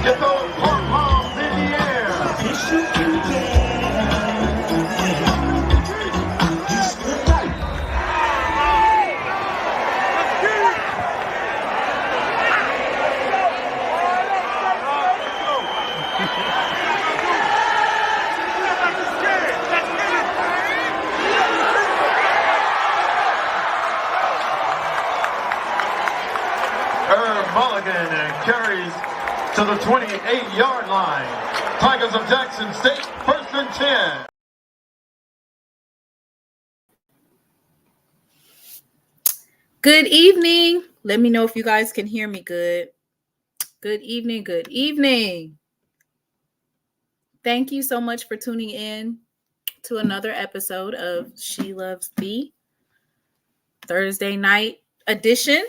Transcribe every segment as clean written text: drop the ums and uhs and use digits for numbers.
Get those pom poms in the air. Mulligan carries to the 28-yard line. Tigers of Jackson State, 1st and 10. Good evening. Let me know if you guys can hear me good. Good evening. Good evening. Thank you so much for tuning in to another episode of She Loves Thee Thursday night edition.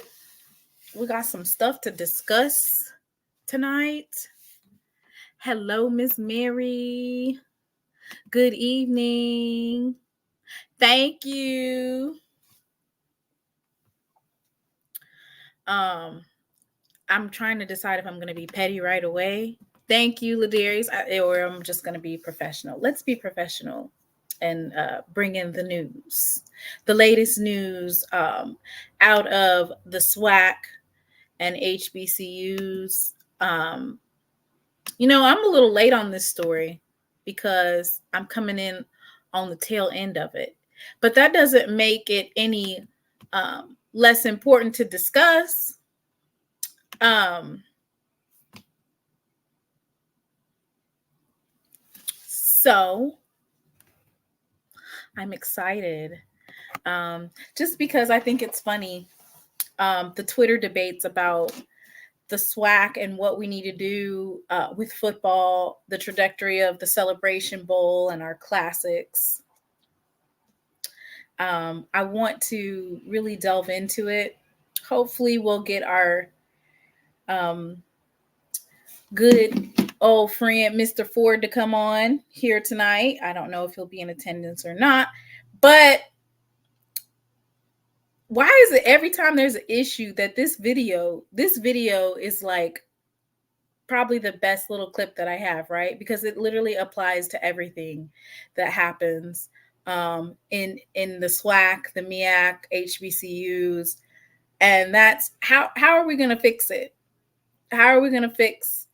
We got some stuff to discuss tonight. Hello, Miss Mary. Good evening. Thank you. I'm trying to decide if I'm going to be petty right away. Thank you, Ladarius, or I'm just going to be professional. Let's be professional and bring in the news, the latest news out of the SWAC and HBCUs. I'm a little late on this story because I'm coming in on the tail end of it, but that doesn't make it any less important to discuss. So I'm excited just because I think it's funny. The Twitter debates about the SWAC and what we need to do with football, the trajectory of the Celebration Bowl and our classics. I want to really delve into it. Hopefully we'll get our good old friend, Mr. Ford, to come on here tonight. I don't know if he'll be in attendance or not, but why is it every time there's an issue that this video is like probably the best little clip that I have, right? Because it literally applies to everything that happens in the SWAC, the MEAC, HBCUs. And that's how are we going to fix it? How are we going to fix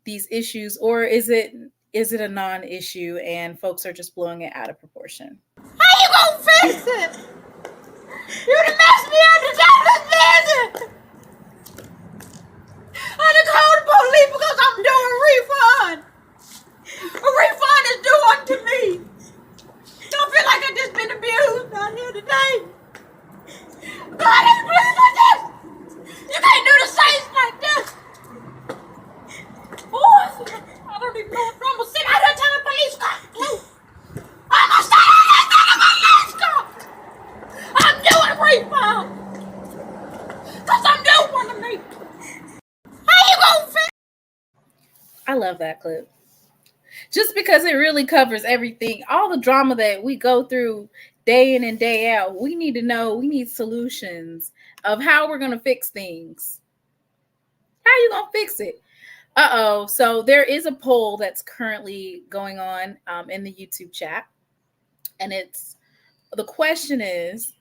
these issues? Or is it a non-issue and folks are just blowing it out of proportion? How you gonna fix it? You done messed me up to Dallas visit. I done called the police because I'm doing a refund. I'm gonna sit out here till the police come. I'm gonna sit out here till the police come. I'm doing refund. Cause I'm doing me. How you gonna fix? I love that clip. Just because it really covers everything, all the drama that we go through day in and day out. We need to know, we need solutions of how we're going to fix things. How are you going to fix it? So there is a poll that's currently going on in the YouTube chat. And the question is,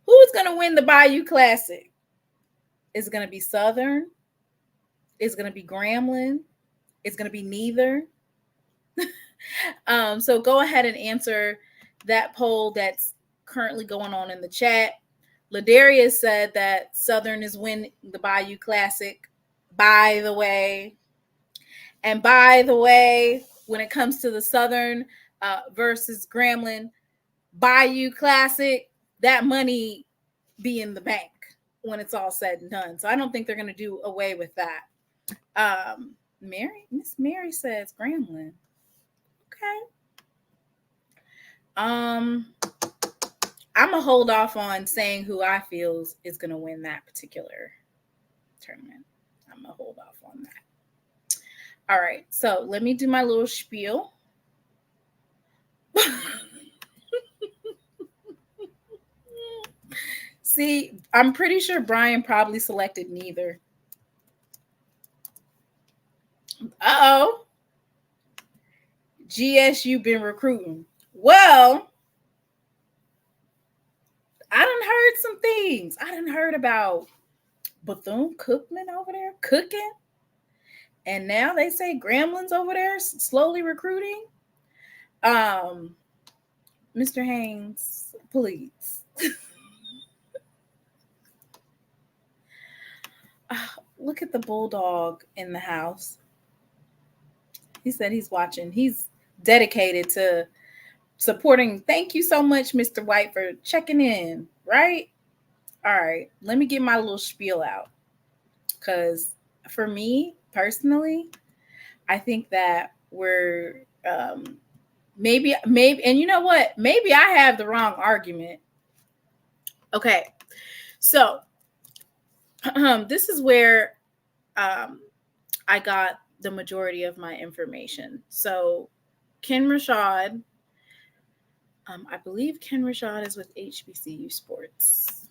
who's going to win the Bayou Classic? Is it going to be Southern? Is it going to be Grambling? Is it going to be neither? So go ahead and answer that poll that's currently going on in the chat. Ladarius said that Southern is winning the Bayou Classic, by the way. And by the way, when it comes to the Southern versus Grambling Bayou Classic, that money be in the bank when it's all said and done. So I don't think they're going to do away with that. Miss Mary says Grambling. Okay. I'm gonna hold off on saying who I feel is gonna win that particular tournament. I'm gonna hold off on that. All right, so let me do my little spiel. See, I'm pretty sure Brian probably selected neither. Uh-oh. GSU been recruiting. Well, I done heard some things. I done heard about Bethune-Cookman over there cooking. And now they say Grambling's over there slowly recruiting. Mr. Haynes, please. Look at the bulldog in the house. He said he's watching. He's dedicated to supporting. Thank you so much, Mr. White, for checking in, right? All right, let me get my little spiel out. Because for me, personally, I think that we're maybe, and you know what? Maybe I have the wrong argument. Okay, so this is where I got the majority of my information. So Ken Rashad, I believe Ken Rashad is with HBCU Sports.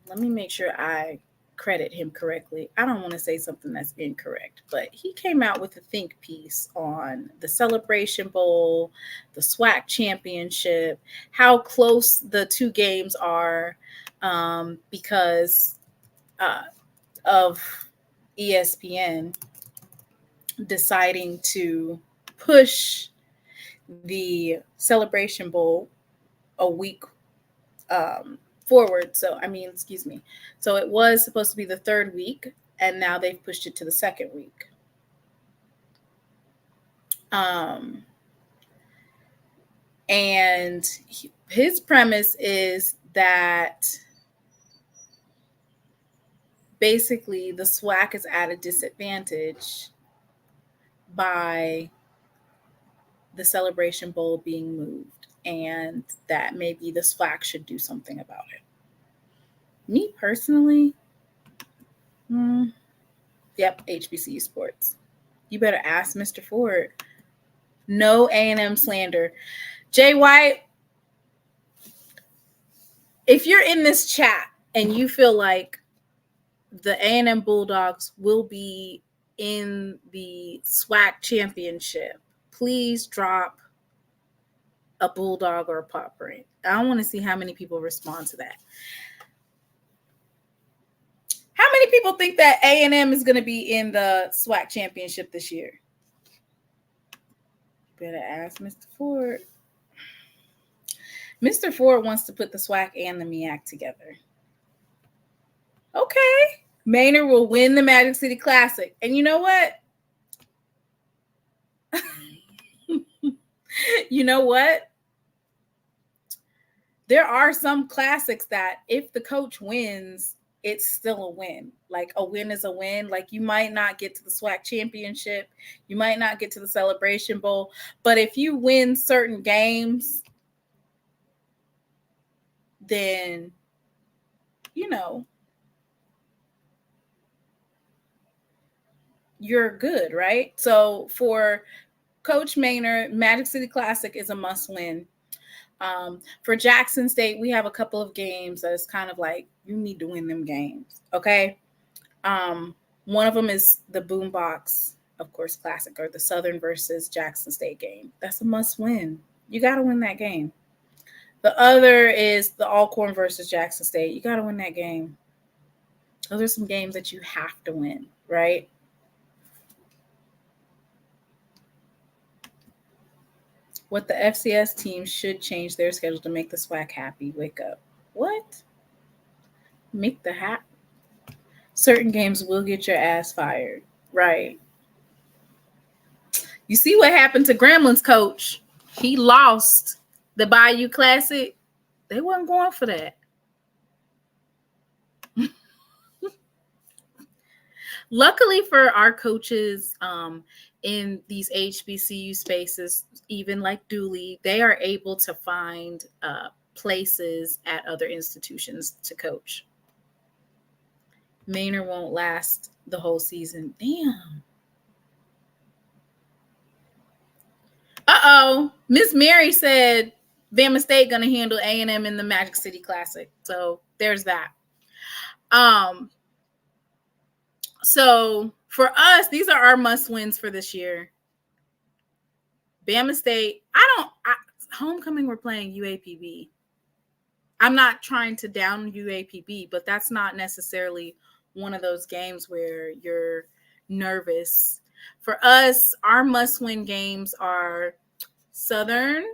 Let me make sure I credit him correctly. I don't want to say something that's incorrect, but he came out with a think piece on the Celebration Bowl, the SWAC Championship, how close the two games are because of ESPN deciding to push the Celebration Bowl a week forward. So it was supposed to be the third week, and now they've pushed it to the second week. And his premise is that basically the SWAC is at a disadvantage by the Celebration Bowl being moved, and that maybe the SWAC should do something about it. Me personally, HBCU Sports. You better ask Mr. Ford. No A&M slander. Jay White, if you're in this chat and you feel like the A&M Bulldogs will be in the SWAC Championship, please drop a bulldog or a pop print. I want to see how many people respond to that. How many people think that A&M is going to be in the SWAC Championship this year? Better ask Mr. Ford. Mr. Ford wants to put the SWAC and the MEAC together. Okay. Maynard will win the Magic City Classic. And you know what? You know what? There are some classics that if the coach wins, it's still a win. Like a win is a win. Like you might not get to the SWAC championship, you might not get to the Celebration Bowl, but if you win certain games, then you're good, right? So for Coach Maynard, Magic City Classic is a must win. For Jackson State, we have a couple of games that is kind of like you need to win them games. Okay. One of them is the Boombox, of course, Classic, or the Southern versus Jackson State game. That's a must win. You got to win that game. The other is the Alcorn versus Jackson State. You got to win that game. Those are some games that you have to win, right? What the FCS team should change their schedule to make the SWAC happy. Wake up. What? Make the hat. Certain games will get your ass fired. Right. You see what happened to Gremlin's coach? He lost the Bayou Classic. They wasn't going for that. Luckily for our coaches in these HBCU spaces, even like Dooley, they are able to find places at other institutions to coach. Maynard won't last the whole season. Damn. Uh-oh. Miss Mary said Bama State going to handle A&M in the Magic City Classic. So there's that. So for us, these are our must wins for this year. Bama State. Homecoming, we're playing UAPB. I'm not trying to down UAPB, but that's not necessarily one of those games where you're nervous. For us, our must-win games are Southern,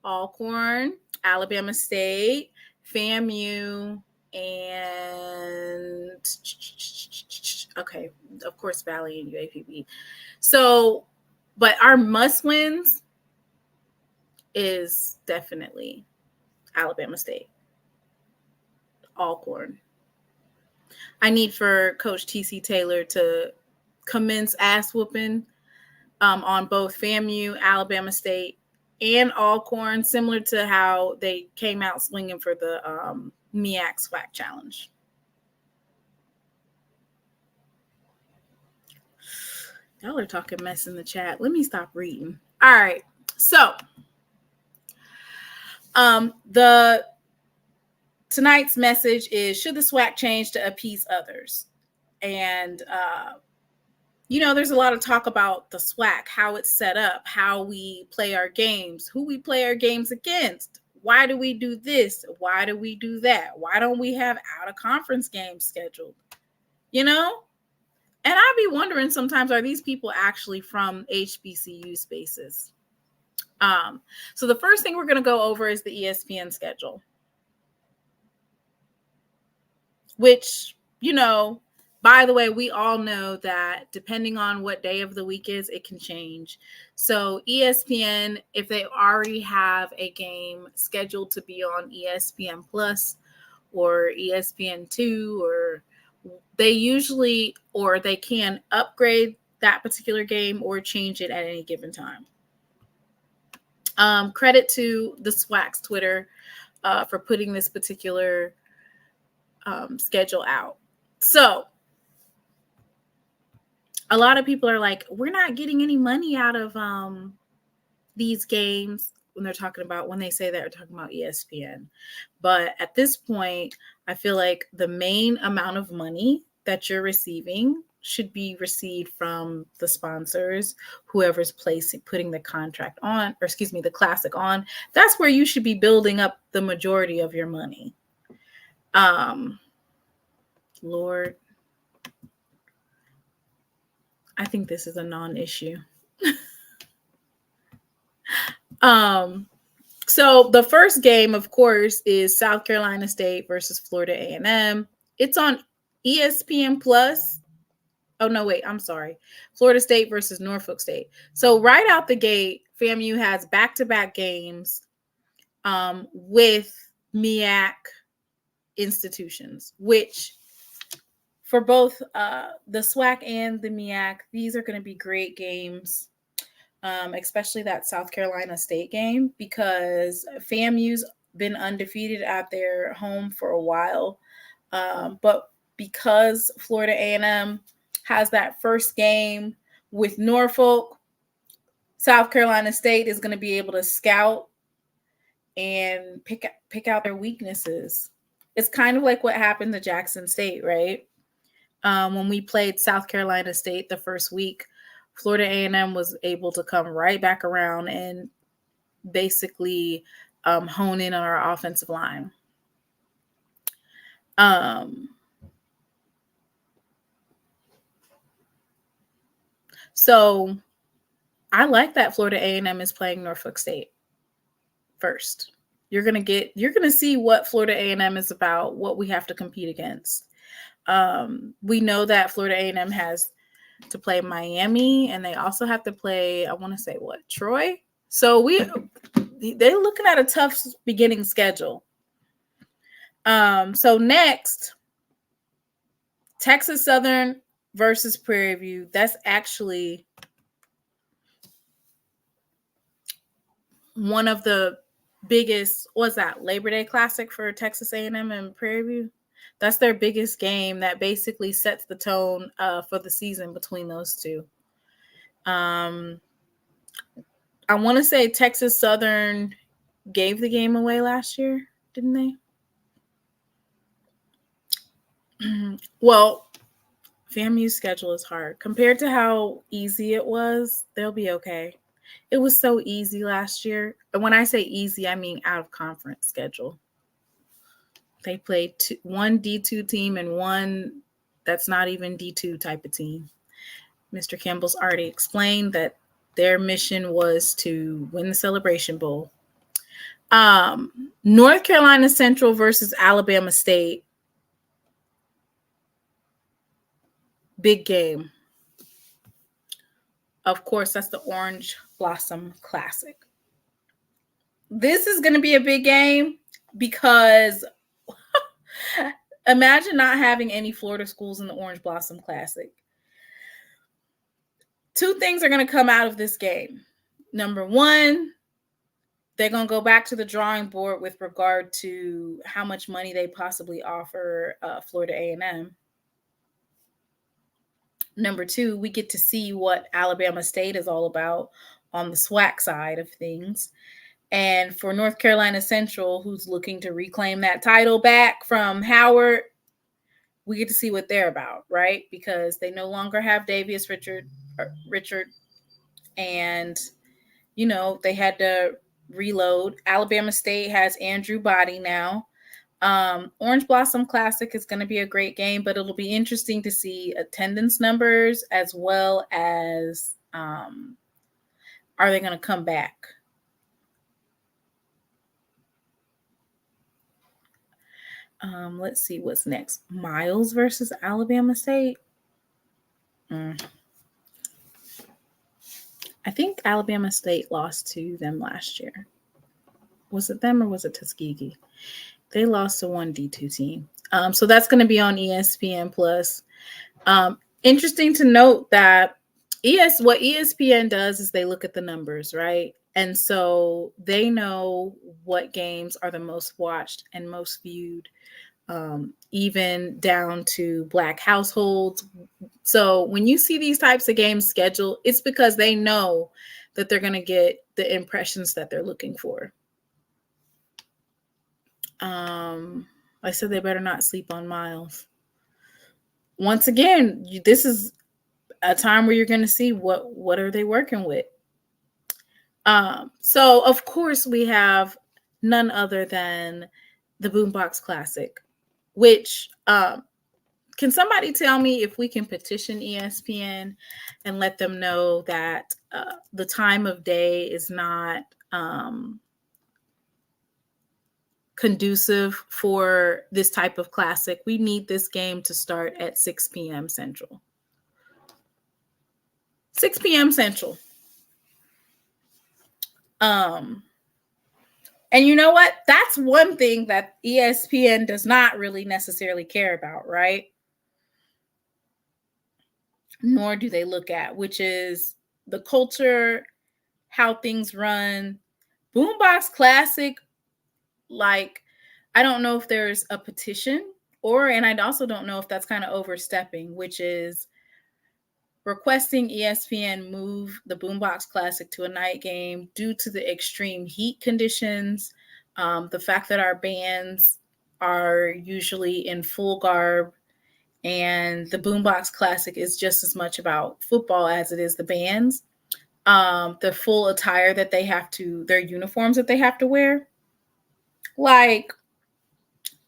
Alcorn, Alabama State, FAMU, and okay, of course, Valley and UAPB. So, but our must-wins is definitely Alabama State, Alcorn. I need for Coach T.C. Taylor to commence ass whooping on both FAMU, Alabama State, and Alcorn, similar to how they came out swinging for the MEAC SWAC Challenge. Y'all are talking mess in the chat. Let me stop reading. All right. So tonight's message is, should the SWAC change to appease others? And, there's a lot of talk about the SWAC, how it's set up, how we play our games, who we play our games against. Why do we do this? Why do we do that? Why don't we have out-of-conference games scheduled? And I'd be wondering sometimes, are these people actually from HBCU spaces? So the first thing we're going to go over is the ESPN schedule, which, by the way, we all know that depending on what day of the week is, it can change. So ESPN, if they already have a game scheduled to be on ESPN Plus or ESPN2, or they can upgrade that particular game or change it at any given time. Credit to the SWAC's Twitter for putting this particular schedule out. So a lot of people are like, we're not getting any money out of these games when they say that, they're talking about ESPN. But at this point, I feel like the main amount of money that you're receiving should be received from the sponsors, whoever's putting the contract on, or the classic on. That's where you should be building up the majority of your money. Lord, I think this is a non-issue. So the first game, of course, is South Carolina State versus Florida A&M. It's on ESPN Plus. Oh, no, wait, I'm sorry. Florida State versus Norfolk State. So right out the gate, FAMU has back-to-back games with MEAC institutions, which for both the SWAC and the MEAC, these are going to be great games, especially that South Carolina State game, because FAMU's been undefeated at their home for a while. But because Florida A&M has that first game with Norfolk, South Carolina State is going to be able to scout and pick out their weaknesses. It's kind of like what happened to Jackson State, right? When we played South Carolina State the first week, Florida A&M was able to come right back around and basically hone in on our offensive line. So I like that Florida A&M is playing Norfolk State first. You're gonna see what Florida A&M is about, what we have to compete against. We know that Florida A&M has to play Miami, and they also have to play, I want to say, Troy. So they're looking at a tough beginning schedule. So next, Texas Southern versus Prairie View. That's actually one of the biggest, Labor Day Classic for Texas A&M and Prairie View. That's their biggest game that basically sets the tone for the season between those two. I want to say Texas Southern gave the game away last year, didn't they? Well, FAMU's schedule is hard. Compared to how easy it was, they'll be okay. It was so easy last year. And when I say easy, I mean out of conference schedule. They played one D2 team and one that's not even D2 type of team. Mr. Campbell's already explained that their mission was to win the Celebration Bowl. North Carolina Central versus Alabama State. Big game. Of course, that's the Orange Blossom Classic. This is going to be a big game because imagine not having any Florida schools in the Orange Blossom Classic. Two things are going to come out of this game. Number one, they're going to go back to the drawing board with regard to how much money they possibly offer Florida A&M. Number two, we get to see what Alabama State is all about on the SWAC side of things. And for North Carolina Central, who's looking to reclaim that title back from Howard, we get to see what they're about, right? Because they no longer have Davius Richard, and, they had to reload. Alabama State has Andrew Body now. Orange Blossom Classic is going to be a great game, but it'll be interesting to see attendance numbers as well as are they going to come back? Let's see what's next. Miles versus Alabama State. I think Alabama State lost to them last year. Was it them or was it Tuskegee? They lost to one D2 team. So that's going to be on ESPN Plus. Interesting to note that what ESPN does is they look at the numbers, right? And so they know what games are the most watched and most viewed, even down to Black households. So when you see these types of games scheduled, it's because they know that they're going to get the impressions that they're looking for. I said they better not sleep on Miles. Once again, this is a time where you're going to see what are they working with. So of course we have none other than the Boombox Classic, which can somebody tell me if we can petition ESPN and let them know that the time of day is not conducive for this type of classic. We need this game to start at 6 p.m. Central. 6 p.m. Central. And you know what? That's one thing that ESPN does not really necessarily care about, right? nor do they look at, which is the culture, how things run. Boombox Classic, like, I don't know if there's a petition and I also don't know if that's kind of overstepping, which is requesting ESPN move the Boombox Classic to a night game due to the extreme heat conditions, the fact that our bands are usually in full garb, and the Boombox Classic is just as much about football as it is the bands. The full attire that they have to, their uniforms that they have to wear. Like,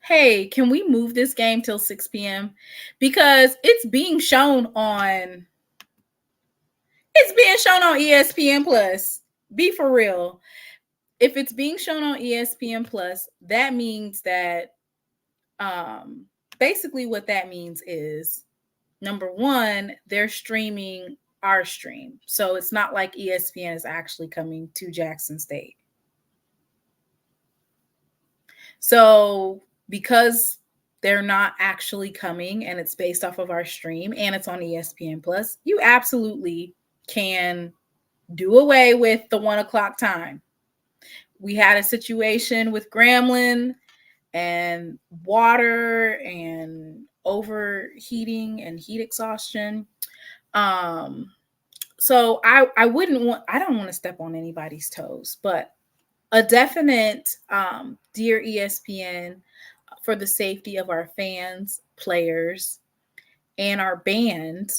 hey, can we move this game till 6 p.m.? Because it's being shown on ESPN Plus. Be for real. If it's being shown on ESPN Plus, that means that basically what that means is, number one, they're streaming our stream. So it's not like ESPN is actually coming to Jackson State. So because they're not actually coming and it's based off of our stream and it's on ESPN Plus, you absolutely can do away with the 1 o'clock time. We had a situation with Grambling and water and overheating and heat exhaustion. So I don't want to step on anybody's toes, but a definite dear ESPN, for the safety of our fans, players, and our band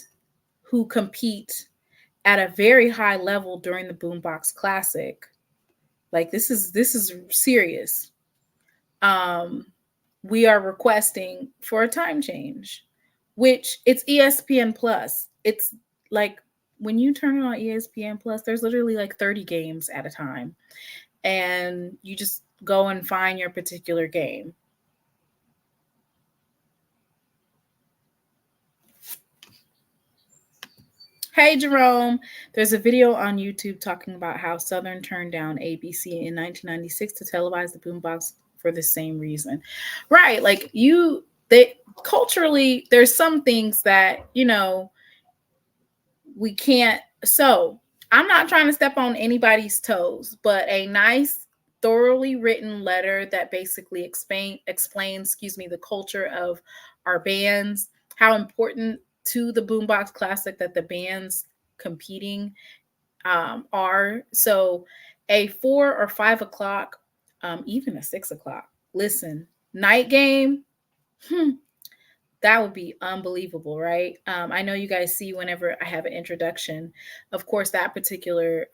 who compete at a very high level during the Boombox Classic. Like, this is serious. We are requesting for a time change, which it's ESPN Plus. It's like when you turn it on ESPN Plus, there's literally like 30 games at a time, and you just go and find your particular game. Hey, Jerome, there's a video on YouTube talking about how Southern turned down ABC in 1996 to televise the Boombox for the same reason. Right. Like, culturally, there's some things that, we can't. So I'm not trying to step on anybody's toes, but a nice, thoroughly written letter that basically explains, the culture of our bands, how important to the Boombox Classic that the bands competing are. So a 4 or 5 o'clock, even a 6 o'clock, listen, night game, that would be unbelievable, right? I know you guys see whenever I have an introduction, of course, that particular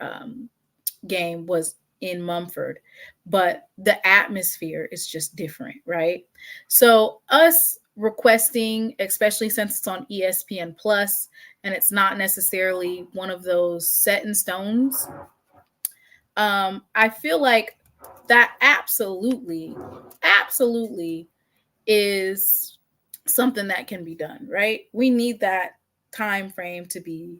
game was in Mumford, but the atmosphere is just different, right? So us requesting, especially since it's on ESPN Plus and it's not necessarily one of those set in stones, I feel like that absolutely is something that can be done, right? We need that time frame to be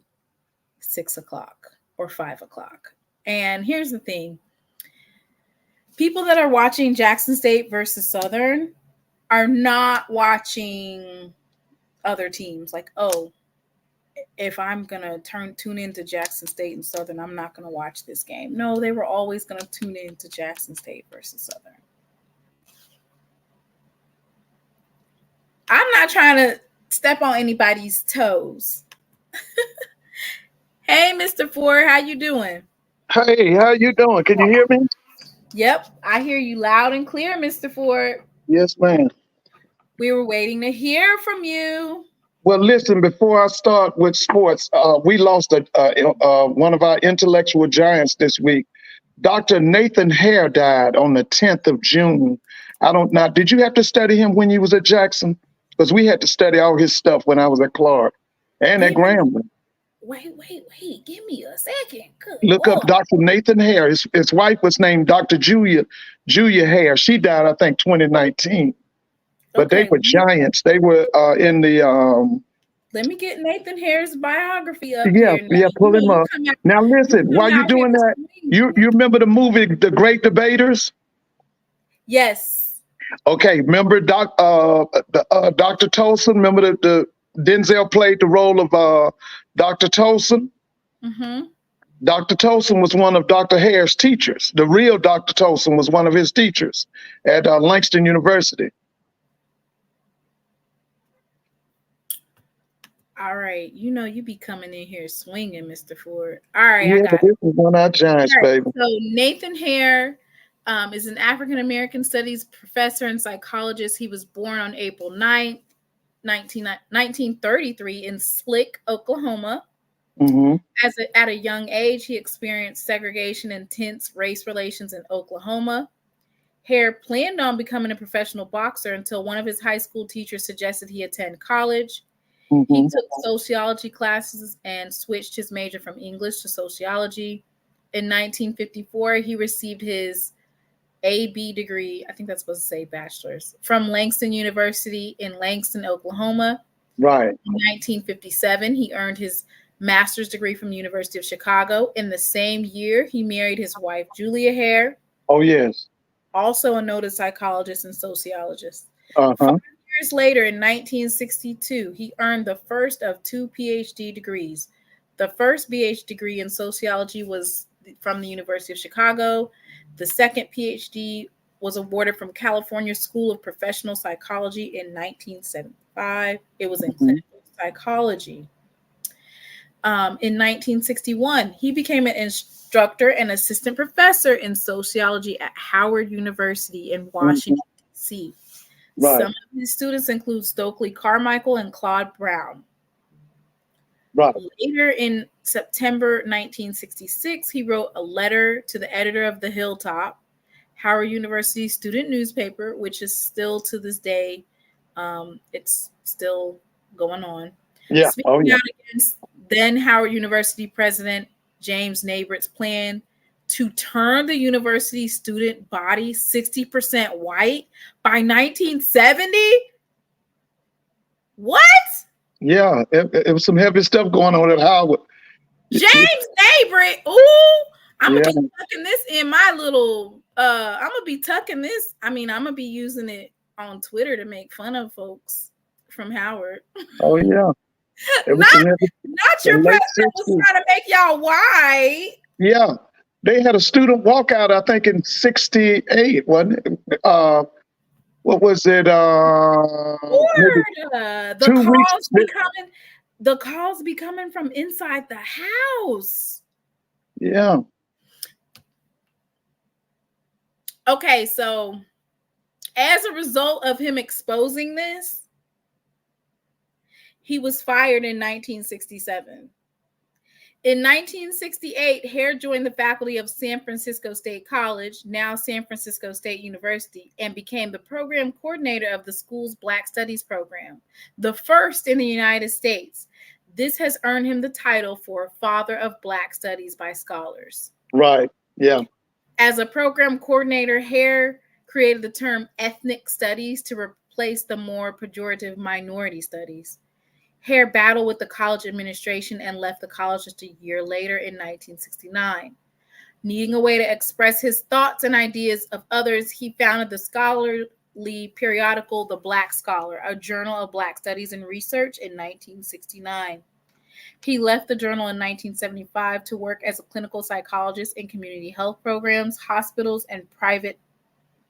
6 o'clock or 5 o'clock. And here's the thing. People that are watching Jackson State versus Southern are not watching other teams. Like, oh, if I'm going to tune into Jackson State and Southern, I'm not going to watch this game. No, they were always going to tune into Jackson State versus Southern. I'm not trying to step on anybody's toes. Hey, Mr. Ford, how you doing? Hey, how you doing? Can you hear me? Yep, I hear you loud and clear, Mr. Ford. Yes, ma'am. We were waiting to hear from you. Well, listen, before I start with sports, we lost one of our intellectual giants this week. Dr. Nathan Hare died on the 10th of June. Did you have to study him when you was at Jackson? Because we had to study all his stuff when I was at Clark and at Grambling. Wait. Give me a second. Look up Dr. Nathan Hare. His wife was named Dr. Julia Hare. She died, I think, 2019. But They were giants. They were in the... Let me get Nathan Hare's biography up here. Yeah, pull him up. Now, listen, while you're doing that, you remember the movie The Great Debaters? Yes. Okay, remember Dr. Tolson? Remember the Denzel played the role of Dr. Tolson. Mm-hmm. Dr. Tolson was one of Dr. Hare's teachers. The real Dr. Tolson was one of his teachers at Langston University. All right. You know, you be coming in here swinging, Mr. Ford. All right. Yeah, I got this is one of our giants, All right, baby. so Nathan Hare is an African-American studies professor and psychologist. He was born on April 9th, 1933 in Slick, Oklahoma. Mm-hmm. At a young age, he experienced segregation and tense race relations in Oklahoma. Hare planned on becoming a professional boxer until one of his high school teachers suggested he attend college. Mm-hmm. He took sociology classes and switched his major from English to sociology. In 1954, he received his AB degree, I think that's supposed to say bachelor's, from Langston University in Langston, Oklahoma. Right. In 1957, he earned his master's degree from the University of Chicago. In the same year, he married his wife, Julia Hare. Oh, yes. Also a noted psychologist and sociologist. Uh-huh. 5 years later, in 1962, he earned the first of 2 PhD degrees. The first BH degree in sociology was from the University of Chicago. The second PhD was awarded from California School of Professional Psychology in 1975. It was in clinical psychology. In 1961, he became an instructor and assistant professor in sociology at Howard University in Washington, D.C. Right. Some of his students include Stokely Carmichael and Claude Brown. Right. Later in September 1966, he wrote a letter to the editor of The Hilltop, Howard University student newspaper, which is still to this day, it's still going on. Yeah. Speaking out against then Howard University president James Nabrett's plan to turn the university student body 60% white by 1970. What? Yeah, it was some heavy stuff going on at Howard. James Nabrett. Ooh, I'm gonna Yeah. be tucking this in my little. I'm gonna be tucking this. I mean, I'm gonna be using it on Twitter to make fun of folks from Howard. Oh yeah. It was Not, some heavy, not your the late president was 60s. trying to make y'all white. Yeah. They had a student walkout, I think, in '68, wasn't it? What was it? Word. The 2 weeks. calls be coming from inside the house. Yeah. Okay, so as a result of him exposing this, he was fired in 1967. In 1968, Hare joined the faculty of San Francisco State College, now San Francisco State University, and became the program coordinator of the school's Black Studies program, the first in the United States. This has earned him the title for Father of Black Studies by scholars. Right. Yeah. As a program coordinator, Hare created the term ethnic studies to replace the more pejorative minority studies. Hare battled with the college administration and left the college just a year later in 1969. Needing a way to express his thoughts and ideas of others, he founded the scholarly periodical The Black Scholar, a journal of Black studies and research, in 1969. He left the journal in 1975 to work as a clinical psychologist in community health programs, hospitals, and private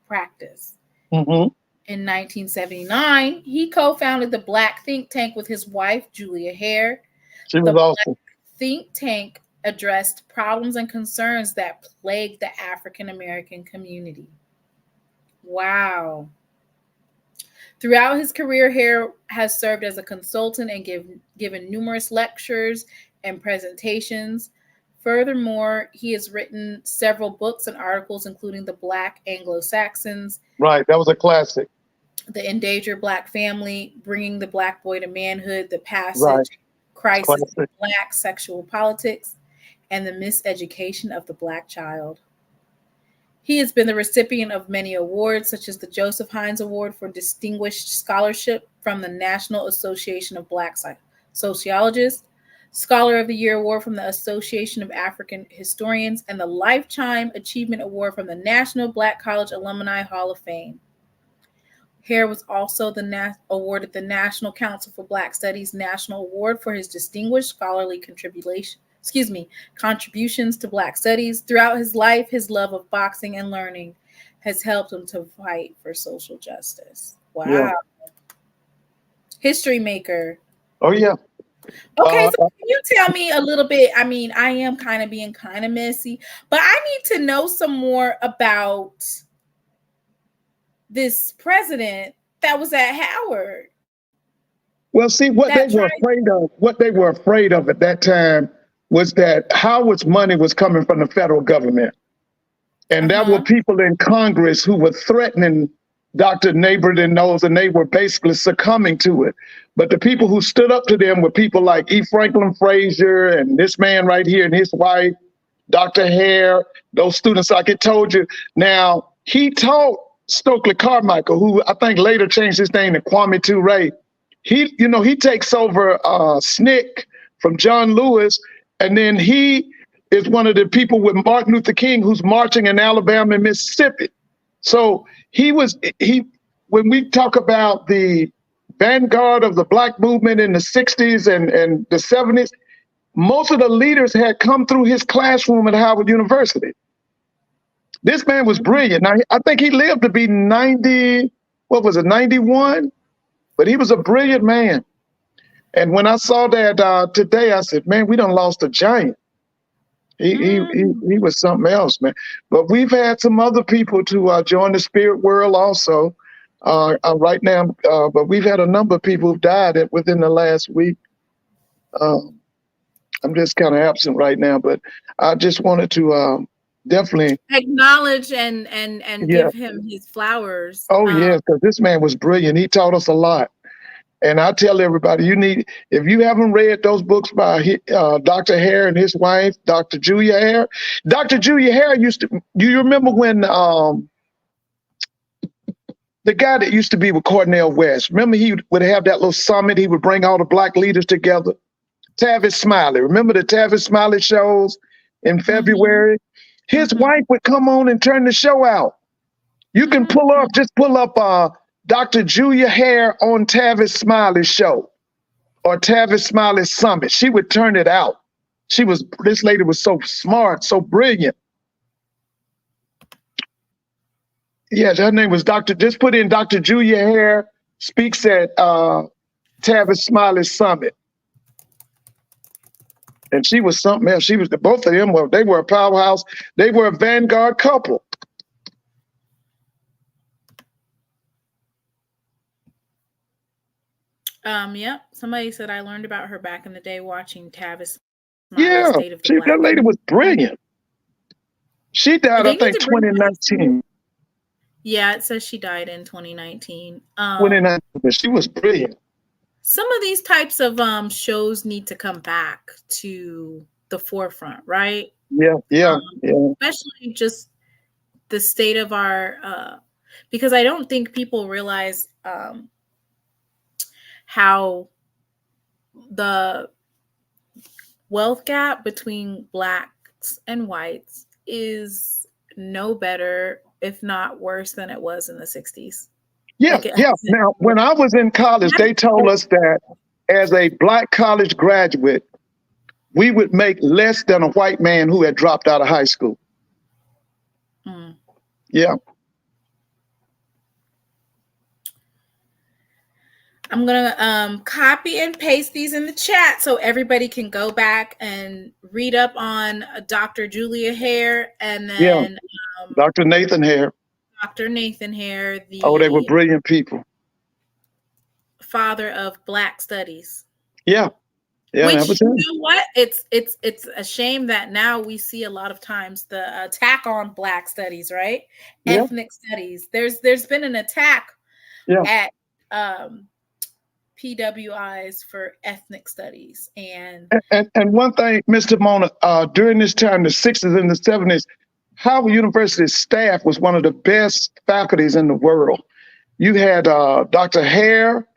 practice. Mm-hmm. In 1979, he co-founded the Black Think Tank with his wife, Julia Hare. She was The awesome. Black Think Tank addressed problems and concerns that plagued the African American community. Wow. Throughout his career, Hare has served as a consultant and given numerous lectures and presentations. Furthermore, he has written several books and articles, including The Black Anglo-Saxons, Right. That was a classic. The Endangered Black Family, Bringing the Black Boy to Manhood, The Passage, Right. Crisis Classic. in Black Sexual Politics, and The Miseducation of the Black Child. He has been the recipient of many awards, such as the Joseph Hines Award for Distinguished Scholarship from the National Association of Black Sociologists, Scholar of the Year Award from the Association of African Historians, and the Lifetime Achievement Award from the National Black College Alumni Hall of Fame. Hare was also awarded the National Council for Black Studies National Award for his distinguished scholarly contributions to Black studies. Throughout his life, his love of boxing and learning has helped him to fight for social justice. Wow. Yeah. History maker. Oh, yeah. Okay, so can you tell me a little bit? I mean, I am kind of being kind of messy, but I need to know some more about this president that was at Howard. Well, see, what they were afraid of at that time was that Howard's money was coming from the federal government. And there were people in Congress who were threatening Dr. Neighbor and those, and they were basically succumbing to it. But the people who stood up to them were people like E. Franklin Frazier and this man right here and his wife, Dr. Hare, those students, like I told you. Now, he taught Stokely Carmichael, who I think later changed his name to Kwame Ture. He takes over SNCC from John Lewis, and then he is one of the people with Martin Luther King who's marching in Alabama and Mississippi. So when we talk about the vanguard of the Black movement in the 60s and the 70s, most of the leaders had come through his classroom at Howard University. This man was brilliant. Now, I think he lived to be 91? But he was a brilliant man. And when I saw that today, I said, man, we done lost a giant. He was something else, man. But we've had some other people to join the spirit world also right now. But we've had a number of people who've died within the last week. I'm just kind of absent right now, but I just wanted to definitely acknowledge and give him his flowers. Oh, yeah, because this man was brilliant. He taught us a lot. And I tell everybody, if you haven't read those books by Dr. Hare and his wife, Dr. Julia Hare. Dr. Julia Hare you remember when the guy that used to be with Cornel West, remember he would have that little summit, he would bring all the Black leaders together? Tavis Smiley, remember the Tavis Smiley shows in February? His wife would come on and turn the show out. You can pull up Dr. Julia Hare on Tavis Smiley's show or Tavis Smiley's summit. She would turn it out. This lady was so smart, so brilliant. Yeah, her name was just put in Dr. Julia Hare speaks at Tavis Smiley's summit. And she was something else. Both of them they were a powerhouse. They were a vanguard couple. Yep. Somebody said I learned about her back in the day watching Tavis. Yeah, that lady was brilliant. She died, I think, 2019. Yeah, it says she died in 2019. 2019, but she was brilliant. Some of these types of shows need to come back to the forefront, right? Yeah. Especially just the state of our, because I don't think people realize how the wealth gap between Blacks and whites is no better, if not worse, than it was in the 60s. Yeah. Now, when I was in college, they told us that as a Black college graduate, we would make less than a white man who had dropped out of high school. Yeah. I'm going to copy and paste these in the chat so everybody can go back and read up on Dr. Julia Hare and then Dr. Nathan Hare. Dr. Nathan Hare, they were brilliant people. Father of Black studies. Yeah. Which, you know what? It's a shame that now we see a lot of times the attack on Black studies, right? Yeah. Ethnic studies. There's been an attack at PWIs for ethnic studies. And one thing, Mr. Mona, during this time, the 60s and the 70s, Howard University's staff was one of the best faculties in the world. You had Dr. Hare,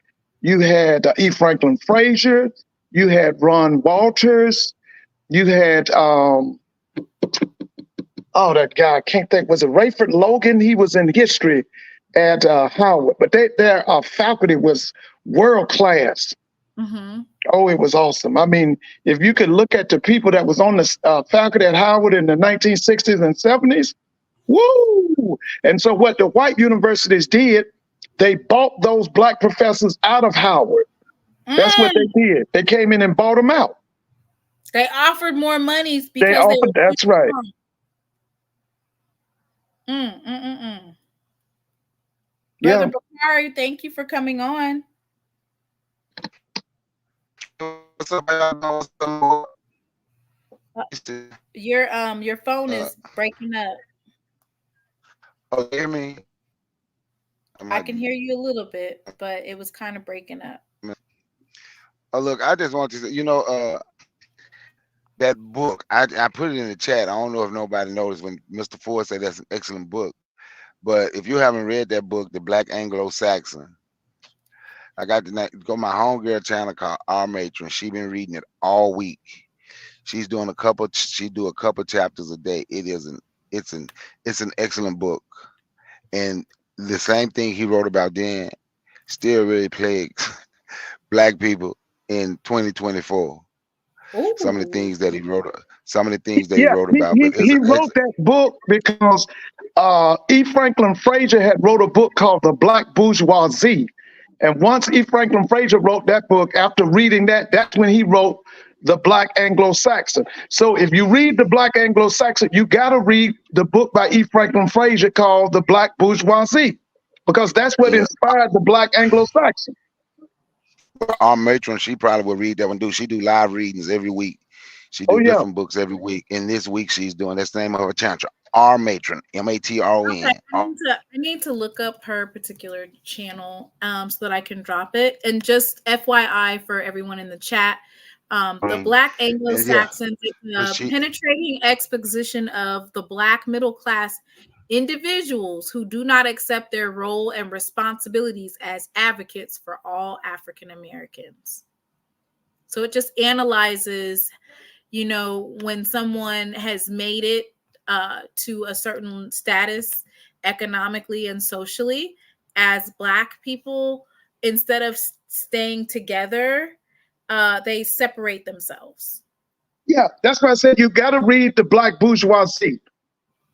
you had E. Franklin Frazier, you had Ron Walters, you had, that guy, I can't think, was it Rayford Logan? He was in history. at Howard, but their faculty was world class. Mm-hmm. Oh, it was awesome. I mean, if you could look at the people that was on the faculty at Howard in the 1960s and 70s, woo! And so what the white universities did, they bought those black professors out of Howard. That's what they did. They came in and bought them out. They offered more monies because They offered, that's right. Brother Bakari, thank you for coming on. What's up, Your phone is breaking up. Oh, hear me? I can hear you a little bit, but it was kind of breaking up. Oh, look, I just want to say, that book, I put it in the chat. I don't know if nobody noticed when Mr. Ford said that's an excellent book. But if you haven't read that book, The Black Anglo-Saxon, I got to go my homegirl channel called Our Matron. She's been reading it all week. She's doing a couple chapters a day. It's an excellent book. And the same thing he wrote about then still really plagues black people in 2024. Ooh. Some of the things that he wrote about. He wrote that book because E. Franklin Frazier had wrote a book called The Black Bourgeoisie. And once E. Franklin Frazier wrote that book, after reading that, that's when he wrote The Black Anglo-Saxon. So if you read The Black Anglo-Saxon, you got to read the book by E. Franklin Frazier called The Black Bourgeoisie, because that's what inspired The Black Anglo-Saxon. Our matron, she probably will read that one. She do live readings every week. She do different books every week. And this week she's doing, that's the name of her channel, Our Matron, MATRON. Okay, I need to look up her particular channel so that I can drop it. And just FYI for everyone in the chat, The Black Anglo-Saxons is a penetrating exposition of the Black middle class individuals who do not accept their role and responsibilities as advocates for all African Americans. So it just analyzes, when someone has made it to a certain status economically and socially as Black people, instead of staying together, they separate themselves. Yeah, that's why I said you got to read The Black Bourgeoisie.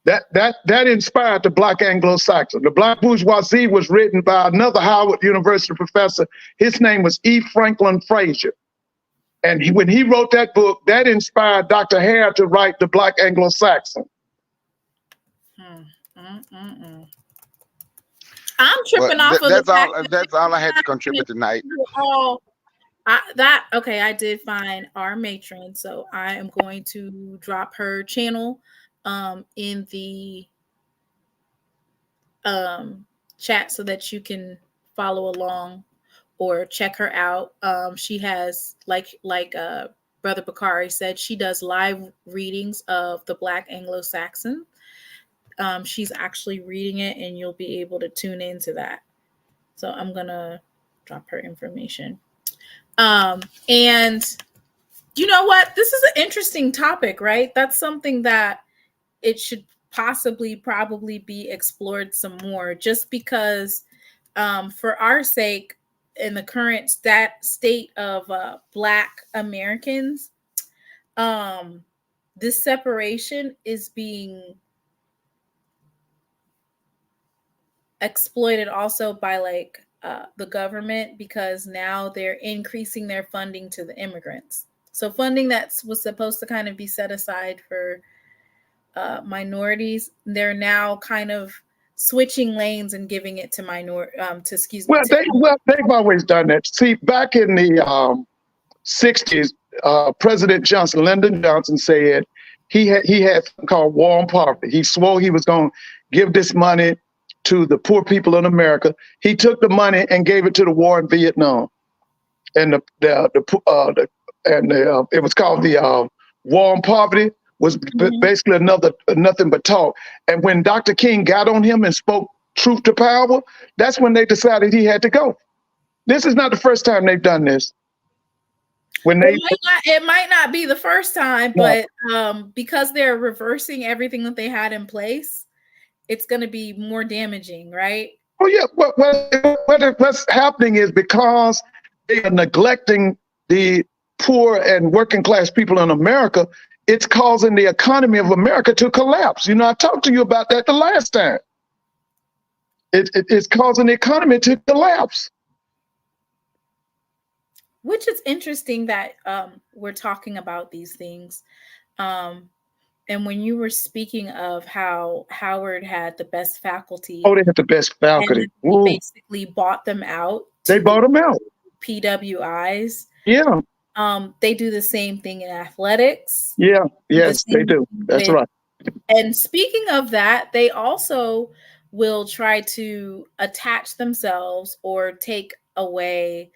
That inspired The Black Anglo-Saxon. The Black Bourgeoisie was written by another Howard University professor. His name was E. Franklin Frazier. And when he wrote that book, that inspired Dr. Hare to write The Black Anglo-Saxon. I'm tripping off of that's all I had to contribute tonight. I did find Our Matron, so I am going to drop her channel in the chat so that you can follow along or check her out. She has, like Brother Bakari said, she does live readings of The Black Anglo-Saxon. She's actually reading it, and you'll be able to tune into that. So I'm gonna drop her information. And you know what? This is an interesting topic, right? That's something that it should probably be explored some more, just because for our sake, in the current state of Black Americans, this separation is being exploited also by the government, because now they're increasing their funding to the immigrants. So funding that was supposed to kind of be set aside for minorities, they're now kind of switching lanes and giving it to they've always done that. See, back in the 60s, President Lyndon Johnson said he had something called war on poverty. He swore he was going to give this money to the poor people in America. He took the money and gave it to the war in Vietnam, and it was called the war on poverty. Was basically nothing but talk. And when Dr. King got on him and spoke truth to power, that's when they decided he had to go. This is not the first time they've done this. It might not be the first time, but because they're reversing everything that they had in place, it's going to be more damaging, right? Oh yeah. What's happening is because they are neglecting the poor and working class people in America, it's causing the economy of America to collapse. You know, I talked to you about that the last time. It's causing the economy to collapse. Which is interesting that we're talking about these things. And when you were speaking of how Howard had the best faculty, Oh, they had the best faculty. and he basically bought them out. They bought them out. PWIs. Yeah. They do the same thing in athletics. Yeah. Yes, they do. That's right. And speaking of that, they also will try to attach themselves or take away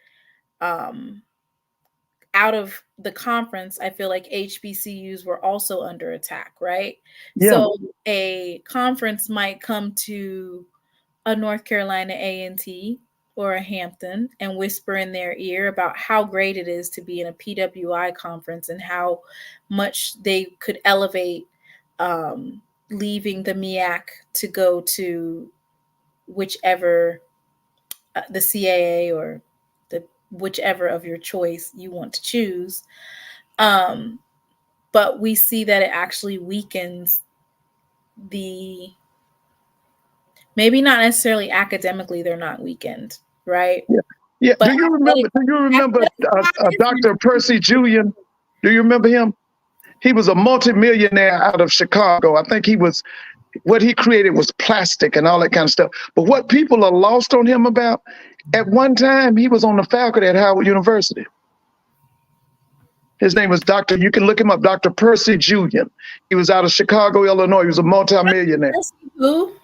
out of the conference. I feel like HBCUs were also under attack, right? Yeah. So a conference might come to a North Carolina A&T or a Hampton and whisper in their ear about how great it is to be in a PWI conference and how much they could elevate leaving the MEAC to go to whichever the CAA or whichever of your choice you want to choose. But we see that it actually weakens maybe not necessarily academically, they're not weakened, right? Yeah. Yeah. But Do you remember Dr. Percy Julian? Do you remember him? He was a multimillionaire out of Chicago. I think what he created was plastic and all that kind of stuff. But what people are lost on him about, at one time, he was on the faculty at Howard University. His name was you can look him up, Dr. Percy Julian. He was out of Chicago, Illinois. He was a multimillionaire. Who?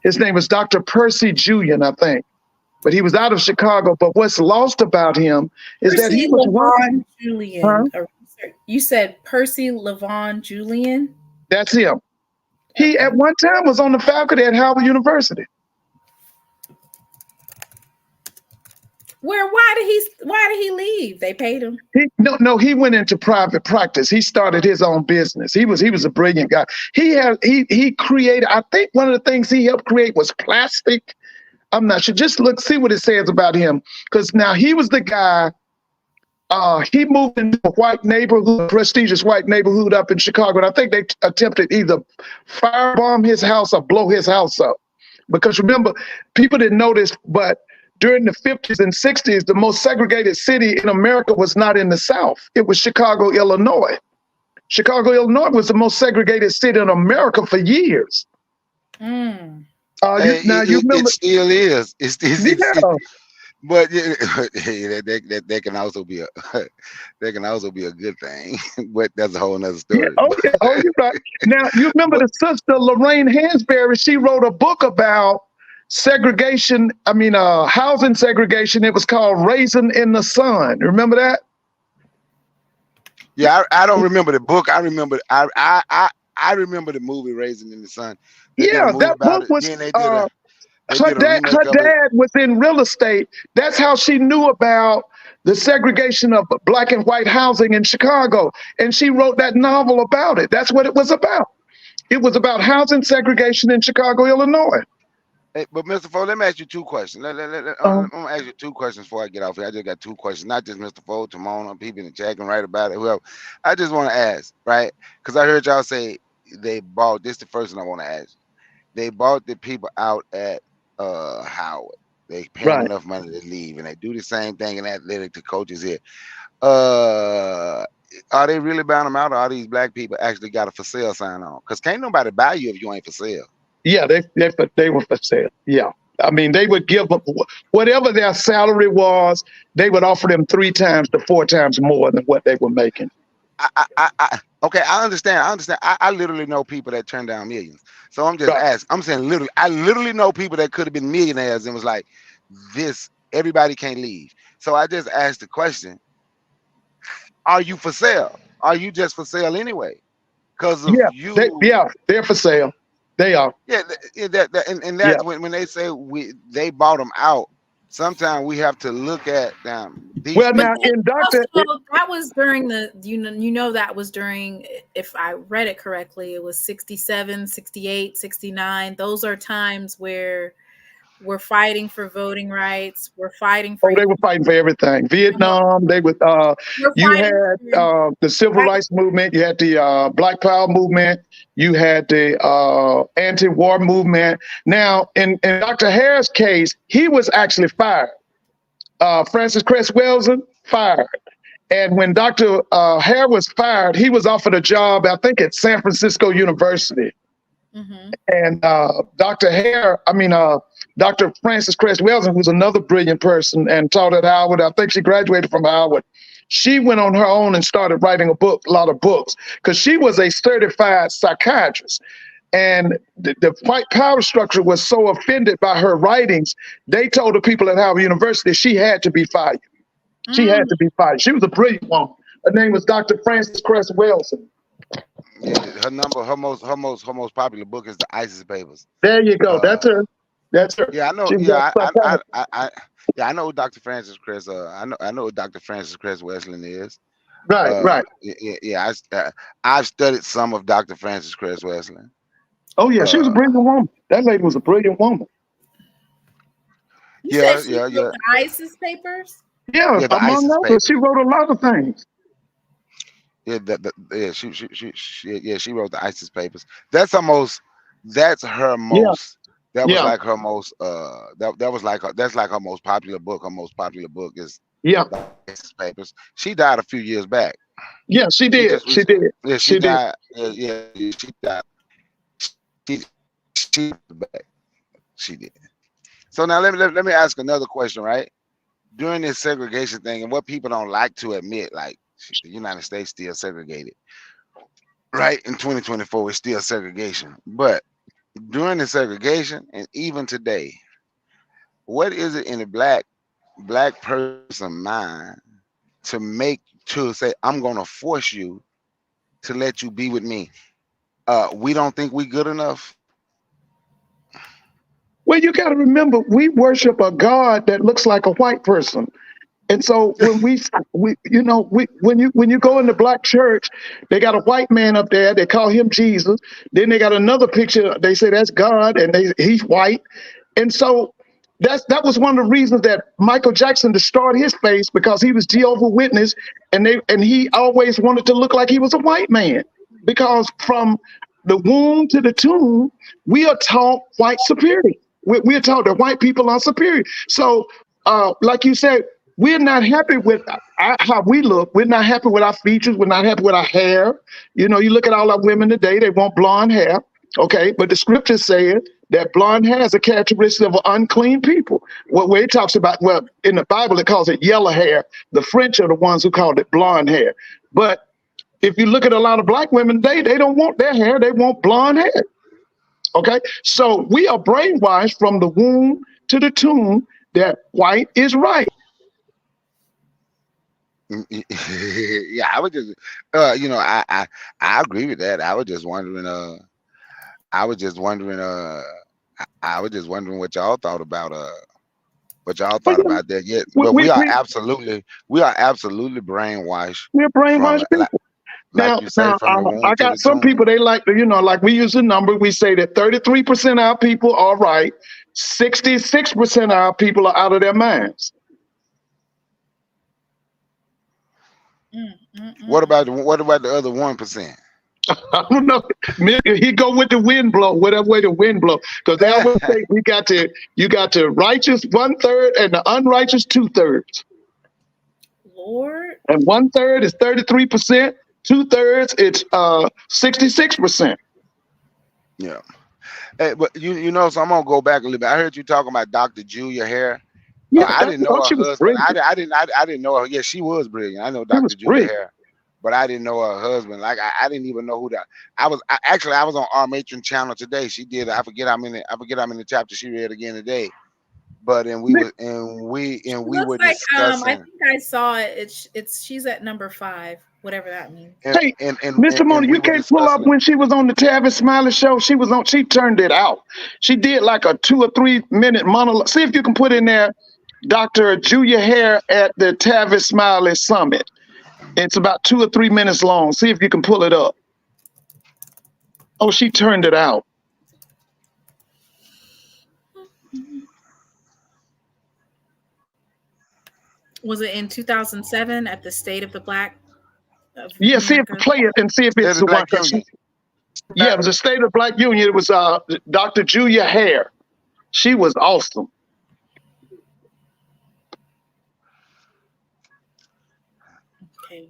His name was Dr. Percy Julian, I think. But he was out of Chicago. But what's lost about him is that he was LeVon Julian. Huh? You said Percy LeVon Julian? That's him. He at one time was on the faculty at Howard University. Why did he leave? They paid him. He went into private practice. He started his own business. He was a brilliant guy. He created, I think one of the things he helped create was plastic. I'm not sure. Just see what it says about him. Because now he was the guy, he moved into a white neighborhood, prestigious white neighborhood up in Chicago. And I think they attempted either firebomb his house or blow his house up. Because remember, people didn't notice, but during the 50s and 60s, the most segregated city in America was not in the South. It was Chicago, Illinois. Chicago, Illinois was the most segregated city in America for years. You remember? It still is. But that can also be a good thing. But that's a whole nother story. Yeah, you're right. Now you remember the sister Lorraine Hansberry? She wrote a book about segregation. Housing segregation. It was called "Raisin in the Sun." Remember that? Yeah, I don't remember the book. I remember I remember the movie "Raisin in the Sun." Yeah, that book was. Her dad was in real estate. That's how she knew about the segregation of black and white housing in Chicago. And she wrote that novel about it. That's what it was about. It was about housing segregation in Chicago, Illinois. Hey, but Mr. Ford, let me ask you two questions. I'm going to ask you two questions before I get off here. I just got two questions, not just Mr. Ford, Timon, people in the chat can write about it, whoever. I just want to ask, right? Because I heard y'all say they bought, this is the first one I want to ask. They bought the people out at Howard. They pay them enough money to leave, and they do the same thing in athletic to coaches here. Are they really buying them out, or are these black people actually got a for sale sign on? Because can't nobody buy you if you ain't for sale. Yeah, they were for sale. Yeah. They would give them whatever their salary was, they would offer them 3 times to 4 times more than what they were making. Okay, I understand. I literally know people that turned down millions. So I'm just asking. I'm saying literally, I literally know people that could have been millionaires and was like, everybody can't leave. So I just asked the question, are you for sale? Are you just for sale anyway? Because of you. They're for sale. They are. Yeah, that's when they say they bought them out. Sometimes we have to look at them. That was during that was during, if I read it correctly, it was 67, 68, 69. Those are times where were fighting for voting rights. We're fighting for. Oh, they were fighting for everything. Vietnam. They would. We're You fighting had for the civil rights movement. You had the Black Power movement. You had the anti-war movement. Now, in Dr. Hare's case, he was actually fired. Francis Cress Welsing fired. And when Dr. Hare was fired, he was offered a job, I think, at San Francisco University. Mm-hmm. And Dr. Francis Cress Welsing, who's another brilliant person and taught at Howard, I think she graduated from Howard. She went on her own and started writing a lot of books, because she was a certified psychiatrist. And the white power structure was so offended by her writings, they told the people at Howard University she had to be fired. She had to be fired. She was a brilliant woman. Her name was Dr. Francis Cress Welsing. Her most popular book is the ISIS Papers. There you go. That's her. That's her. Yeah, I know. I know who Dr. Francis Cress. I know who Dr. Francis Cress Welsing is. Right. Yeah. I've studied some of Dr. Francis Cress Welsing. Oh yeah, she was a brilliant woman. That lady was a brilliant woman. You said she wrote the ISIS Papers? Yeah, among others, she wrote a lot of things. She wrote the ISIS Papers. That's her most. That's her most. That was like her most. That's like her most popular book. Her most popular book is the ISIS Papers. She died a few years back. Yeah, she did. She did. Yeah, she died. Yeah, she died. She back. She did. So now let me ask another question, right? During this segregation thing, and what people don't like to admit, like the United States still segregated, right? In 2024, it's still segregation. But during the segregation, and even today, what is it in a black person mind to say, I'm gonna force you to let you be with me? We don't think we good enough. Well, you got to remember, we worship a God that looks like a white person. And so when when you go in the black church, they got a white man up there. They call him Jesus. Then they got another picture. They say that's God, and he's white. And so that was one of the reasons that Michael Jackson destroyed his face, because he was Jehovah's Witness, and he always wanted to look like he was a white man, because from the womb to the tomb, we are taught white superiority. We are taught that white people are superior. So, like you said, we're not happy with how we look. We're not happy with our features. We're not happy with our hair. You look at all our women today, they want blonde hair. Okay, but the scripture says that blonde hair is a characteristic of unclean people. Where it talks about, well, in the Bible, it calls it yellow hair. The French are the ones who called it blonde hair. But if you look at a lot of black women today, they don't want their hair. They want blonde hair. Okay, so we are brainwashed from the womb to the tomb that white is right. Yeah, I was just, I agree with that. I was just wondering what y'all thought about that. Yet, but we are absolutely brainwashed. We're brainwashed people. Now, I got some people, they like to, like we use a number. We say that 33% of our people are right, 66% of our people are out of their minds. What about the other 1%? I don't know. He go with the wind blow, whatever way the wind blow. Because they always say you got the righteous 1/3 and the unrighteous 2/3. Lord. And 1/3 is 33%. 2/3 it's 66%. Yeah. Hey, but so I'm gonna go back a little bit. I heard you talking about Dr. Julia Hare. Yeah, I didn't know her husband. I didn't know her. Yeah, she was brilliant. I know Dr. Julia Hare, but I didn't know her husband. Like I didn't even know who that. I was on our matron channel today. She did. I forget how many chapters she read again today. But we were discussing. I think I saw it. She's at number 5, whatever that means. Hey, Mr. Mona, you can't pull up when she was on the Tavis Smiley show. She turned it out. She did like a 2 or 3 minute monologue. See if you can put in there Dr. Julia Hare at the Tavis Smiley Summit. It's about 2 or 3 minutes long. See if you can pull it up. Oh, she turned it out. Was it in 2007 at the State of the Black of Yeah, see if America? play it and see if There's it's a the one. Black Union. Yeah, it was a State of Black Union. It was Dr. Julia Hare. She was awesome. Okay.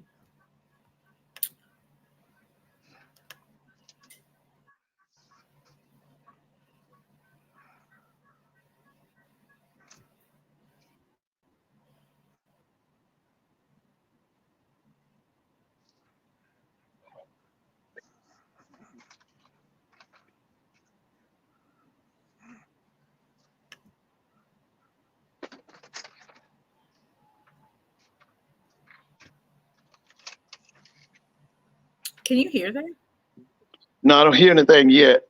Can you hear that? No, I don't hear anything yet.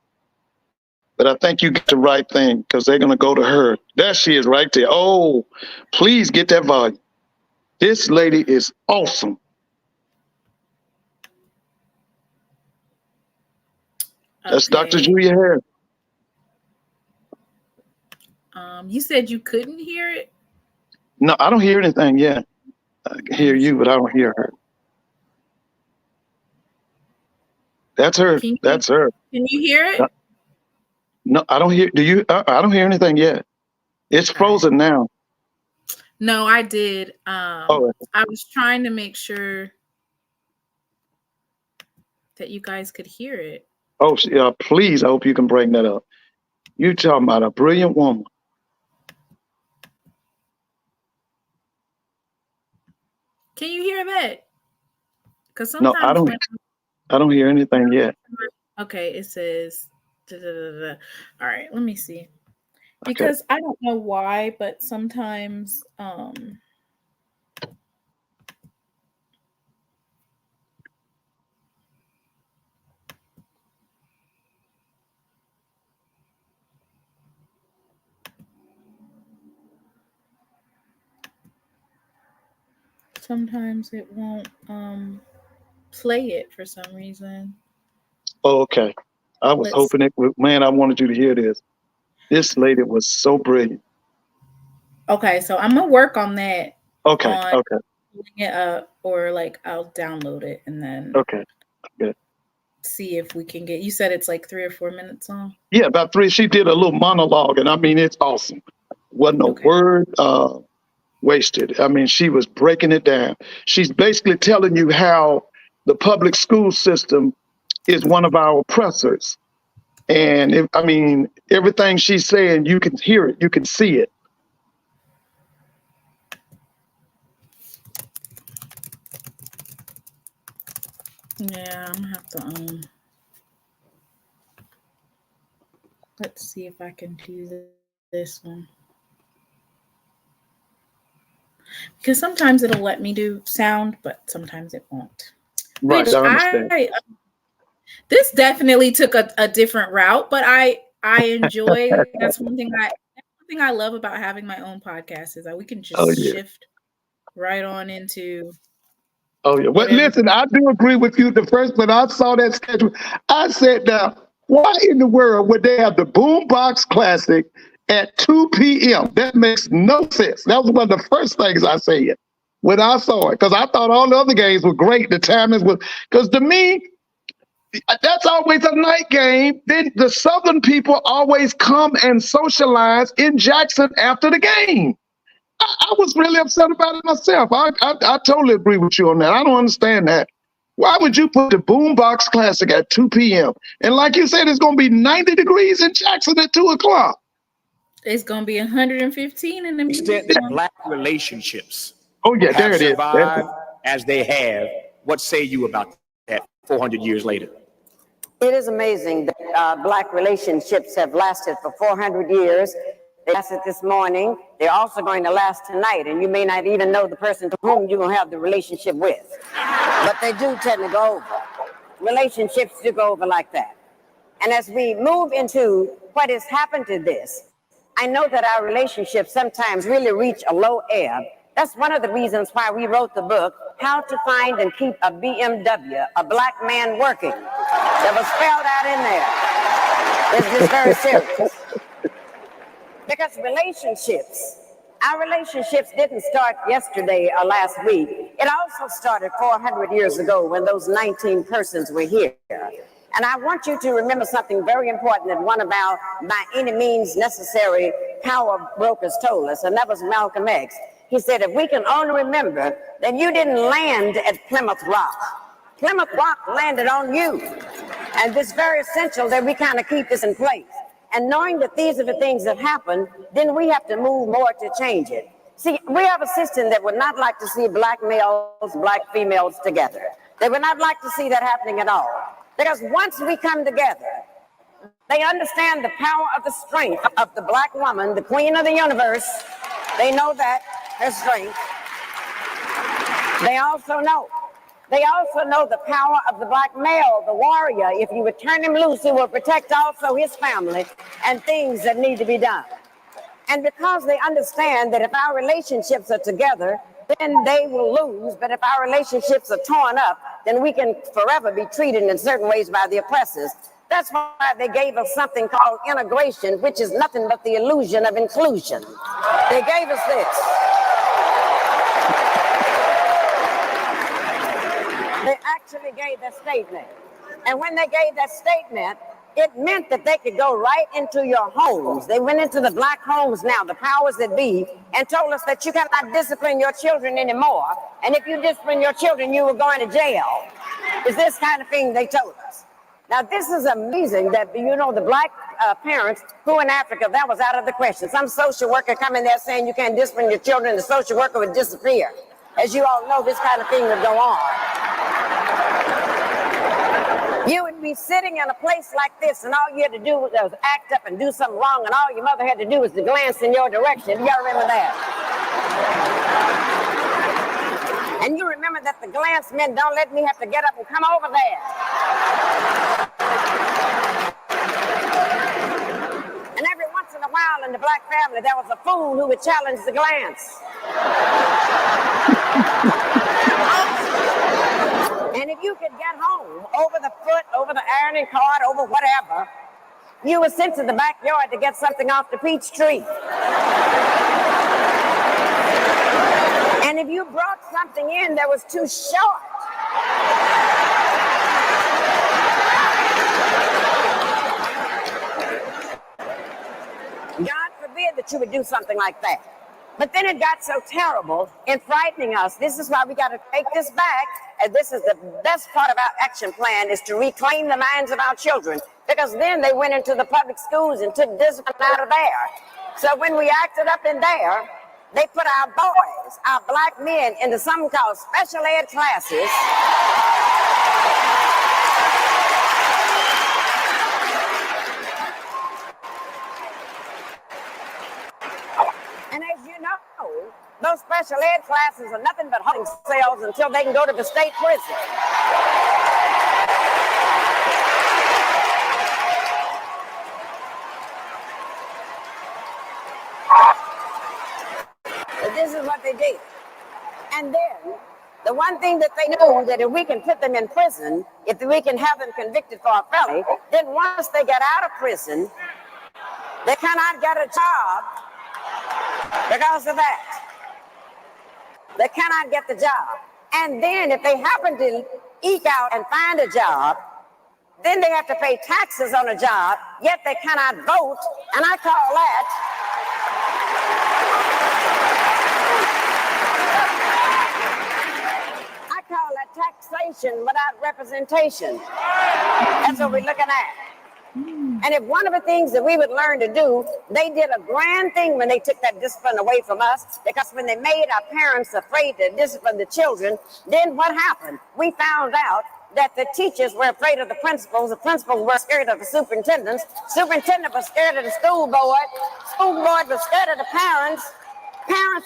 But I think you got the right thing because they're going to go to her. There she is right there. Oh, please get that volume. This lady is awesome. That's Dr. Okay. Julia Hare. You said you couldn't hear it? No, I don't hear anything yet. I can hear you, but I don't hear her. That's her. That's her. Can you hear it? No, I don't hear. Do you? I don't hear anything yet. It's frozen now. No, I did. Oh, I was trying to make sure that you guys could hear it. oh, please. I hope you can bring that up. You talking about a brilliant woman. Can you hear that? Because No, sometimes I don't. I don't hear anything yet. Okay, it says. All right, let me see. Because I don't know why, but sometimes sometimes it won't play it for some reason. Oh, okay. I was hoping it would. Man, I wanted you to hear this. This lady was so brilliant. Okay, so I'm gonna work on that. Okay. Okay. Pulling it up, or like I'll download it and then Good. See if we can get. You said it's like 3 or 4 minutes long. Yeah, about 3. She did a little monologue, and I mean, it's awesome. Wasn't a word wasted. I mean, she was breaking it down. She's basically telling you how the public school system is one of our oppressors. And I mean, everything she's saying, you can hear it, you can see it. Yeah, I'm gonna have to let's see if I can do this one. Because sometimes it'll let me do sound, but sometimes it won't. Right, Which I understand. This definitely took a different route, but I enjoy. That's one thing I love about having my own podcast is that we can just shift right on into. Oh yeah. Well, listen, I do agree with you. The first when I saw that schedule, I said, now, why in the world would they have the Boombox Classic at 2 p.m.? That makes no sense. That was one of the first things I said when I saw it, because I thought all the other games were great. The timing was, because to me, that's always a night game. Then the Southern people always come and socialize in Jackson after the game. I was really upset about it myself. I totally agree with you on that. I don't understand that. Why would you put the Boombox Classic at 2 p.m.? And like you said, it's going to be 90 degrees in Jackson at 2 o'clock. It's going to be 115 in the extent that Black relationships there it is. Survived as they have. What say you about that 400 years later? It is amazing that Black relationships have lasted for 400 years. They lasted this morning. They're also going to last tonight, and you may not even know the person to whom you're going to have the relationship with. But they do tend to go over. Relationships do go over like that. And as we move into what has happened to this, I know that our relationships sometimes really reach a low ebb. That's one of the reasons why we wrote the book, How to Find and Keep a BMW, a Black Man Working. That was spelled out in there. It's just very serious. Because relationships Our relationships didn't start yesterday or last week. It also started 400 years ago when those 19 persons were here. And I want you to remember something very important that one of our by any means necessary power brokers told us, and that was Malcolm X. He said, if we can only remember that you didn't land at Plymouth Rock. Plymouth Rock landed on you. And it's very essential that we kind of keep this in place. And knowing that these are the things that happen, then we have to move more to change it. See, we have a system that would not like to see black males, black females together. They would not like to see that happening at all. Because once we come together, they understand the power of the strength of the black woman, the queen of the universe. They know that, her strength. They also know the power of the black male, the warrior. If you would turn him loose, he will protect also his family and things that need to be done. And because they understand that if our relationships are together, then they will lose. But if our relationships are torn up, then we can forever be treated in certain ways by the oppressors. That's why they gave us something called integration, which is nothing but the illusion of inclusion. They gave us this. They actually gave that statement. And when they gave that statement, it meant that they could go right into your homes. They went into the black homes now, the powers that be, and told us that you cannot discipline your children anymore. And if you discipline your children, you were going to jail. It's this kind of thing they told us. Now, this is amazing that, you know, the black parents who in Africa, that was out of the question. Some social worker come in there saying you can't discipline your children, the social worker would disappear. As you all know, this kind of thing would go on. You would be sitting in a place like this, and all you had to do was act up and do something wrong, and all your mother had to do was to glance in your direction. You gotta remember that. And you remember that the glance meant, don't let me have to get up and come over there. And every once in a while in the black family, there was a fool who would challenge the glance. And if you could get home over the foot, over the ironing card, over whatever, you were sent to the backyard to get something off the peach tree. And if you brought something in that was too short, God forbid that you would do something like that. But then it got so terrible in frightening us. This is why we got to take this back. And this is the best part of our action plan, is to reclaim the minds of our children. Because then they went into the public schools and took discipline out of there. So when we acted up in there, they put our boys, our black men, into something called special ed classes. And as you know, those special ed classes are nothing but holding cells until they can go to the state prison. But this is what they did. And then, the one thing that they knew, that if we can put them in prison, if we can have them convicted for a felony, then once they get out of prison, they cannot get a job because of that. They cannot get the job. And then if they happen to eke out and find a job, then they have to pay taxes on a job, yet they cannot vote. And I call that taxation without representation. That's what we're looking at. And if one of the things that we would learn to do, they did a grand thing when they took that discipline away from us, because when they made our parents afraid to discipline the children, then what happened? We found out that the teachers were afraid of the principals were scared of the superintendent was scared of the school board was scared of the parents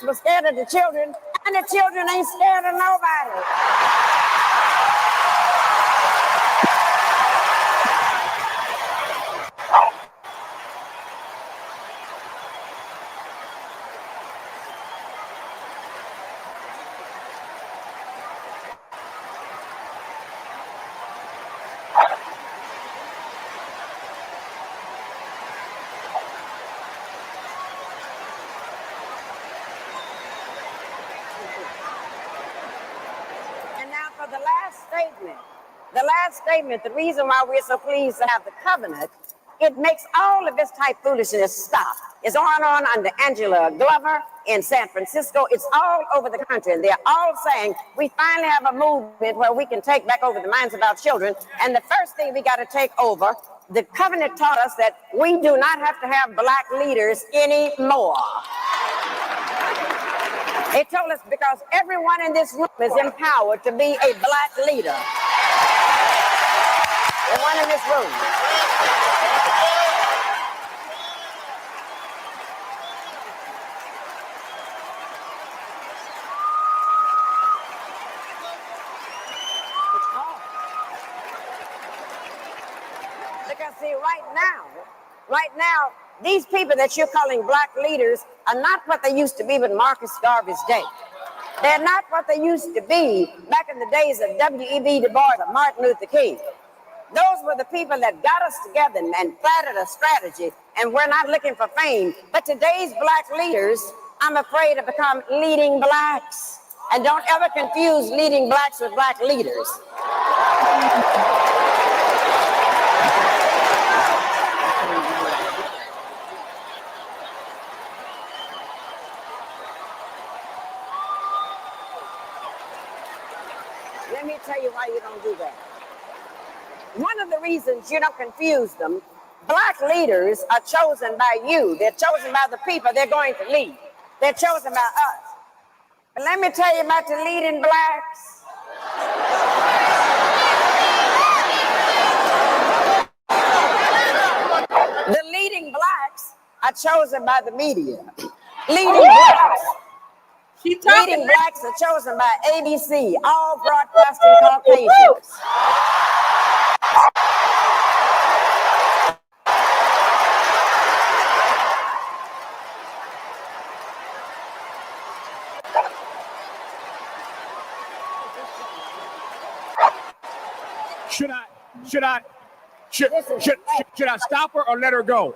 were scared of the children, and the children ain't scared of nobody. statement, the reason why we're so pleased to have the covenant, it makes all of this type foolishness stop. It's going on under Angela Glover in San Francisco. It's all over the country. And they're all saying we finally have a movement where we can take back over the minds of our children. And the first thing we got to take over, the covenant taught us that we do not have to have black leaders anymore. It told us because everyone in this room is empowered to be a black leader. Everyone in this room. Because see, right now, these people that you're calling black leaders are not what they used to be with Marcus Garvey's day. They're not what they used to be back in the days of W.E.B. Du Bois or Martin Luther King. Those were the people that got us together and planted a strategy, and we're not looking for fame. But today's black leaders, I'm afraid, have become leading blacks. And don't ever confuse leading blacks with black leaders. Let me tell you why you don't do that. One of the reasons you don't confuse them, black leaders are chosen by you. They're chosen by the people they're going to lead. They're chosen by us. But let me tell you about the leading blacks. The leading blacks are chosen by the media. Leading blacks are chosen by ABC, all broadcasting Caucasians. Should I stop her or let her go?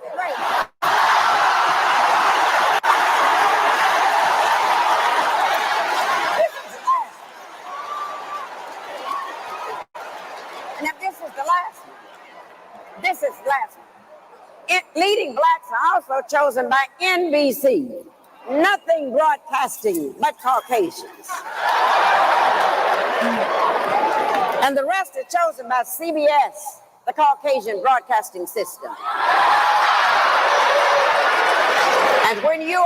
Now this is the last one. This is the last one. Leading blacks are also chosen by NBC. Nothing broadcasting but Caucasians. And the rest are chosen by CBS, the Caucasian broadcasting system. And when you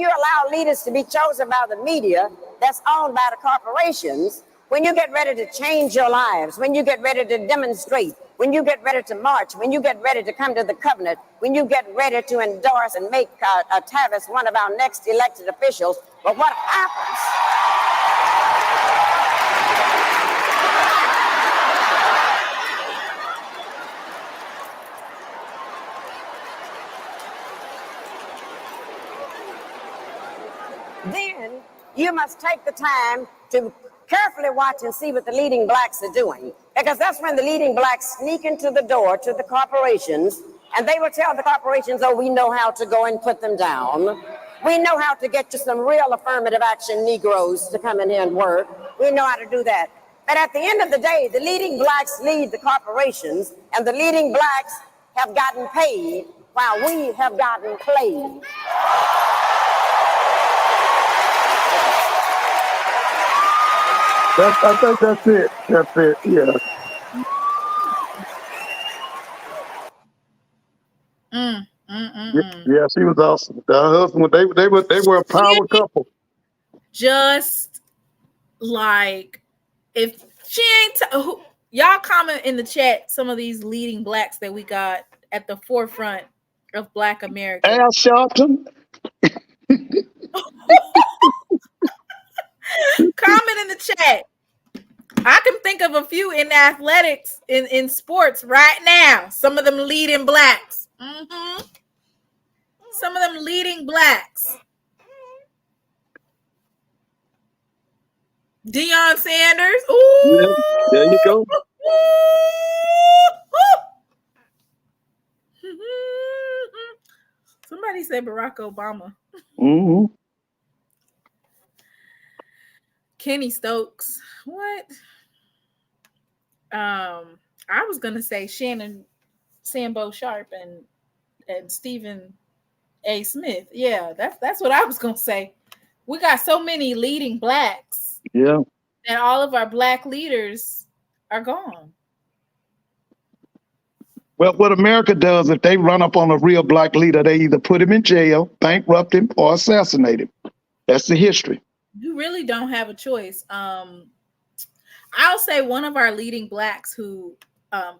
allow leaders to be chosen by the media that's owned by the corporations, when you get ready to change your lives, when you get ready to demonstrate, when you get ready to march, when you get ready to come to the covenant, when you get ready to endorse and make Tavis one of our next elected officials, but what happens? Then you must take the time to carefully watch and see what the leading blacks are doing. Because that's when the leading blacks sneak into the door to the corporations, and they will tell the corporations, oh, we know how to go and put them down. We know how to get you some real affirmative action Negroes to come in here and work. We know how to do that. But at the end of the day, the leading blacks lead the corporations, and the leading blacks have gotten paid while we have gotten played. I think that's it. That's it. Yeah. Yeah, she was awesome. Her husband, they were a power couple. Just like if she ain't y'all comment in the chat some of these leading blacks that we got at the forefront of Black America. Al Sharpton. Comment in the chat. I can think of a few in athletics, in sports right now. Some of them leading blacks. Some of them leading blacks. Deion Sanders. Ooh. Yeah, there you go. Somebody said Barack Obama. Kenny Stokes. What? I was gonna say Shannon Sambo Sharp and Stephen A. Smith. Yeah, that's what I was gonna say. We got so many leading blacks. Yeah. And all of our black leaders are gone. Well, what America does, if they run up on a real black leader, they either put him in jail, bankrupt him, or assassinate him. That's the history. You really don't have a choice. I'll say one of our leading blacks who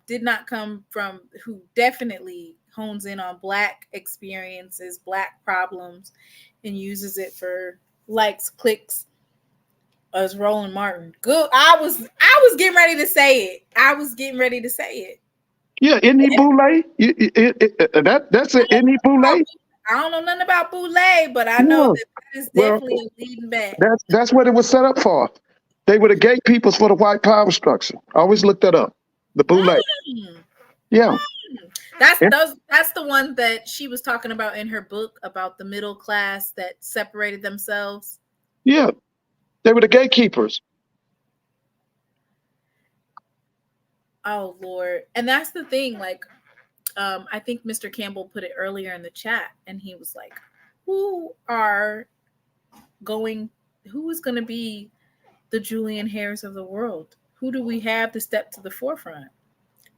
did not come from, who definitely hones in on black experiences, black problems, and uses it for likes, clicks, is Roland Martin. Good. I was getting ready to say it. Yeah, isn't he Boulay? That's it. Isn't he Boulay? I don't know nothing about Boulay, but I know that is definitely a leading back. That's what it was set up for. They were the gatekeepers for the white power structure. I always look that up. The Boulay. Yeah. That's the one that she was talking about in her book about the middle class that separated themselves. Yeah. They were the gatekeepers. Oh Lord. And that's the thing, like I think Mr. Campbell put it earlier in the chat, and he was like, who is going to be the Julian Hares of the world? Who do we have to step to the forefront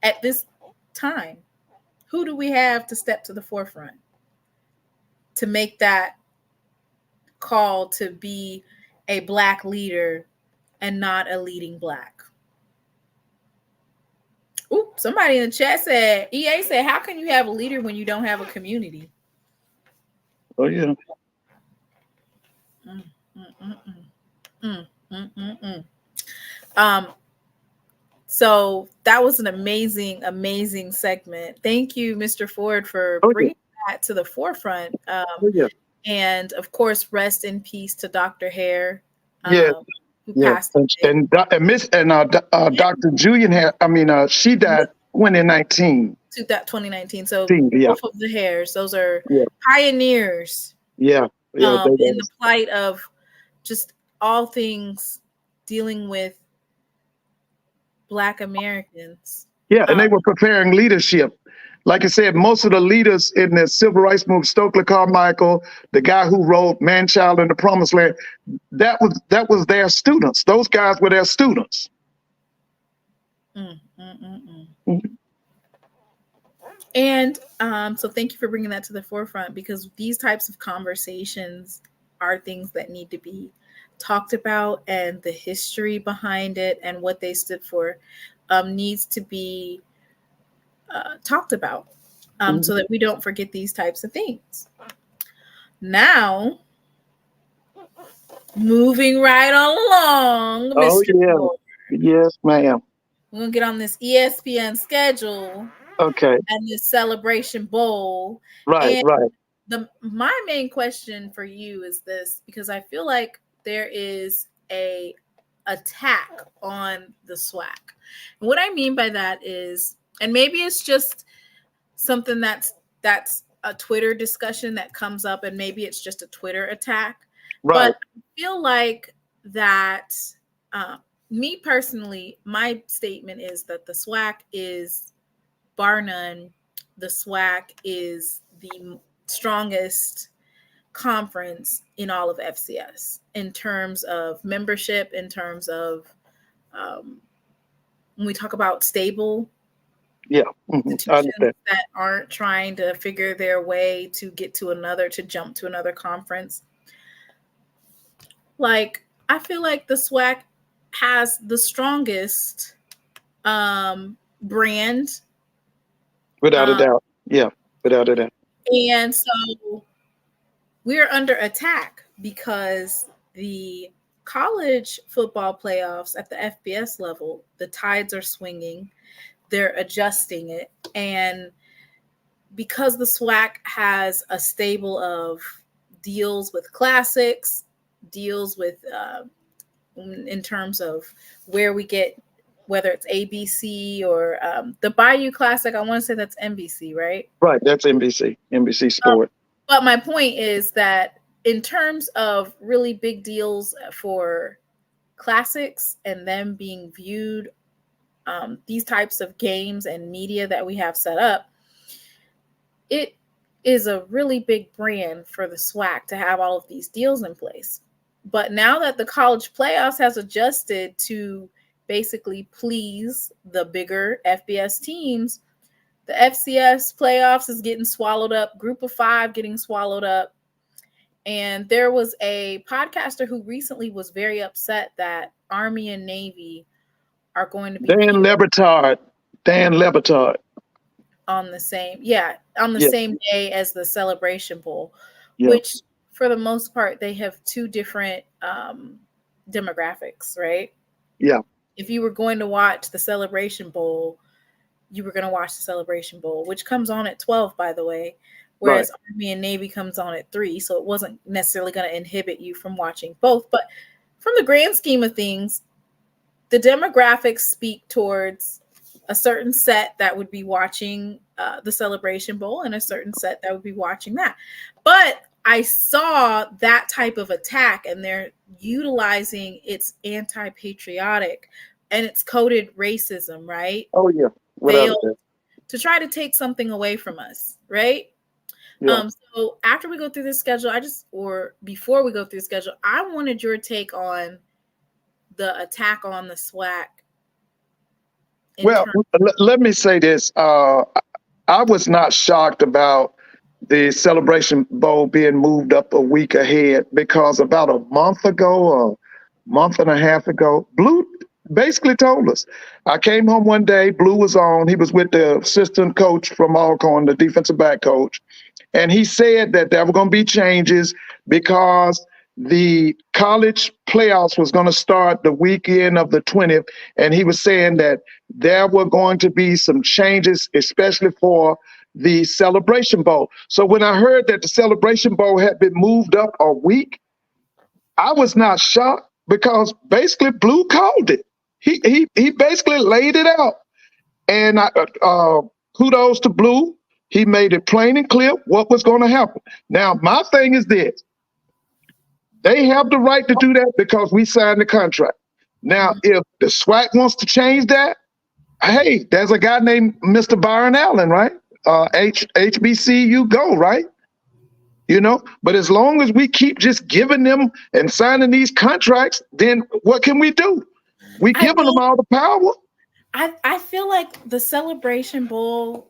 at this time? Who do we have to step to the forefront to make that call to be a black leader and not a leading black? Ooh, somebody in the chat said, EA said, how can you have a leader when you don't have a community? Oh, yeah. So that was an amazing segment. Thank you, Mr. Ford, for bringing that to the forefront. And of course, rest in peace to Dr. Hare. Who passed away. And Dr. Julian Hare, she died 2019. 2019. So yeah. both of the Hares, those are pioneers. Yeah. In the plight of just all things dealing with Black Americans. Yeah, and they were preparing leadership. Like I said, most of the leaders in the civil rights movement, Stokely Carmichael, the guy who wrote Man-Child in the Promised Land, that was their students. Those guys were their students. And so thank you for bringing that to the forefront, because these types of conversations are things that need to be talked about, and the history behind it and what they stood for needs to be talked about so that we don't forget these types of things. Now, moving right along, Mr. Ford. Yes, ma'am. We're going to get on this ESPN schedule. Okay. And this Celebration Bowl. Right. My main question for you is this, because I feel like there is a attack on the SWAC. And what I mean by that is, and maybe it's just something that's a Twitter discussion that comes up, and maybe it's just a Twitter attack. Right. But I feel like that, me personally, my statement is that the SWAC is, bar none, the SWAC is the strongest conference in all of FCS in terms of membership, in terms of when we talk about stable institutions that aren't trying to figure their way to jump to another conference. Like, I feel like the SWAC has the strongest brand. Without a doubt. Yeah, without a doubt. And so we're under attack because the college football playoffs at the FBS level, the tides are swinging. They're adjusting it. And because the SWAC has a stable of deals with classics, deals with in terms of where we get, whether it's ABC or the Bayou Classic, I want to say that's NBC, right? Right, that's NBC Sport. But my point is that in terms of really big deals for classics and them being viewed, these types of games and media that we have set up, it is a really big brand for the SWAC to have all of these deals in place. But now that the college playoffs has adjusted to basically please the bigger FBS teams, the FCS playoffs is getting swallowed up, Group of Five getting swallowed up. And there was a podcaster who recently was very upset that Army and Navy are going to be Dan Le Batard. on the same day as the Celebration Bowl, which for the most part, they have two different demographics, right? Yeah. If you were going to watch the Celebration Bowl, you were going to watch the Celebration Bowl, which comes on at 12, by the way, whereas Army and Navy comes on at 3. So it wasn't necessarily going to inhibit you from watching both. But from the grand scheme of things, the demographics speak towards a certain set that would be watching the Celebration Bowl and a certain set that would be watching that. But I saw that type of attack, and they're utilizing its anti-patriotic and it's coded racism, right? Oh, yeah. To try to take something away from us, right? Yeah. So after we go through this schedule, before we go through the schedule, I wanted your take on the attack on the SWAC. Well, let me say this. I was not shocked about the Celebration Bowl being moved up a week ahead, because about a month ago, a month and a half ago, Blue basically told us. I came home one day, Blue was on. He was with the assistant coach from Alcorn, the defensive back coach. And he said that there were going to be changes because the college playoffs was going to start the weekend of the 20th. And he was saying that there were going to be some changes, especially for the Celebration Bowl. So when I heard that the Celebration Bowl had been moved up a week, I was not shocked, because basically Blue called it. He basically laid it out. And kudos to Blue. He made it plain and clear what was going to happen. Now, my thing is this. They have the right to do that because we signed the contract. Now, if the SWAC wants to change that, hey, there's a guy named Mr. Byron Allen, right? HBCU go, right? You know, but as long as we keep just giving them and signing these contracts, then what can we do? We giving them all the power. I feel like the Celebration Bowl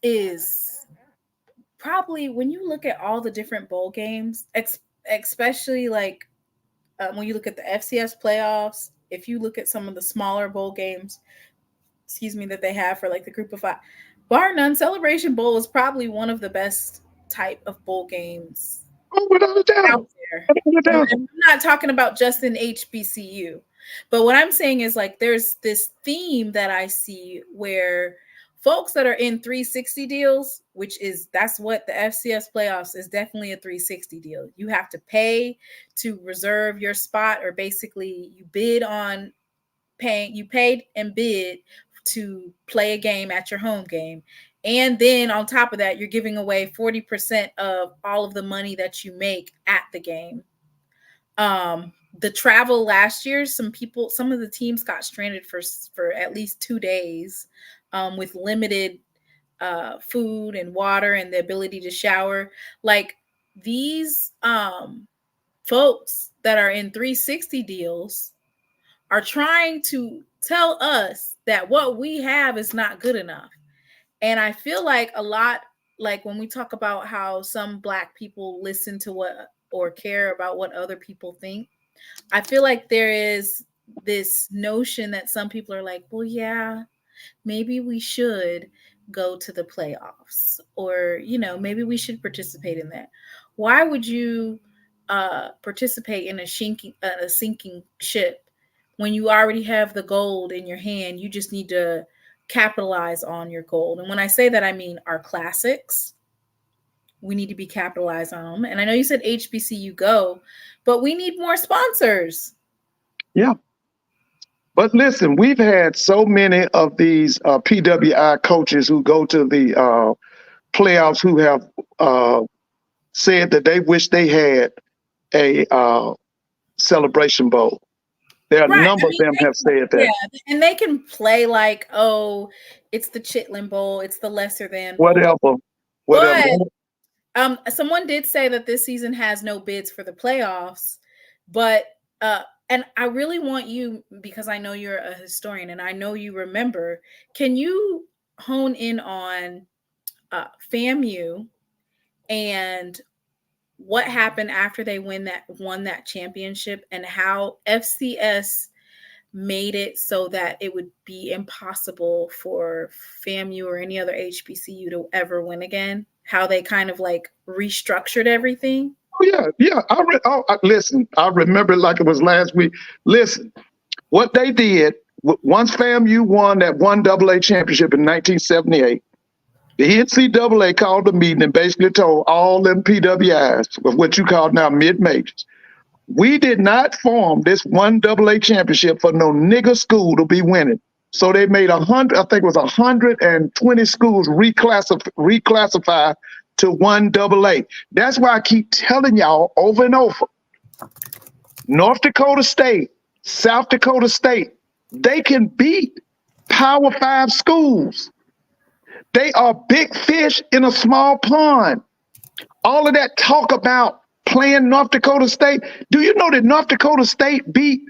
is probably, when you look at all the different bowl games, especially like when you look at the FCS playoffs, if you look at some of the smaller bowl games, that they have for like the Group of Five, bar none, Celebration Bowl is probably one of the best type of bowl games without a doubt out there. I'm not talking about just in HBCU, but what I'm saying is, like, there's this theme that I see where folks that are in 360 deals, that's what the FCS playoffs is, definitely a 360 deal. You have to pay to reserve your spot, or basically you paid and bid to play a game at your home game. And then on top of that, you're giving away 40% of all of the money that you make at the game. The travel last year, some of the teams got stranded for at least 2 days with limited food and water and the ability to shower. Like, these folks that are in 360 deals are trying to tell us that what we have is not good enough. And I feel like a lot, like when we talk about how some Black people listen to or care about what other people think, I feel like there is this notion that some people are like, well, yeah, maybe we should go to the playoffs, or, maybe we should participate in that. Why would you participate in a sinking ship when you already have the gold in your hand? You just need to capitalize on your gold. And when I say that, I mean our classics. We need to be capitalized on them. And I know you said HBCU go, but we need more sponsors. Yeah. But listen, we've had so many of these PWI coaches who go to the playoffs who have said that they wish they had a Celebration Bowl. There are a Right. number I of mean, them have said that. yeah, and they can play like, oh, it's the Chitlin Bowl, it's the lesser than bowl. Whatever. But someone did say that this season has no bids for the playoffs, but and I really want you, because I know you're a historian and I know you remember, can you hone in on FAMU and what happened after they won that championship, and how FCS made it so that it would be impossible for FAMU or any other HBCU to ever win again? How they kind of like restructured everything? Oh, yeah. Listen, I remember it like it was last week. Listen, what they did, once FAMU won that 1AA championship in 1978, the NCAA called a meeting and basically told all them PWIs, of what you call now mid-majors, we did not form this 1AA championship for no nigger school to be winning. So they made 100, I think it was 120 schools reclassify to 1AA. That's why I keep telling y'all over and over. North Dakota State, South Dakota State, they can beat Power 5 schools. They are big fish in a small pond. All of that talk about playing North Dakota State. Do you know that North Dakota State beat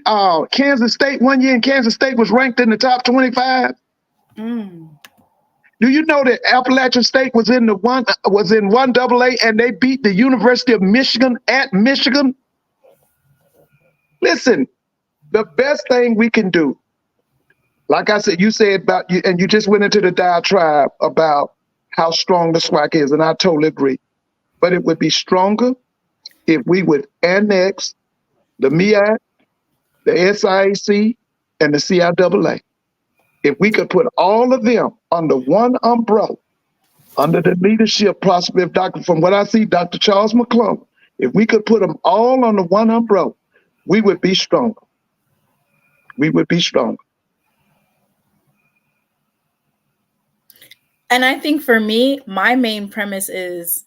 Kansas State one year, and Kansas State was ranked in the top 25? Do you know that Appalachian State was in 1AA and they beat the University of Michigan at Michigan? Listen, the best thing we can do, like I said, you said about you, and you just went into the diatribe about how strong the SWAC is, and I totally agree. But it would be stronger if we would annex the MEAC, the SIAC, and the CIAA. If we could put all of them under one umbrella, under the leadership possibly of from what I see, Dr. Charles McClung, if we could put them all under one umbrella, we would be stronger. We would be stronger. And I think for me, my main premise is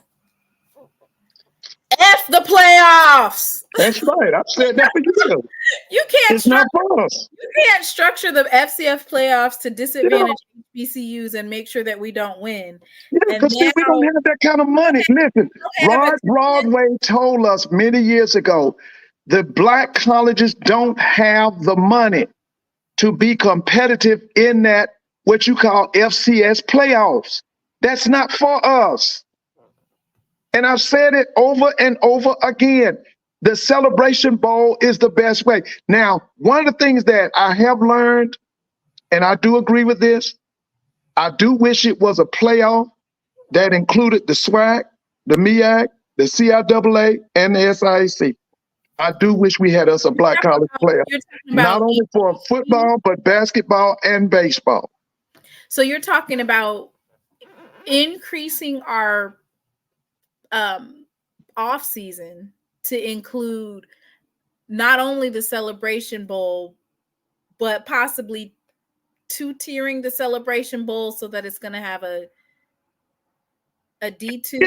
F the playoffs. That's right. I've said that for years. You can't. It's not for us. You can't structure the FCF playoffs to disadvantage HBCUs and make sure that we don't win. Yeah, because we don't have that kind of money. Listen, Rod Broadway told us many years ago, the black colleges don't have the money to be competitive in that, what you call FCS playoffs. That's not for us. And I've said it over and over again. The Celebration Bowl is the best way. Now, one of the things that I have learned, and I do agree with this, I do wish it was a playoff that included the SWAC, the MEAC, the CIAA, and the SIAC. I do wish we had us a black college playoff, not only for football, but basketball and baseball. So you're talking about increasing our off season to include not only the Celebration Bowl, but possibly two-tiering the Celebration Bowl so that it's going to have a D2.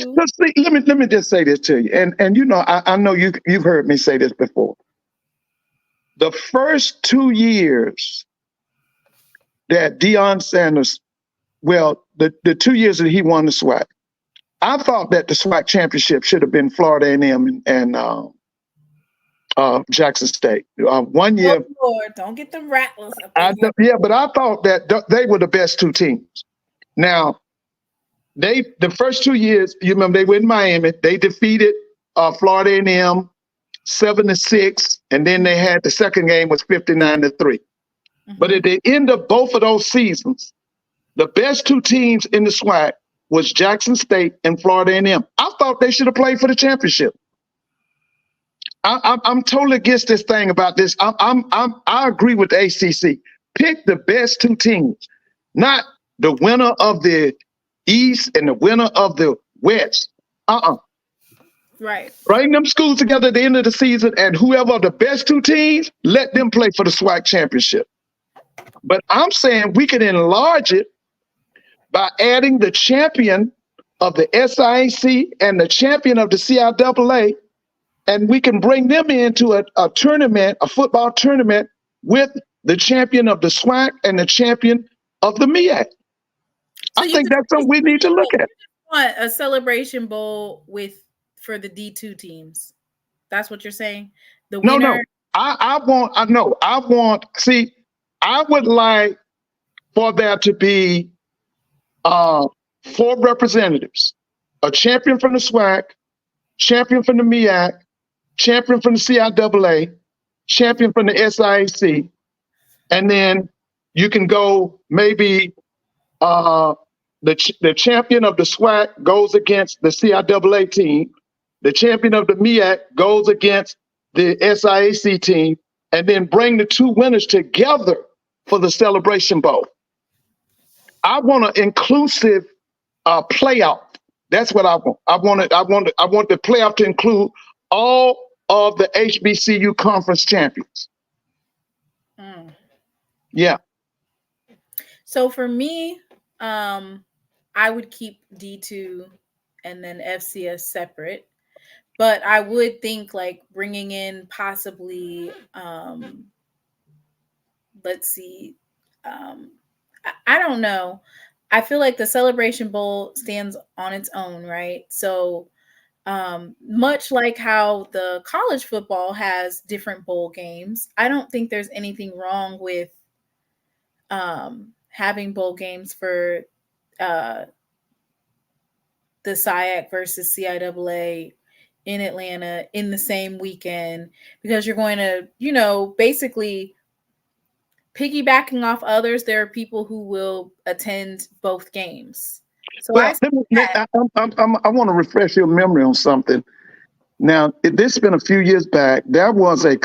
Yeah, let me just say this to you, and you know, I know you've heard me say this before. The first 2 years that Deion Sanders, well, the 2 years that he won the SWAC, I thought that the SWAC championship should have been Florida A&M and Jackson State. 1 year. Oh, Lord, don't get them rattlers up yeah, but I thought that they were the best two teams. Now, the first 2 years, you remember they were in Miami. They defeated Florida A&M 7-6, and then they had the second game was 59-3. Mm-hmm. But at the end of both of those seasons, the best two teams in the SWAC was Jackson State and Florida A&M. I thought they should have played for the championship. I'm totally against this thing about this. I agree with the ACC. Pick the best two teams, not the winner of the East and the winner of the West. Right. Bring them schools together at the end of the season, and whoever are the best two teams, let them play for the SWAC championship. But I'm saying we can enlarge it by adding the champion of the SIAC and the champion of the CIAA, and we can bring them into a tournament, a football tournament with the champion of the SWAC and the champion of the MEAC. I think that's something we need to look at. Want a celebration bowl for the D2 teams. That's what you're saying? The winner. I would like for there to be 4 representatives, a champion from the SWAC, champion from the MEAC, champion from the CIAA, champion from the SIAC, and then you can go maybe the champion of the SWAC goes against the CIAA team, the champion of the MEAC goes against the SIAC team, and then bring the 2 winners together for the Celebration Bowl. I want an inclusive playoff. That's what I want. I want the playoff to include all of the HBCU conference champions. Yeah. So for me, I would keep D2 and then FCS separate, but I would think like bringing in possibly, let's see, I don't know. I feel like the Celebration Bowl stands on its own, right? So much like how the college football has different bowl games, I don't think there's anything wrong with having bowl games for the SIAC versus CIAA in Atlanta in the same weekend, because you're going to, basically piggybacking off others. There are people who will attend both games. So I want to refresh your memory on something. Now, this has been a few years back. There was 2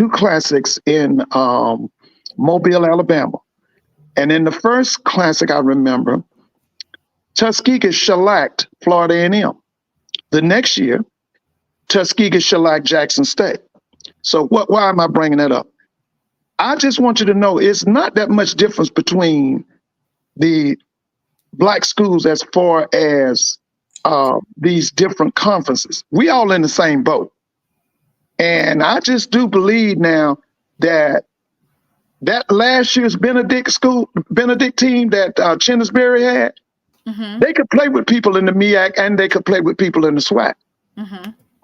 classics in Mobile, Alabama. And in the first classic, I remember, Tuskegee shellacked Florida A&M. The next year, Tuskegee shellacked Jackson State. So why am I bringing that up? I just want you to know it's not that much difference between the Black schools as far as these different conferences. We all in the same boat. And I just do believe now that last year's Benedict team that Chennisberry had, they could play with people in the MEAC and they could play with people in the SWAC.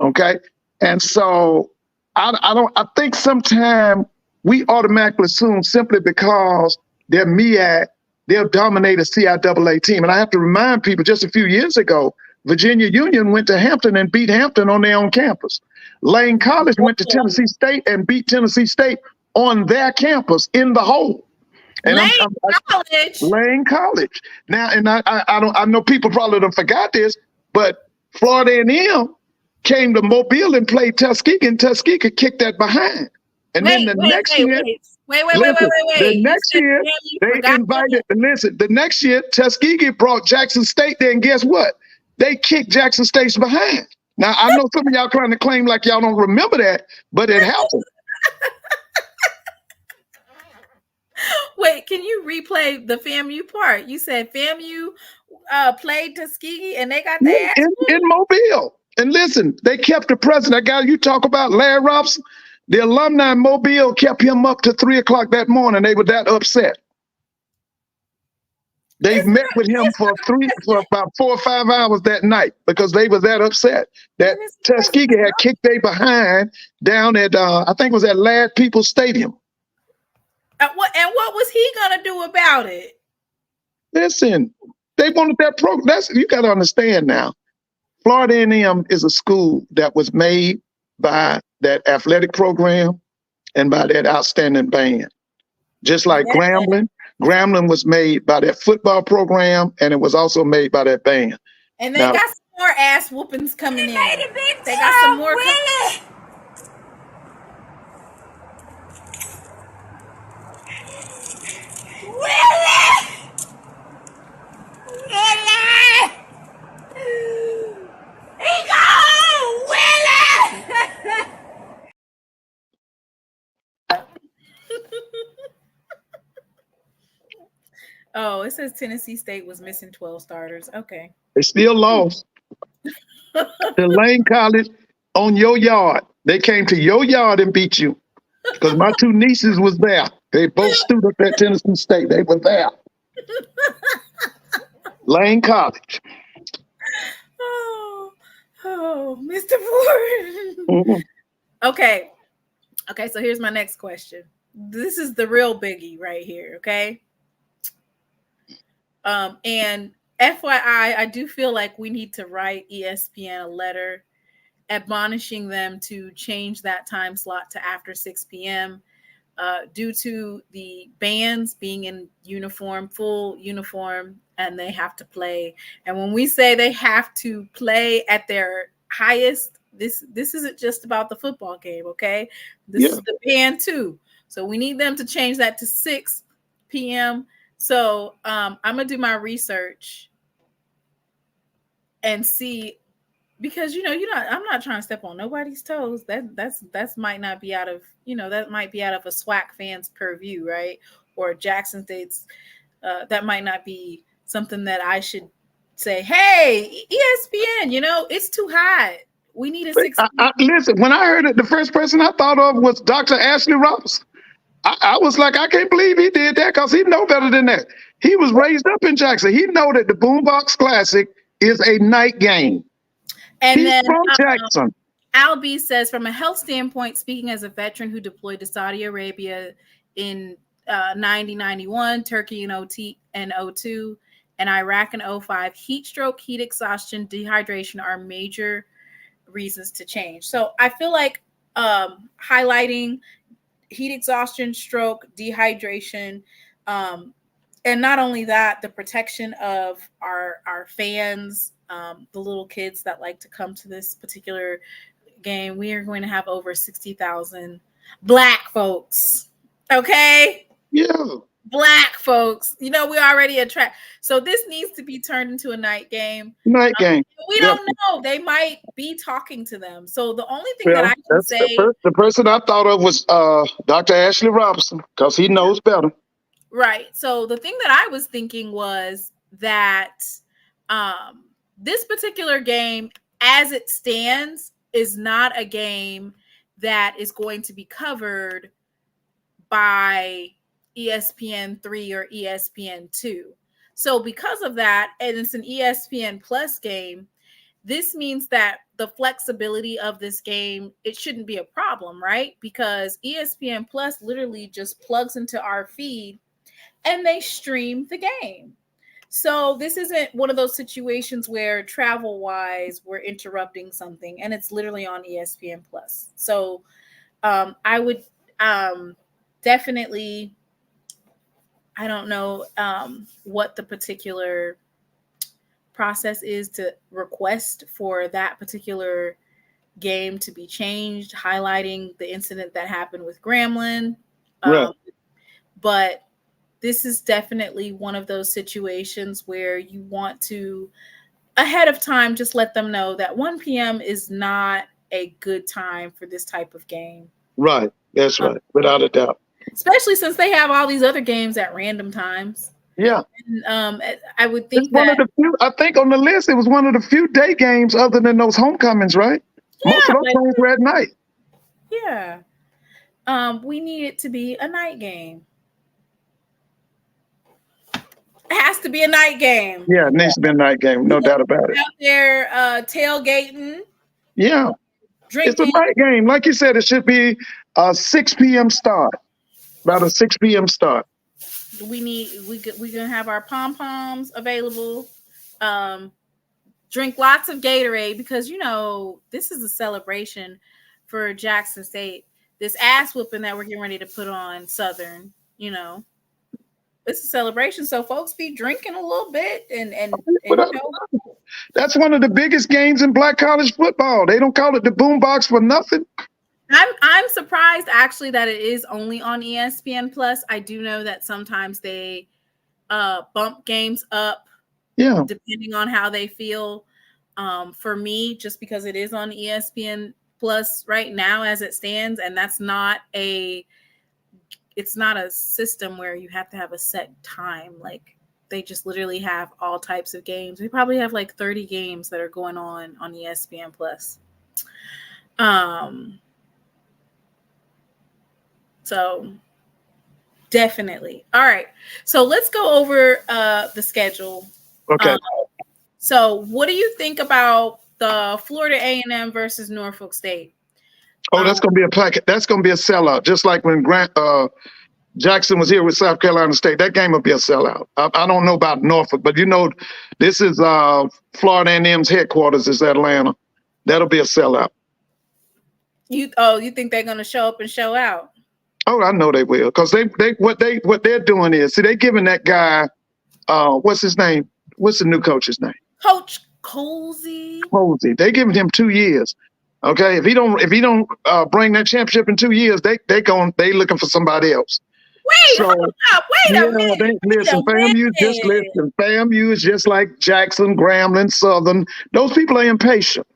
Okay. And so I think sometimes we automatically assume simply because they're MEAC, they'll dominate a CIAA team. And I have to remind people, just a few years ago, Virginia Union went to Hampton and beat Hampton on their own campus. Lane College went to Tennessee State and beat Tennessee State on their campus in the hole. And Lane College. Now, and I know people probably don't forgot this, but Florida A&M came to Mobile and played Tuskegee, and Tuskegee kicked that behind. And then the next year, the next year, Tuskegee brought Jackson State there, and guess what? They kicked Jackson State's behind. Now, I know some of y'all trying to claim like y'all don't remember that, but it happened. Wait, can you replay the FAMU part? You said FAMU played Tuskegee and they got their ass in Mobile. And listen, they kept the president. That guy you talk about, Larry Robson, the alumni in Mobile kept him up to 3:00 that morning. They were that upset. They met with him for about 4 or 5 hours that night because they were that upset that Tuskegee had kicked they behind down at I think it was at Ladd Peoples Stadium. What was he gonna do about it? Listen, they wanted that program. You got to understand now. Florida A&M is a school that was made by that athletic program and by that outstanding band. Just like Grambling. Grambling was made by that football program, and it was also made by that band. And they got some more ass whoopings coming in. They got some more. Oh, it says Tennessee State was missing 12 starters. Okay. They still lost. The Lane College on your yard. They came to your yard and beat you. Because my two nieces was there. They both students at Tennessee State. They were there. Lane College. Oh, Mr. Ford. Mhm. Okay, so here's my next question. This is the real biggie right here, okay? And FYI, I do feel like we need to write ESPN a letter admonishing them to change that time slot to after 6 p.m. Due to the bands being in uniform, full uniform, and they have to play. And when we say they have to play at their highest, this isn't just about the football game, okay? This is the band too. So we need them to change that to 6 p.m. So I'm gonna do my research and see, because I'm not trying to step on nobody's toes. That's might not be out of that might be out of a SWAC fan's purview, right? Or Jackson State's. That might not be something that I should say. Hey, ESPN, it's too hot. We need a 6. Listen, when I heard it, the first person I thought of was Dr. Ashley Robinson. I was like, I can't believe he did that, because he know better than that. He was raised up in Jackson. He know that the Boombox Classic is a night game. And He's then from Jackson. Albie says, from a health standpoint, speaking as a veteran who deployed to Saudi Arabia in 90-91, Turkey in 02, and Iraq in 05, heat stroke, heat exhaustion, dehydration are major reasons to change. So I feel like highlighting heat exhaustion, stroke, dehydration, and not only that, the protection of our fans, the little kids that like to come to this particular game. We are going to have over 60,000 Black folks. Okay? Yeah. Black folks. We already attract. So this needs to be turned into a night game. Night game. We don't know. They might be talking to them. So the only thing that I can say. The person I thought of was Dr. Ashley Robinson, because he knows better. Right. So the thing that I was thinking was that this particular game, as it stands, is not a game that is going to be covered by ESPN 3 or ESPN 2. So because of that, and it's an ESPN Plus game, this means that the flexibility of this game, it shouldn't be a problem, right? Because ESPN Plus literally just plugs into our feed and they stream the game. So this isn't one of those situations where travel-wise we're interrupting something, and it's literally on ESPN Plus. So I would definitely, I don't know what the particular process is to request for that particular game to be changed, highlighting the incident that happened with Grambling. Right. But this is definitely one of those situations where you want to, ahead of time, just let them know that 1 p.m. is not a good time for this type of game. Right. That's right. Without a doubt. Especially since they have all these other games at random times. Yeah. And, I would think it's one of the few, I think on the list, it was one of the few day games other than those homecomings, right? Yeah, most of those games were at night. Yeah. We need it to be a night game. It has to be a night game. Yeah, it needs to be a night game. No doubt about it. Out there tailgating. Yeah. Drinking. It's a night game. Like you said, it should be a 6 p.m. start. About a 6 p.m. start. We're gonna have our pom-poms available. Drink lots of Gatorade, because this is a celebration for Jackson State. This ass whooping that we're getting ready to put on Southern, it's a celebration. So folks be drinking a little bit and that's one of the biggest games in Black college football. They don't call it the Boombox for nothing. I'm surprised actually that it is only on ESPN Plus. I do know that sometimes they bump games up, depending on how they feel. For me, just because it is on ESPN Plus right now as it stands, and that's not it's not a system where you have to have a set time. Like, they just literally have all types of games. We probably have like 30 games that are going on ESPN Plus. So definitely. All right. So let's go over the schedule. Okay. So what do you think about the Florida A&M versus Norfolk State? Oh, that's going to be a packet. That's going to be a sellout. Just like when Jackson was here with South Carolina State, that game will be a sellout. I don't know about Norfolk, but this is Florida A&M's headquarters is Atlanta. That'll be a sellout. You think they're going to show up and show out? Oh, I know they will, because what they're doing is, see, they're giving that guy, what's his name? What's the new coach's name? Coach Colsey. They giving him 2 years. Okay, if he don't bring that championship in 2 years, they looking for somebody else. Wait a minute. Listen, FAMU is just like Jackson, Grambling, Southern. Those people are impatient.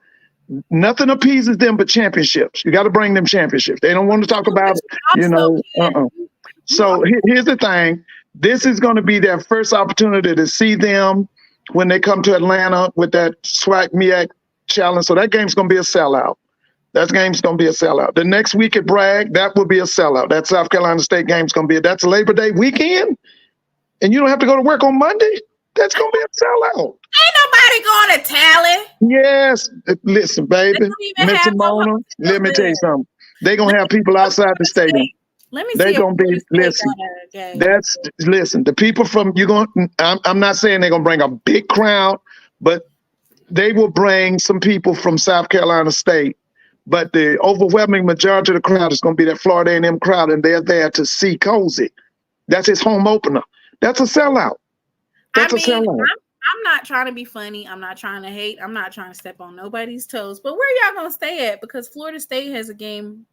Nothing appeases them but championships. You got to bring them championships. They don't want to talk about, So here's the thing. This is going to be their first opportunity to see them when they come to Atlanta with that SWAC challenge. So that game's going to be a sellout. The next week at Bragg, that will be a sellout. That South Carolina State game's going to be that's Labor Day weekend, and you don't have to go to work on Monday. That's going to be a sellout. Ain't nobody going to Tally. Yes. Listen, baby. Miss Simona, let me tell you something. They're going to have people outside the stadium. Let me see. They're going to be, listen, the people from, I'm not saying they're going to bring a big crowd, but they will bring some people from South Carolina State. But the overwhelming majority of the crowd is going to be that Florida A&M crowd, and they're there to see Cozy. That's his home opener. That's a sellout. I'm not trying to be funny. I'm not trying to hate. I'm not trying to step on nobody's toes. But where y'all going to stay at? Because Florida State has a game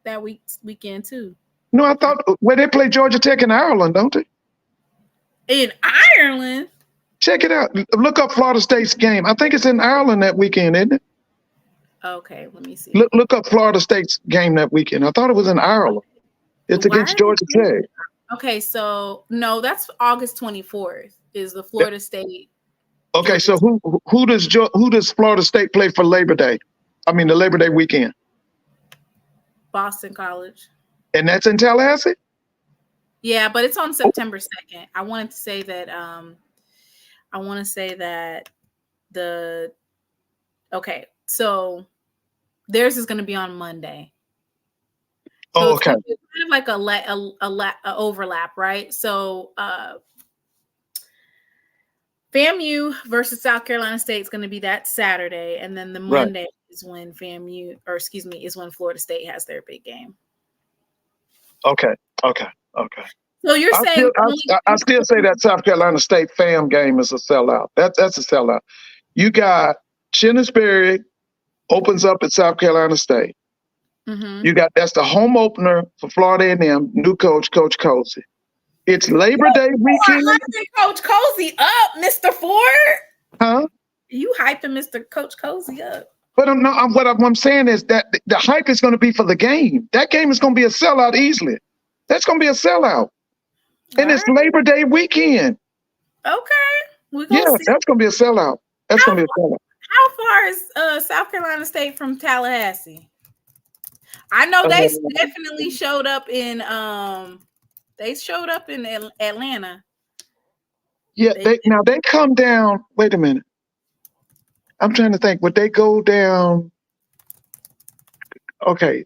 that weekend too. No, I thought they play Georgia Tech in Ireland, don't they? In Ireland? Check it out. Look up Florida State's game. I think it's in Ireland that weekend, isn't it? Okay, let me see. Look up Florida State's game that weekend. I thought it was in Ireland. It's against Georgia Tech. Okay, so no, that's August 24th is the Florida State. Okay, so who does Florida State play for Labor Day? I mean, the Labor Day weekend. Boston College. And that's in Tallahassee? Yeah, but it's on September 2nd. I wanted to say that so theirs is going to be on Monday. So okay. It's kind of like a overlap, right? So FAMU versus South Carolina State is going to be that Saturday, and then the Monday is when is when Florida State has their big game. Okay. So you're saying I still say that South Carolina State FAM game is a sellout. That's a sellout. You got Chinnisberry opens up at South Carolina State. Mm-hmm. That's the home opener for Florida A&M, new coach, Coach Cozy. It's Labor Day weekend. Coach Cozy up, Mr. Ford. Huh? You hyping Mr. Coach Cozy up. But what I'm saying is that the hype is going to be for the game. That game is going to be a sellout easily. That's going to be a sellout. And it's Labor Day weekend. Okay. That's going to be a sellout. How far is South Carolina State from Tallahassee? I know they definitely showed up in Atlanta. Yeah, they come down. Wait a minute. I'm trying to think. Would they go down? Okay,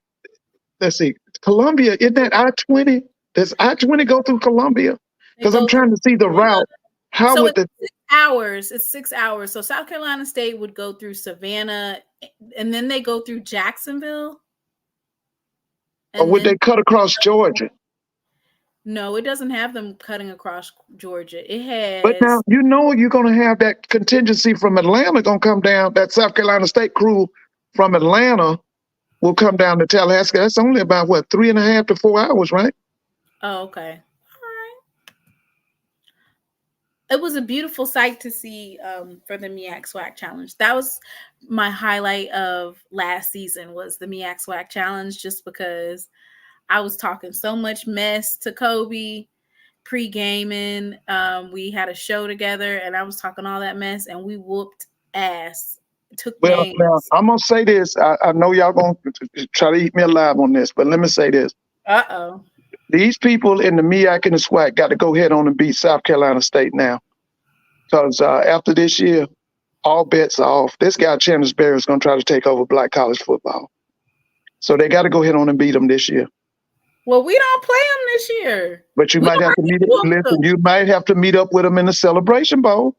let's see. Columbia, isn't that I-20? Does I-20 go through Columbia? Because I'm trying to see the route. It's 6 hours. It's 6 hours. So South Carolina State would go through Savannah, and then they go through Jacksonville. Or would they cut across Georgia? No, it doesn't have them cutting across Georgia. It has. But now you're going to have that contingency from Atlanta going to come down. That South Carolina State crew from Atlanta will come down to Tallahassee. That's only about 3.5 to 4 hours, right? Oh, okay. All right. It was a beautiful sight to see for the MEAC SWAC Challenge. That was my highlight of last season, was the MEAC SWAC Challenge, just because I was talking so much mess to Kobe pre-gaming. We had a show together, and I was talking all that mess, and we whooped ass. Now, I'm going to say this. I know y'all going to try to eat me alive on this, but let me say this. Uh-oh. These people in the MEAC and the SWAC got to go head on and beat South Carolina State now. Because after this year, all bets are off. This guy, Chandler Berry, is going to try to take over black college football. So they got to go ahead on and beat them this year. Well, we don't play them this year. But you might have to meet up. Listen, you might have to meet up with them in the Celebration Bowl.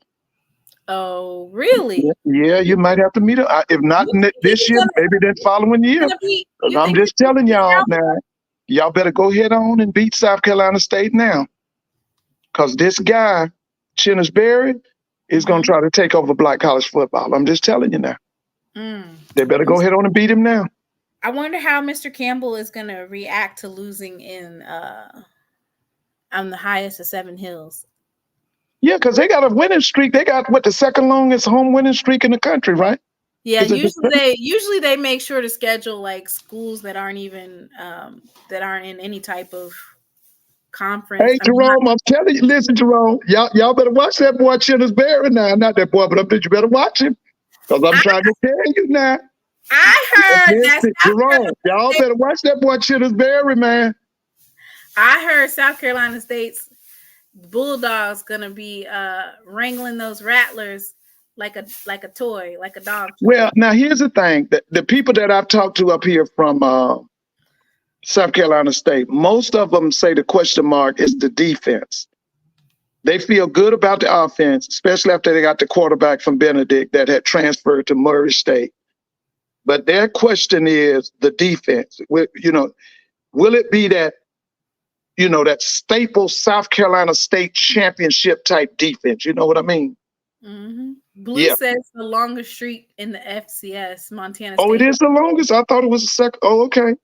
Oh, really? Yeah, you might have to meet up. If not this year, maybe the following year. I'm just telling y'all now. Y'all better go head on and beat South Carolina State now. Because this guy, Chandler Berry, is going to try to take over black college football. I'm just telling you now. They better go ahead on and beat him now. I wonder how Mr. Campbell is going to react to losing in on the highest of Seven Hills. Yeah, because they got a winning streak. They got the second longest home winning streak in the country, right? Yeah, usually they make sure to schedule like schools that aren't even that aren't in any type of conference. Hey, Jerome, I'm telling you, listen, Jerome, y'all better watch that boy Chandler Berry now. Not that boy, but you better watch him. Because I'm trying to tell you now. I heard that Jerome, y'all better watch that boy Chandler Berry, man. I heard South Carolina State's Bulldogs gonna be wrangling those rattlers like a toy, like a dog toy. Well, now here's the thing: the people that I've talked to up here from South Carolina State, most of them say the question mark is the defense. They feel good about the offense, especially after they got the quarterback from Benedict that had transferred to Murray State. But their question is the defense. Will it be that, that staple South Carolina State championship type defense? You know what I mean? Mm-hmm. Blue says the longest streak in the FCS, Montana State. Oh, it is the longest? I thought it was the second. Oh, okay.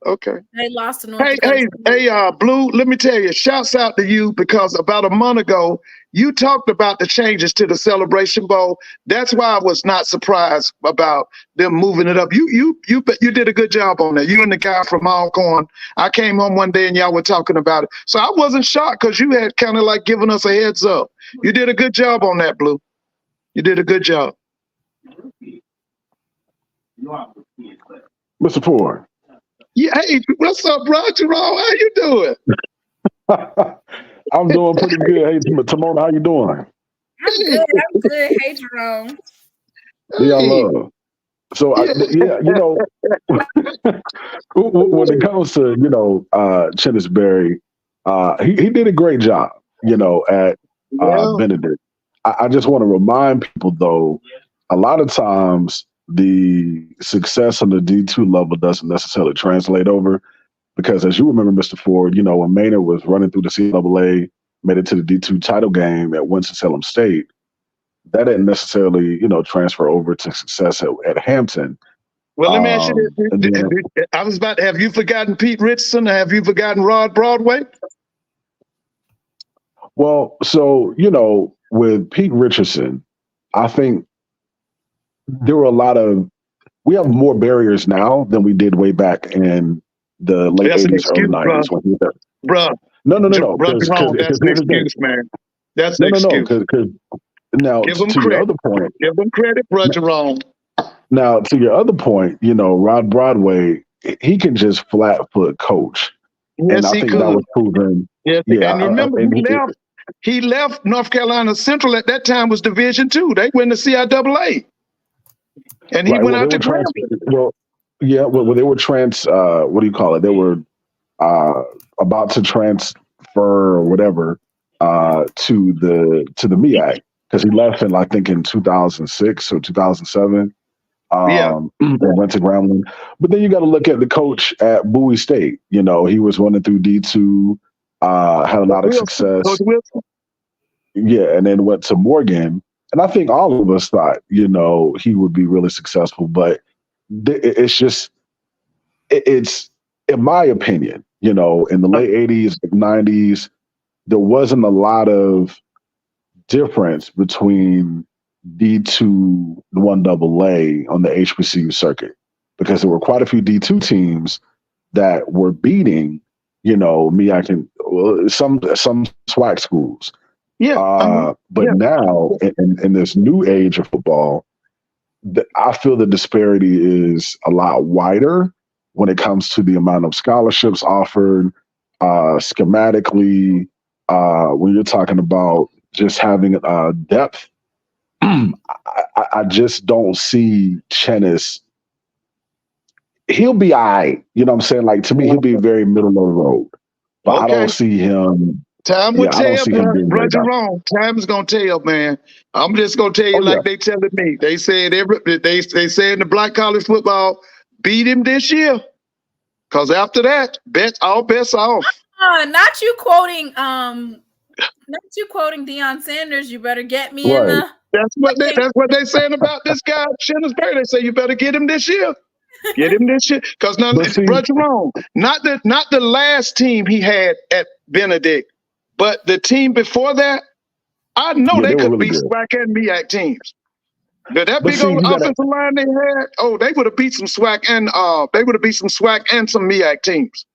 They lost to North Dakota. Hey, Blue, let me tell you, shouts out to you because about a month ago, you talked about the changes to the Celebration Bowl. That's why I was not surprised about them moving it up. You did a good job on that. You and the guy from Alcorn. I came home one day and y'all were talking about it. So I wasn't shocked because you had kind of like given us a heads up. You did a good job on that, Blue. You did a good job. Mr. Ford. Yeah, hey, what's up, bro? Jerome, how you doing? I'm doing pretty good. Hey, Timona, how you doing? I'm good. Hey, Jerome. Yeah, love. So, when it comes to, Chandler Berry, he did a great job, at Benedict. I just want to remind people, though, a lot of times the success on the D2 level doesn't necessarily translate over because, as you remember, Mr. Ford, when Maynard was running through the CAA, made it to the D2 title game at Winston-Salem State, that didn't necessarily, transfer over to success at Hampton. Well, let me ask you this. I was about to, have you forgotten Pete Richardson? Have you forgotten Rod Broadway? Well, so, with Pete Richardson, I think there were we have more barriers now than we did way back in the late 80s, early 90s. Bro. No. That's an excuse, man. That's an excuse. Because now, to your other point. Give them credit, bro, Jerome. Now, to your other point, Rod Broadway, he can just flat foot coach. Yes, and I think that was proven. Yes, and remember, he left North Carolina Central at that time was Division II. They went to CIAA. And he went out to Grambling. They were what do you call it? They were about to transfer or whatever to the MEAC because he left in, I think, in 2006 or 2007. And went to Grambling. But then you got to look at the coach at Bowie State. He was running through D2. Had a lot of success. Yeah, and then went to Morgan. And I think all of us thought, he would be really successful. But it's in my opinion, in the late 80s, 90s, there wasn't a lot of difference between D2, 1AA on the HBCU circuit because there were quite a few D2 teams that were beating some SWAC schools. But now in this new age of football, I feel the disparity is a lot wider when it comes to the amount of scholarships offered, schematically, when you're talking about just having depth, I just don't see Chennis. He'll be all right. You know what I'm saying? Like, to me, he'll be very middle of the road. But I don't see him. Time will I don't tell, see him being right very or wrong. Time is gonna tell, man. I'm just gonna tell you like they telling me. They said they said in the black college football, beat him this year. Cause after that, all bets off. Not you quoting Deion Sanders. You better get me in the. That's what they saying about this guy, Chennis Berry. They say you better get him this year. Get him this year. Because right or wrong. Not the last team he had at Benedict. But the team before that, I know they could beat SWAC and MEAC teams. That big old offensive line they had, they would have beat some SWAC and some MEAC teams.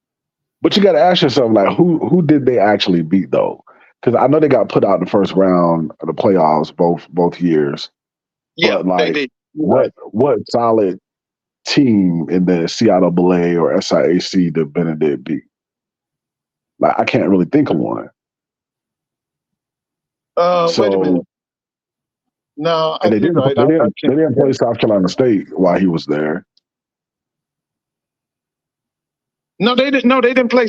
But you got to ask yourself, like, who did they actually beat though? Because I know they got put out in the first round of the playoffs both years. Yeah, but like, they did. What solid team in the Seattle Belay or SIAC did Benedict beat? Like, I can't really think of one. Wait a minute. No, they didn't play South Carolina State while he was there. No, they didn't. No, they didn't play.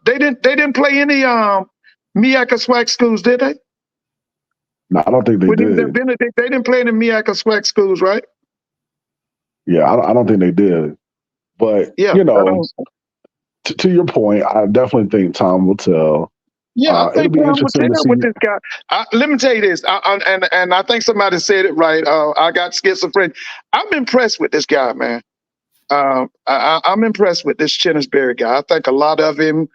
They didn't play any MEAC or SWAC schools, did they? No, I don't think they did. Benedict, they didn't play any MEAC or SWAC schools, right? Yeah, I don't think they did. But yeah, to your point, I definitely think time will tell. Yeah, I think I'm with this guy. Let me tell you this, and I think somebody said it right. I got schizophrenia. I'm impressed with this guy, man. I'm impressed with this Chennis Berry guy. I think a lot of him.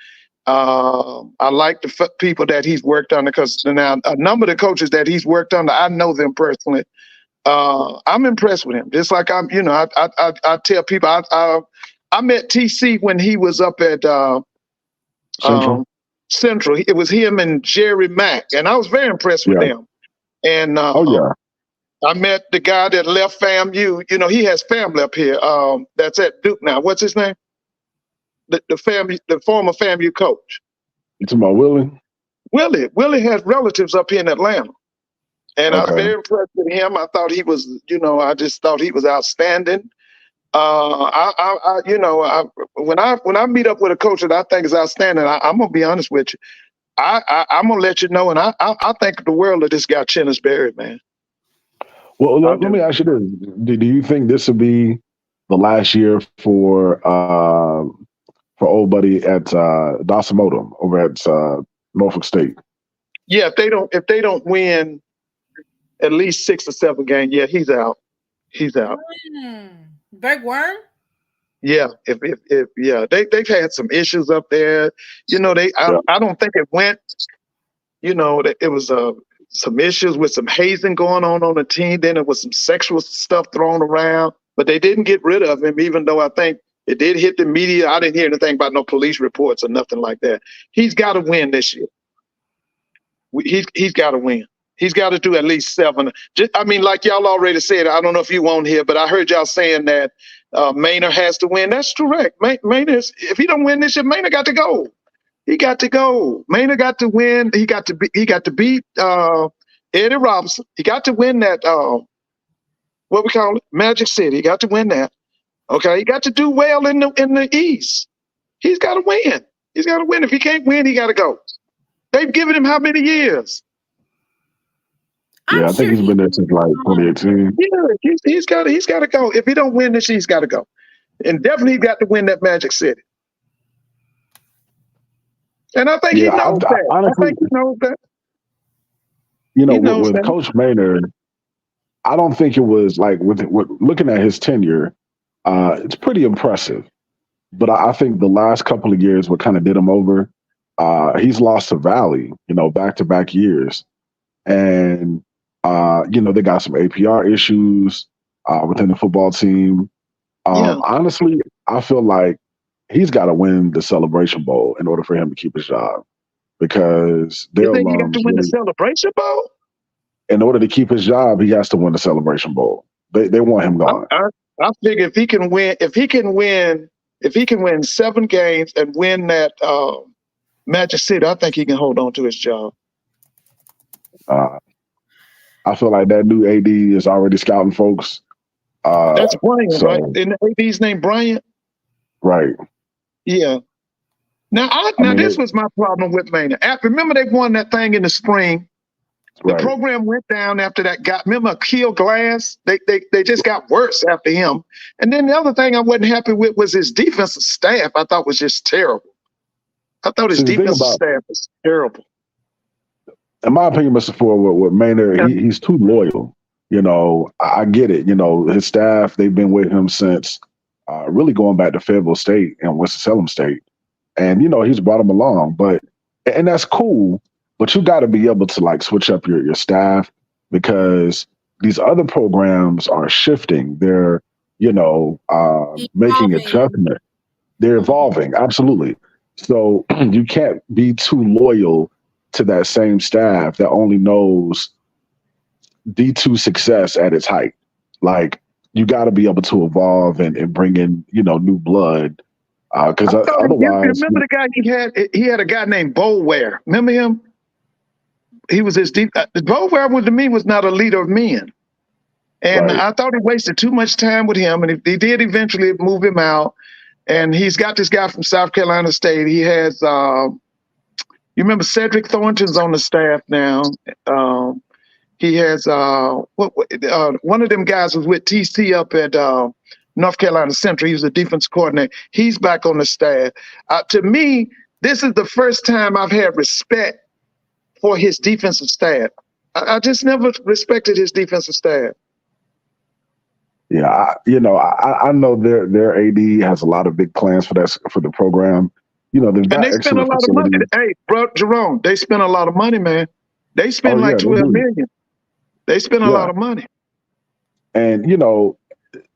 I like the people that he's worked under, because now a number of the coaches that he's worked under, I know them personally. I'm impressed with him. Just like I tell people, I met TC when he was up at Central. It was him and Jerry Mack, and I was very impressed with them. And I met the guy that left FAMU. You know, he has family up here. That's at Duke now. What's his name? The former FAMU coach. You talking about Willie? Willie has relatives up here in Atlanta, and I was very impressed with him. I thought he was, I just thought he was outstanding. When I meet up with a coach that I think is outstanding, I'm gonna be honest with you. I'm gonna let you know, and I think the world of this guy Chennis Berry, man. Well, let me ask you this: do you think this will be the last year for old buddy at Dasamotum over at Norfolk State? Yeah, if they don't win at least 6 or 7 games, yeah, he's out. He's out. Big Worm? Yeah, they've had some issues up there. I don't think it went. It was some issues with some hazing going on the team. Then it was some sexual stuff thrown around, but they didn't get rid of him, even though I think it did hit the media. I didn't hear anything about no police reports or nothing like that. He's got to win this year. He's got to win. He's got to do at least 7. Like y'all already said, I don't know if you won't hear, but I heard y'all saying that Maynard has to win. That's correct. Maynard, if he don't win this year, Maynard got to go. He got to go. Maynard got to win. He got to beat Eddie Robinson. He got to win that what we call it, Magic City. He got to win that. Okay, he got to do well in the East. He's got to win. He's got to win. If he can't win, he got to go. They've given him how many years? Yeah, I think he's been there since like 2018. Yeah, he's got to go. If he don't win this year, he's got to go, and definitely he's got to win that Magic City. And I think he knows that. Honestly, I think he knows that. With Coach Maynard, I don't think it was like with looking at his tenure, it's pretty impressive. But I think the last couple of years what kind of did him over. He's lost to Valley, back-to-back years, and they got some APR issues within the football team. Honestly, I feel like he's got to win the Celebration Bowl in order for him to keep his job, because you think he got to win the Celebration Bowl? In order to keep his job, he has to win the Celebration Bowl. They want him gone. I figure if he can win 7 games and win that Magic City, I think he can hold on to his job. I feel like that new AD is already scouting folks. That's Bryant, so, right? And the AD's name Bryant? Right. Yeah. Now, this was my problem with Maynard. Remember they won that thing in the spring. The program went down after that. Remember Akil Glass? They just got worse after him. And then the other thing I wasn't happy with was his defensive staff. I thought was just terrible. I thought his defensive staff was terrible. In my opinion, Mr. Ford, with Maynard, he's too loyal. You know, I get it. You know, his staff, they've been with him since really going back to Fayetteville State and Winston-Salem State. And, you know, he's brought them along. And that's cool. But you got to be able to like switch up your staff, because these other programs are shifting. They're, you know, making adjustments. They're evolving. Absolutely. So you can't be too loyal to that same staff that only knows D2 success at its height. Like, you got to be able to evolve and bring in, you know, new blood. Because otherwise, remember the guy he had a guy named Boulware. Remember him? He was his deep. Boulware to me was not a leader of men, and I thought he wasted too much time with him. And he did eventually move him out. And he's got this guy from South Carolina State. He has, you remember Cedric Thornton's on the staff now. He has one of them guys was with TC up at North Carolina Central. He was a defense coordinator. He's back on the staff. To me, this is the first time I've had respect for his defensive staff. I just never respected his defensive staff. Yeah, I know their AD has a lot of big plans for the program. You know, they've got and they spend a lot of money. Hey, bro, Jerome, they spend a lot of money, man. They spend like $12 million. They spend a lot of money. And you know,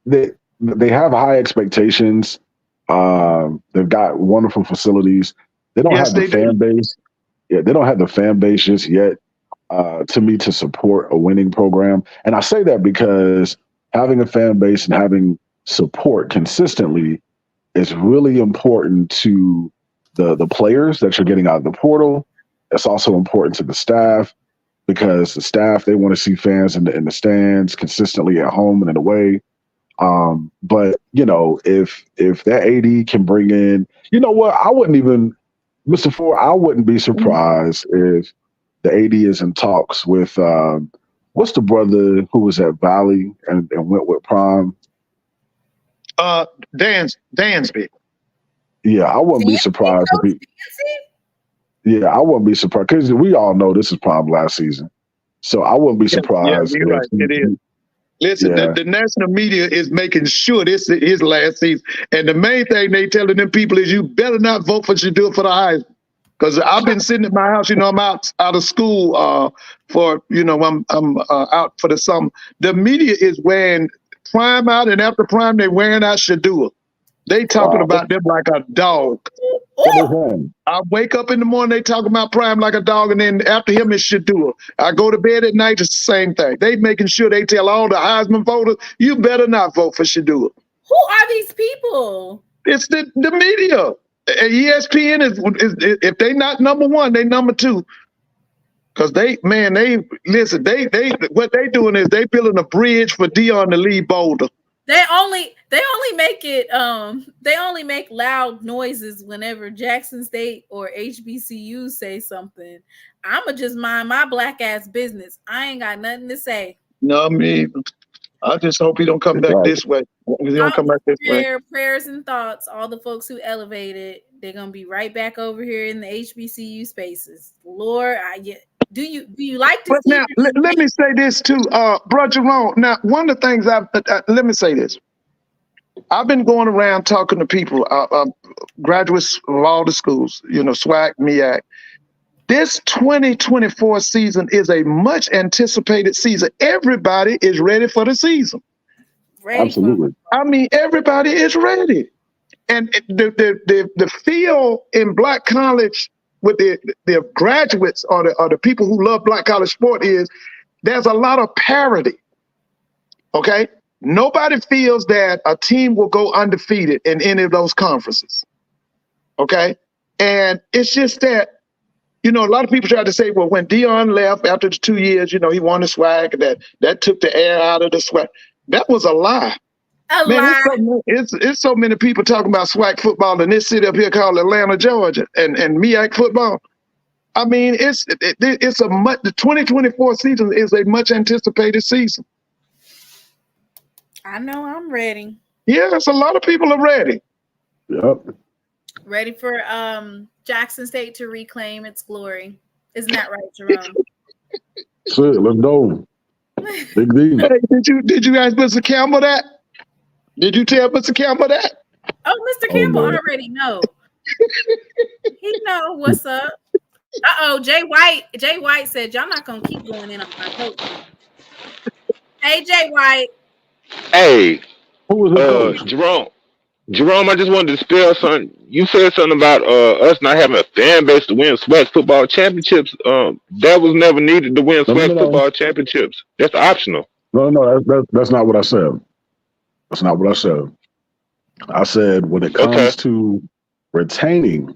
they have high expectations. They've got wonderful facilities. They don't have the fan base. Yeah, they don't have the fan base just yet, to me, to support a winning program. And I say that because having a fan base and having support consistently is really important to the players that you're getting out of the portal. It's also important to the staff, because the staff, they want to see fans in the stands consistently at home and in away. But, you know, if that AD can bring in, you know what, Mr. Ford, I wouldn't be surprised if the AD is in talks with, what's the brother who was at Valley and went with Prime? Dansby. Yeah, I wouldn't be surprised if he. I wouldn't be surprised, because we all know this is Prime last season. So I wouldn't be surprised. Yeah, you're right. It is. Listen, the national media is making sure this is his last season. And the main thing they telling them people is, you better not vote for Shadua for the Heisman. Because I've been sitting at my house, you know, I'm out of school for, you know, I'm out for the summer. The media is wearing Prime out, and after Prime, they're wearing out Shadua. They talking about them like a dog. I wake up in the morning, they talking about Prime like a dog, and then after him it's Shadua. I go to bed at night, it's the same thing. They making sure they tell all the Heisman voters, you better not vote for Shadua. Who are these people? It's the media. ESPN is if they not number one, they number two. Because they listen, they what they doing is they building a bridge for Dion to leave Boulder. They only make loud noises whenever Jackson State or HBCU say something. I'ma just mind my black ass business. I ain't got nothing to say. No, me. I just hope he don't come back this way. He don't come back this way. Prayers and thoughts. All the folks who elevated, they're gonna be right back over here in the HBCU spaces. Lord, do you like to? But now, let me say this too, Bro Jerome. Now, one of the things let me say this. I've been going around talking to people, graduates of all the schools, you know, SWAC, MEAC. This 2024 season is a much anticipated season. Everybody is ready for the season. Absolutely. I mean, everybody is ready. And the feel in Black college with the graduates or the people who love Black college sport is there's a lot of parity. Okay? Nobody feels that a team will go undefeated in any of those conferences. Okay? And it's just that, a lot of people try to say, well, when Dion left after the 2 years, he won the SWAC, that took the air out of the SWAC. That was a lie. It's so many people talking about SWAC football in this city up here called Atlanta, Georgia, and MEAC football. I mean, the 2024 season is a much anticipated season. I know I'm ready. Yes, a lot of people are ready. Yep. Ready for Jackson State to reclaim its glory. Isn't that right, Jerome? Shit, let's go. Big D. Hey, did you guys Mr. Campbell that? Did you tell Mr. Campbell that? Oh, Mr. Campbell already know. He know what's up. Jay White said y'all not gonna keep going in on my coach. Hey, Jay White. Hey, who was the coach? Jerome, I just wanted to spell something. You said something about us not having a fan base to win SWAC football championships. That was never needed to win SWAC football championships. That's optional. No, that's not what I said. That's not what I said. I said when it comes to retaining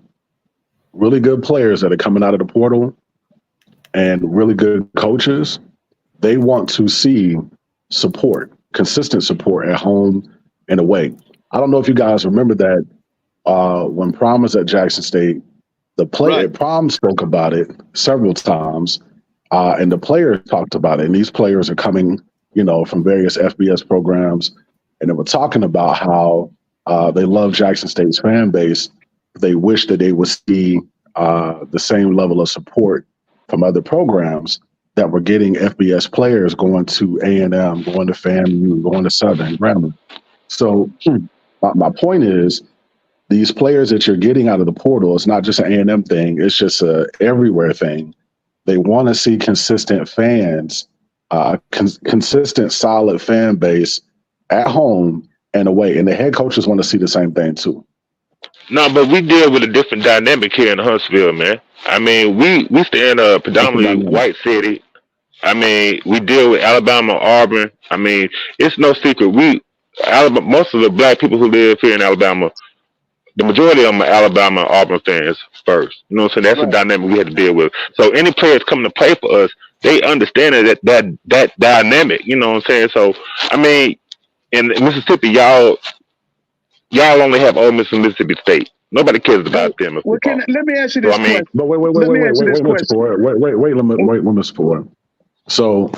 really good players that are coming out of the portal and really good coaches, they want to see support, consistent support at home and away. I don't know if you guys remember that when Prom was at Jackson State, the player Prom spoke about it several times, and the players talked about it. And these players are coming, from various FBS programs, and they were talking about how they love Jackson State's fan base. They wish that they would see the same level of support from other programs that were getting FBS players going to A&M, going to FAMU, going to Southern, Grambling. So my point is, these players that you're getting out of the portal, it's not just an A&M thing, it's just a everywhere thing. They want to see consistent fans, consistent, solid fan base at home and away. And the head coaches want to see the same thing too. No, but we deal with a different dynamic here in Huntsville, man. I mean, we stay in a predominantly white city. I mean, we deal with Alabama, Auburn. I mean, it's no secret. Most of the black people who live here in Alabama, the majority of them are Alabama and Auburn fans first. You know what I'm saying? That's the dynamic we have to deal with. So any players coming to play for us, they understand that dynamic. You know what I'm saying? So, I mean, in Mississippi, y'all only have Ole Miss and Mississippi State. Nobody cares about them. Well, let me ask you this question. But wait, Mr. Ford. So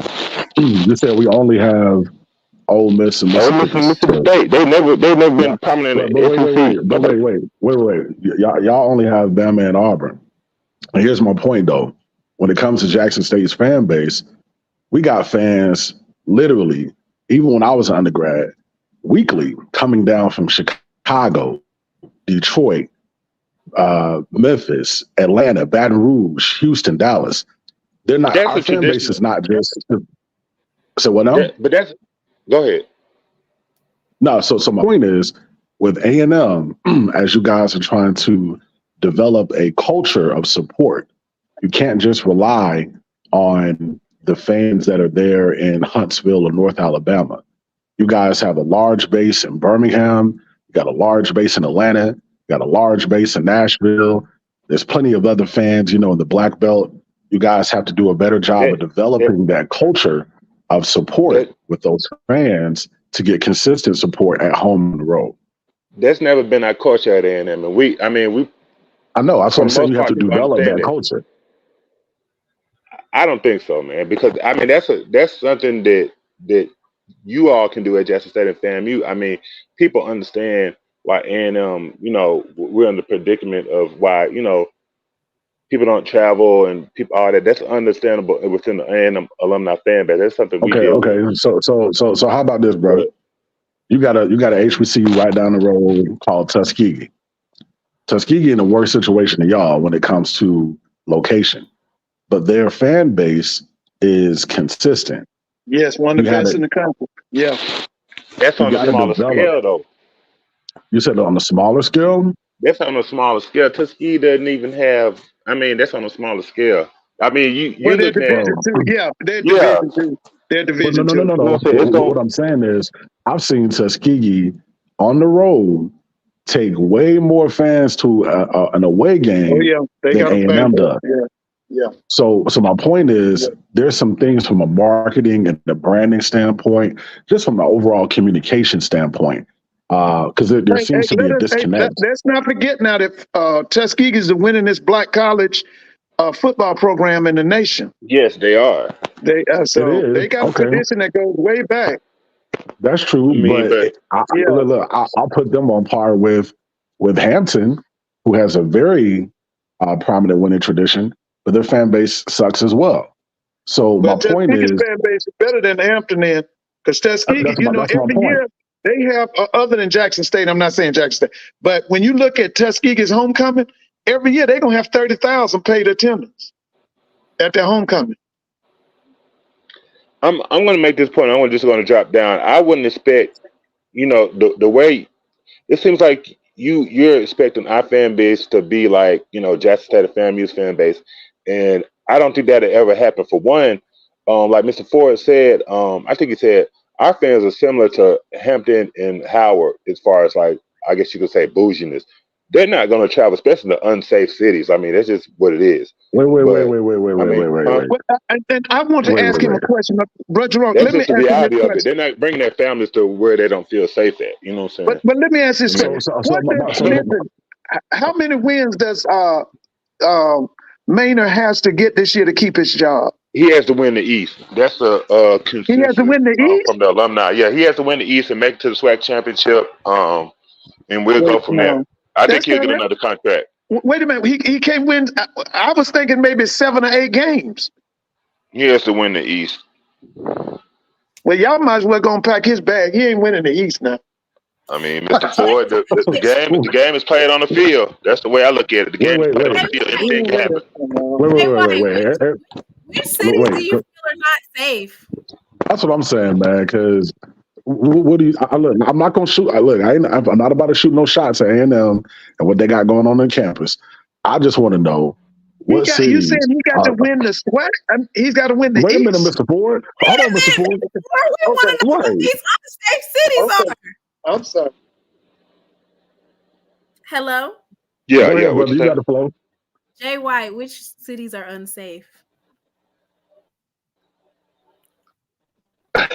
you said we only have Ole Miss and Mississippi State. They never been prominent. Wait. Y'all only have Bama and Auburn. And here's my point, though. When it comes to Jackson State's fan base, we got fans literally, even when I was an undergrad, weekly coming down from Chicago, Detroit, Memphis, Atlanta, Baton Rouge, Houston, Dallas. They're not. Our fan base is not just. So what now? Go ahead. No, so my point is, with A&M, as you guys are trying to develop a culture of support, you can't just rely on the fans that are there in Huntsville or North Alabama. You guys have a large base in Birmingham. You got a large base in Atlanta. You got a large base in Nashville. There's plenty of other fans, in the Black Belt. You guys have to do a better job of developing that culture of support with those fans to get consistent support at home on the road. That's never been our culture at A&M, and I know. That's what I'm saying. You have to develop that culture. I don't think so, man. Because that's something that you all can do at Jackson State and FAMU. I mean, people understand why A&M. We're in the predicament of why people don't travel and all that. That's understandable within the A&M alumni fan base. That's something we do. Okay. So how about this, bro? You got a HBCU right down the road called Tuskegee. Tuskegee in a worse situation than y'all when it comes to location, but their fan base is consistent. Yes, one of the best in the country. Yeah, that's on a smaller scale, though. You said on a smaller scale. That's on a smaller scale. Tuskegee doesn't even have. I mean, that's on a smaller scale. I mean, they're Division II. Yeah, they're Division II. They're Division No. What I'm saying is, I've seen Tuskegee on the road take way more fans to an away game Oh yeah, they than got a fan A&M base. does. Yeah. So my point is, there's some things from a marketing and the branding standpoint, just from an overall communication standpoint, because there seems to be a disconnect. Let's not forget now that Tuskegee is the winningest black college football program in the nation. Yes, they are. They got a Okay. tradition that goes way back. That's true, look, I'll put them on par with Hampton, who has a very prominent winning tradition, but their fan base sucks as well. So But my point is, fan base is better than Hampton, then, because Tuskegee, every year they have other than Jackson State. I'm not saying Jackson State, but when you look at Tuskegee's homecoming, every year they're gonna have 30,000 paid attendance at their homecoming. I'm going to make this point. I'm just going to drop down. I wouldn't expect, the way it seems like you're expecting our fan base to be like, Jackson State FAMU's fan base, and I don't think that'll ever happen. For one, like Mr. Ford said, I think he said our fans are similar to Hampton and Howard as far as, like, I guess you could say bouginess. They're not going to travel, especially to unsafe cities. I mean, that's just what it is. Wait. And I want to ask him a question, Brother Jerome. That's just the reality of it. They're not bringing their families to where they don't feel safe at. You know what I'm saying? But let me ask this question: how many wins does Maynard has to get this year to keep his job? He has to win the East. That's a consensus. He has to win the East from the alumni. Yeah, he has to win the East and make it to the SWAC Championship. And we'll go from there. I think he'll get another contract. Wait a minute. He can't win. I was thinking maybe 7 or 8 games. He has to win the East. Well, y'all might as well go and pack his bag. He ain't winning the East now. I mean, Mr. Ford, the game is played on the field. That's the way I look at it. The game is played on the field. Anything can happen. Wait. Which cities do you feel are not safe? That's what I'm saying, man. Because what do you? Look, I'm not gonna shoot. I'm not about to shoot no shots at A&M and what they got going on campus. I just want to know what cities. You said he got to win the SWAC? He's got to win the East. Wait a minute, Mr. Ford. Hold on, Mr. Ford. We want to know what these unsafe cities are. I'm sorry. Hello? Yeah. Brother, you got the flow. Jay White, which cities are unsafe? I'm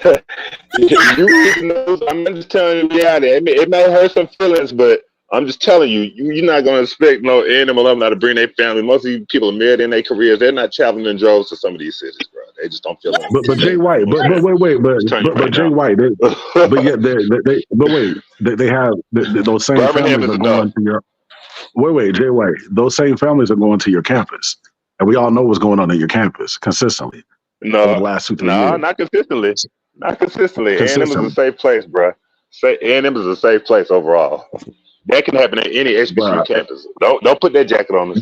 just telling you the reality. It may hurt some feelings, but I'm just telling you, you're not going to expect no A&M alumni to bring their family. Most of these people are married in their careers. They're not traveling in droves to some of these cities, bro. They just don't feel like it. But Jay White, but Jay White, they have those same families are going to your. Wait, Jay White, those same families are going to your campus, and we all know what's going on at your campus consistently. No, the last 2-3 years. Not consistently. Not consistently. A&M is a safe place, bro. A&M is a safe place overall. That can happen at any HBCU campus. Don't put that jacket on us.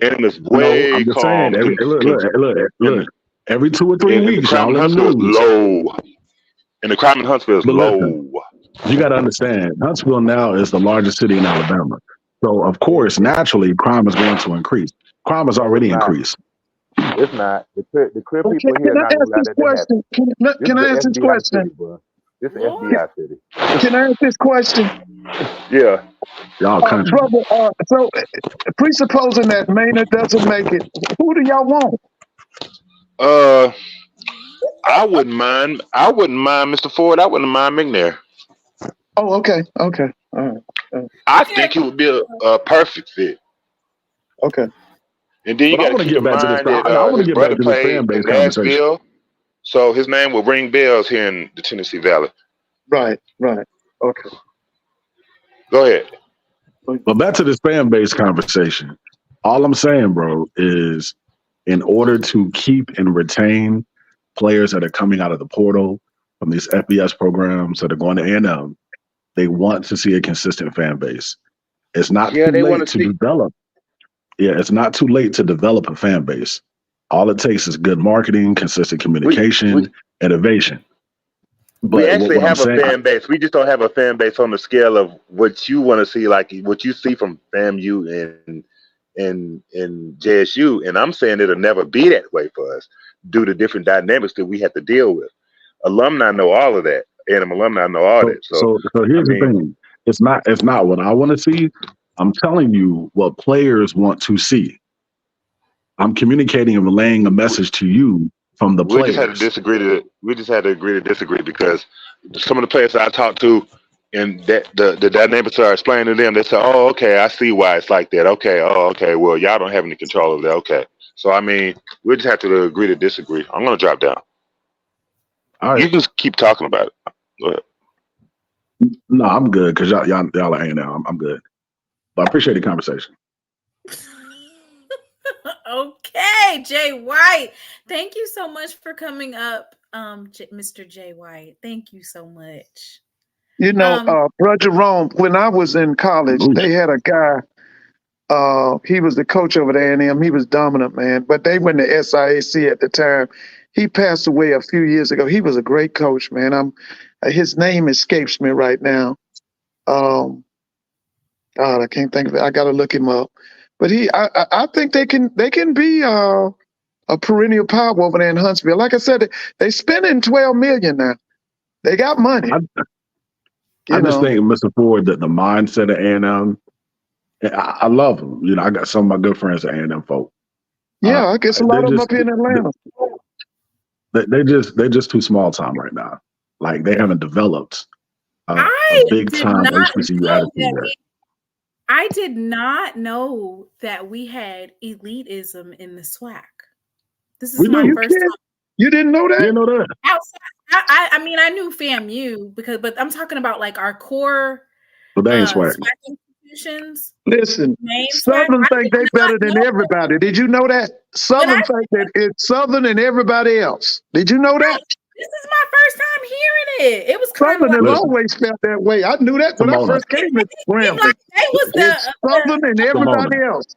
A&M is way calm. Look. Every 2 or 3 weeks, the crime in Huntsville is low. And the crime in Huntsville is low. You got to understand, Huntsville now is the largest city in Alabama. So, of course, naturally, crime is going to increase. Crime has already increased. It's not. The crib people here can I ask this question? Can I ask this question? This is FBI city. Can I ask this question? Yeah. Y'all country. Brother, so presupposing that Maynard doesn't make it, who do y'all want? I wouldn't mind Mr. Ford. I wouldn't mind McNair. Oh, okay. All right. I think he would be a perfect fit. Okay. And then you got to keep in mind that his brother played in Nashville, so his name will ring bells here in the Tennessee Valley. Right. Okay. Go ahead. But back to this fan base conversation. All I'm saying, bro, is in order to keep and retain players that are coming out of the portal from these FBS programs that are going to A&M, they want to see a consistent fan base. It's not too late to develop. Yeah, it's not too late to develop a fan base. All it takes is good marketing, consistent communication, innovation. But we actually have a fan base. We just don't have a fan base on the scale of what you want to see, like what you see from FAMU and JSU. And I'm saying it'll never be that way for us due to different dynamics that we have to deal with. Alumni know all of that. A&M alumni know all that. So here's the thing. It's not what I want to see. I'm telling you what players want to see. I'm communicating and relaying a message to you from the players. We just had to agree to disagree because some of the players I talked to, and that the dynamics are explaining to them, they say, "Oh, okay, I see why it's like that. Okay, well, y'all don't have any control of that. Okay, so I mean, we just have to agree to disagree. I'm gonna drop down. All right. You just keep talking about it. Go ahead. No, I'm good because y'all are hanging out. I'm good, but I appreciate the conversation. Okay, Jay White. Thank you so much for coming up, Mr. Jay White. Thank you so much. You know, Brother Jerome, when I was in college, they had a guy, he was the coach over there, A&M. He was dominant, man. But they went to SIAC at the time. He passed away a few years ago. He was a great coach, man. His name escapes me right now. God, I can't think of it. I got to look him up. But I think they can be a perennial power over there in Huntsville. Like I said, they spending $12 million now. They got money. I just think, Mr. Ford, that the mindset of A&M, I love them. You know, I got some of my good friends at A&M folk. Yeah, I guess a lot of them up here in Atlanta. They're just too small time right now. Like they haven't developed a big time HBCU attitude yet. I did not know that we had elitism in the SWAC. This is my first time. You didn't know that? You didn't know that? Outside, I mean, I knew FAMU but I'm talking about like our core SWAC institutions. Listen, Southern think they better than everybody. Did you know that? Southern think that it's Southern and everybody else. Did you know that? This is my first time hearing it. It was kind Southern of has always felt that way. I knew that when I first came to Grambling. It's Southern and everybody else.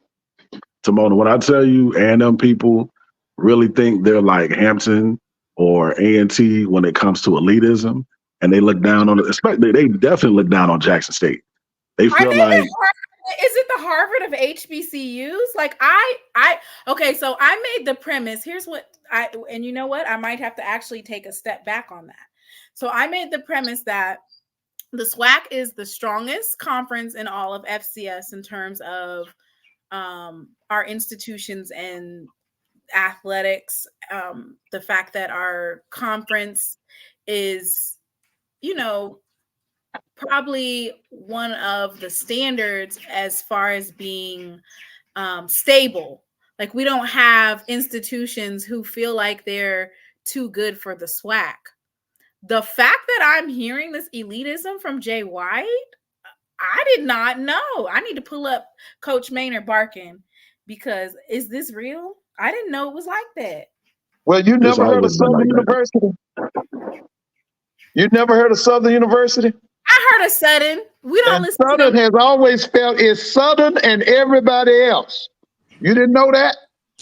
Timona, when I tell you A&M people really think they're like Hampton or A&T when it comes to elitism, and they look down on it, especially they definitely look down on Jackson State. They feel like, is it the Harvard of HBCUs? Like okay, so I made the premise. Here's what and you know what? I might have to actually take a step back on that. So I made the premise that the SWAC is the strongest conference in all of FCS in terms of our institutions and athletics. The fact that our conference is, probably one of the standards as far as being stable. Like we don't have institutions who feel like they're too good for the SWAC. The fact that I'm hearing this elitism from Jay White, I did not know. I need to pull up Coach Maynard Barkin because is this real? I didn't know it was like that. Well, you never heard of Southern University? You never heard of Southern University? I heard of Southern. We don't listen to Southern has always felt it's Southern and everybody else. You didn't know that?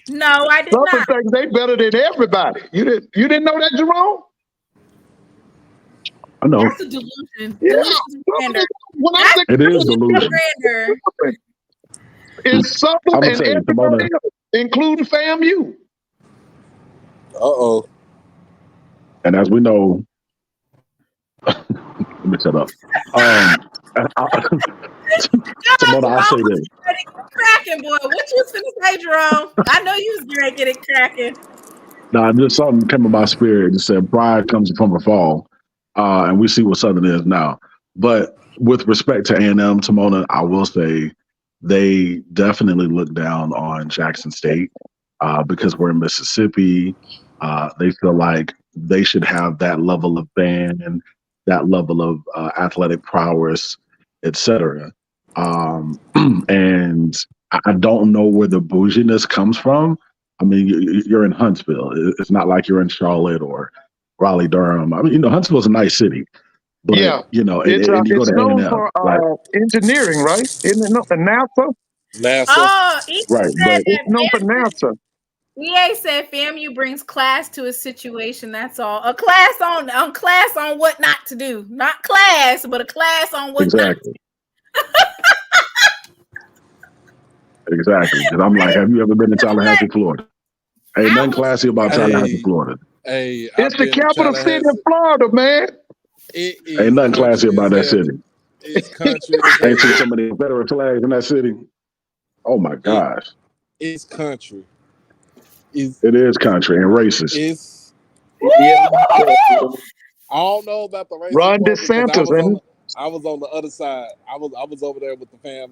No, I did not. Southern thinks they better than everybody. You didn't know that, Jerome? I know. That's a delusion. Yeah. It is delusion. It's Southern and everybody else, including FAMU. Uh-oh. And as we know, let me shut up. Simona, I'll say this. Cracking, boy. What you was finna say, Jerome? I know you was going to get it cracking. Nah, just something came in my spirit and said pride comes from a fall. And we see what Southern is now. But with respect to A&M, Timona, I will say they definitely look down on Jackson State because we're in Mississippi. They feel like they should have that level of band, that level of athletic prowess, etc. And I don't know where the bouginess comes from. I mean, you're in Huntsville. It's not like you're in Charlotte or Raleigh, Durham. I mean, Huntsville's a nice city. But, it's you go to known A&M, for engineering, right? Isn't it not NASA? Oh, right. But it's known for NASA. EA said FAMU brings class to a situation. That's all. A class on what not to do. Not class, but a class on what not to do. Exactly. Because I'm like, have you ever been to Tallahassee, Florida? Ain't nothing classy about Tallahassee, Florida. Hey, it's the capital city of Florida, man. Ain't nothing classy about that city. It's country. Ain't seen so many Confederate flags in that city. Oh my gosh. It's country. It is country and racist. It's. Yeah. I don't know about the racist Ron part because DeSantis, I was on the other side. I was over there with the fam,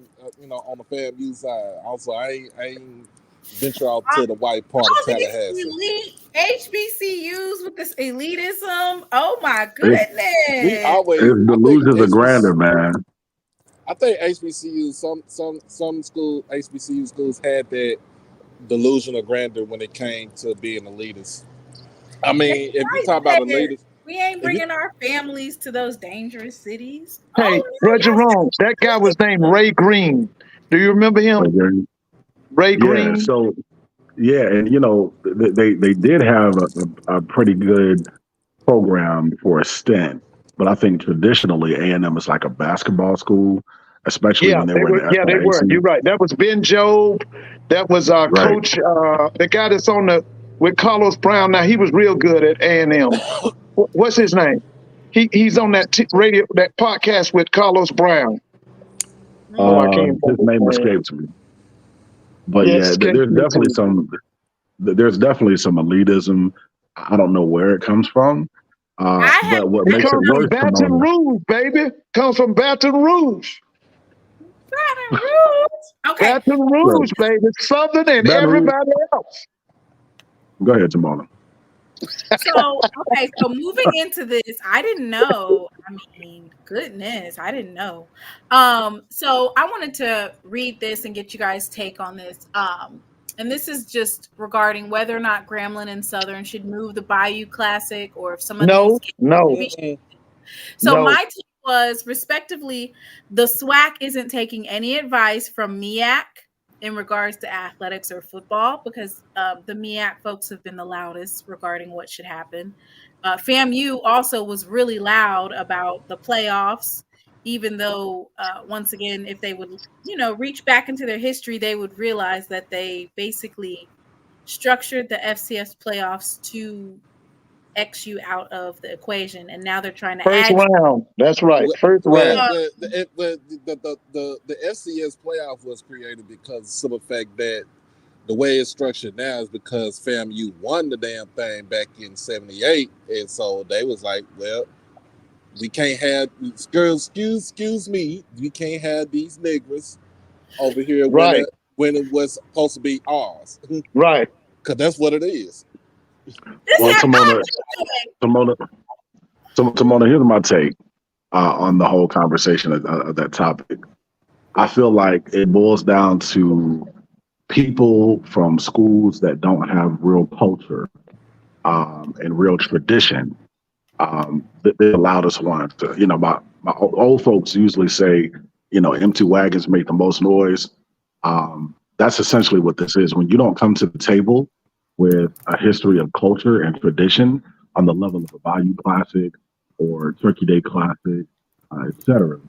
on the FAMU side. Also, I ain't venture out to the white part of Tallahassee. HBCUs with this elitism. Oh my goodness. It's delusions of grandeur, man. I think HBCUs, some school HBCU schools had that delusion of grandeur when it came to being elitist. I mean, if you talk about elitist, we ain't bringing our families to those dangerous cities. Hey, Roger Wrong. That guy was named Ray Green. Do you remember him? Ray Green. So and they did have a pretty good program for a stint, but I think traditionally A&M is like a basketball school, especially when they were in the they were. You're right. That was Ben Jobe. That was our coach, the guy that's with Carlos Brown. Now he was real good at A&M. What's his name? He's on that radio, that podcast with Carlos Brown. His name escapes me. But there's definitely some elitism. I don't know where it comes from. But what makes it worse, Baton Rouge, baby, comes from Baton Rouge. Okay. Baton Rouge, baby, Southern and everybody else. Go ahead, Jamona. So moving into this, I didn't know. I mean, goodness, I didn't know. So I wanted to read this and get you guys' take on this. And this is just regarding whether or not Grambling and Southern should move the Bayou Classic, or if some of these my take was, respectively, the SWAC isn't taking any advice from MEAC in regards to athletics or football, because the MEAC folks have been the loudest regarding what should happen. FAMU also was really loud about the playoffs, even though, once again, if they would, reach back into their history, they would realize that they basically structured the FCS playoffs to X you out of the equation, and now they're trying to first round. That's right, first round. The FCS playoff was created because of the fact that the way it's structured now is because FAMU won the damn thing back in '78, and so they was like, well, we can't have girls. Excuse me, we can't have these niggers over here when it was supposed to be ours, right? Because that's what it is. Well, Timona, here's my take on the whole conversation of that topic. I feel like it boils down to people from schools that don't have real culture and real tradition. They're the loudest ones. My old folks usually say, empty wagons make the most noise. That's essentially what this is. When you don't come to the table with a history of culture and tradition on the level of a Bayou Classic or Turkey Day Classic, etc.,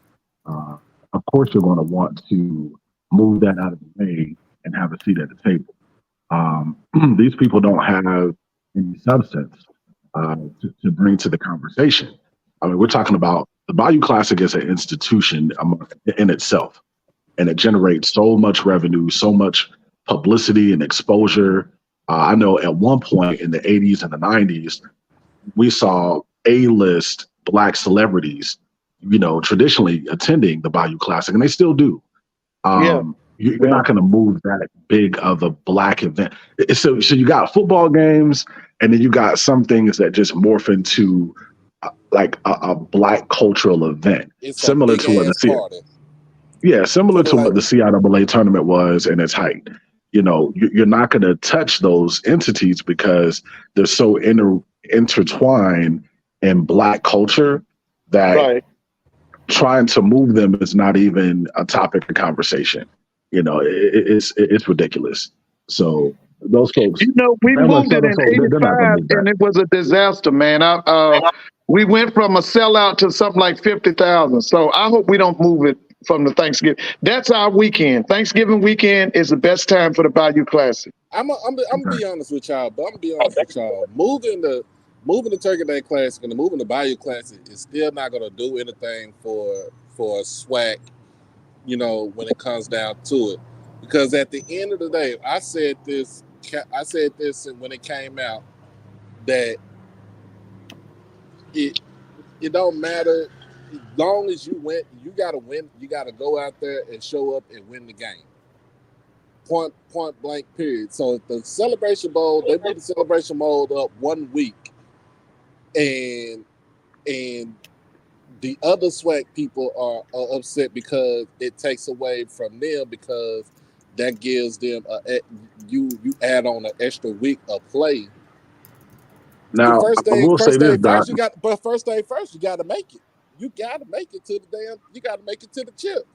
of course you're going to want to move that out of the way and have a seat at the table. These people don't have any substance to bring to the conversation. I mean, we're talking about the Bayou Classic as an institution in itself, and it generates so much revenue, so much publicity and exposure. I know at one point in the 80s and the 90s, we saw A-list Black celebrities, traditionally attending the Bayou Classic, and they still do. You're not going to move that big of a Black event. So you got football games, and then you got some things that just morph into like a Black cultural event, similar to what the CIAA tournament was in its height. You're not going to touch those entities because they're so intertwined in Black culture that trying to move them is not even a topic of conversation. It's ridiculous. So those folks, we moved it in '85, and it was a disaster, man. We went from a sellout to something like 50,000. So I hope we don't move it from the Thanksgiving. That's our weekend. Thanksgiving weekend is the best time for the Bayou Classic. I'm gonna be honest with y'all, Moving the Turkey Day Classic and moving the Bayou Classic is still not gonna do anything for for a SWAC, when it comes down to it. Because at the end of the day, I said this when it came out, that it don't matter. As long as you win, you got to win. You got to go out there and show up and win the game. Point blank, period. So if the Celebration Bowl, they made the Celebration Bowl up 1 week, and the other SWAC people are upset because it takes away from them, because that gives them you add on an extra week of play. Now, I will say this, Doc. First day first, you got to make it. You got to make it to you got to make it to the chip.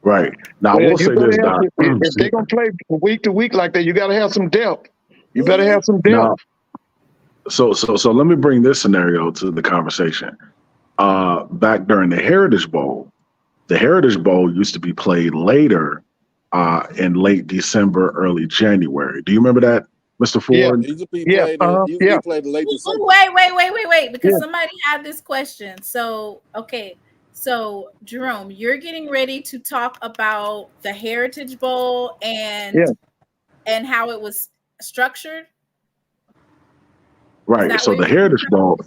Right. Now, I will say this, Doc. If they're going to play week to week like that, you got to have some depth. You better have some depth. Now, so let me bring this scenario to the conversation. Back during the Heritage Bowl used to be played later in late December, early January. Do you remember that, Mr. Ford? He played late December. Wait, because somebody had this question. So, okay. So, Jerome, you're getting ready to talk about the Heritage Bowl and how it was structured? Right. So the Heritage Bowl,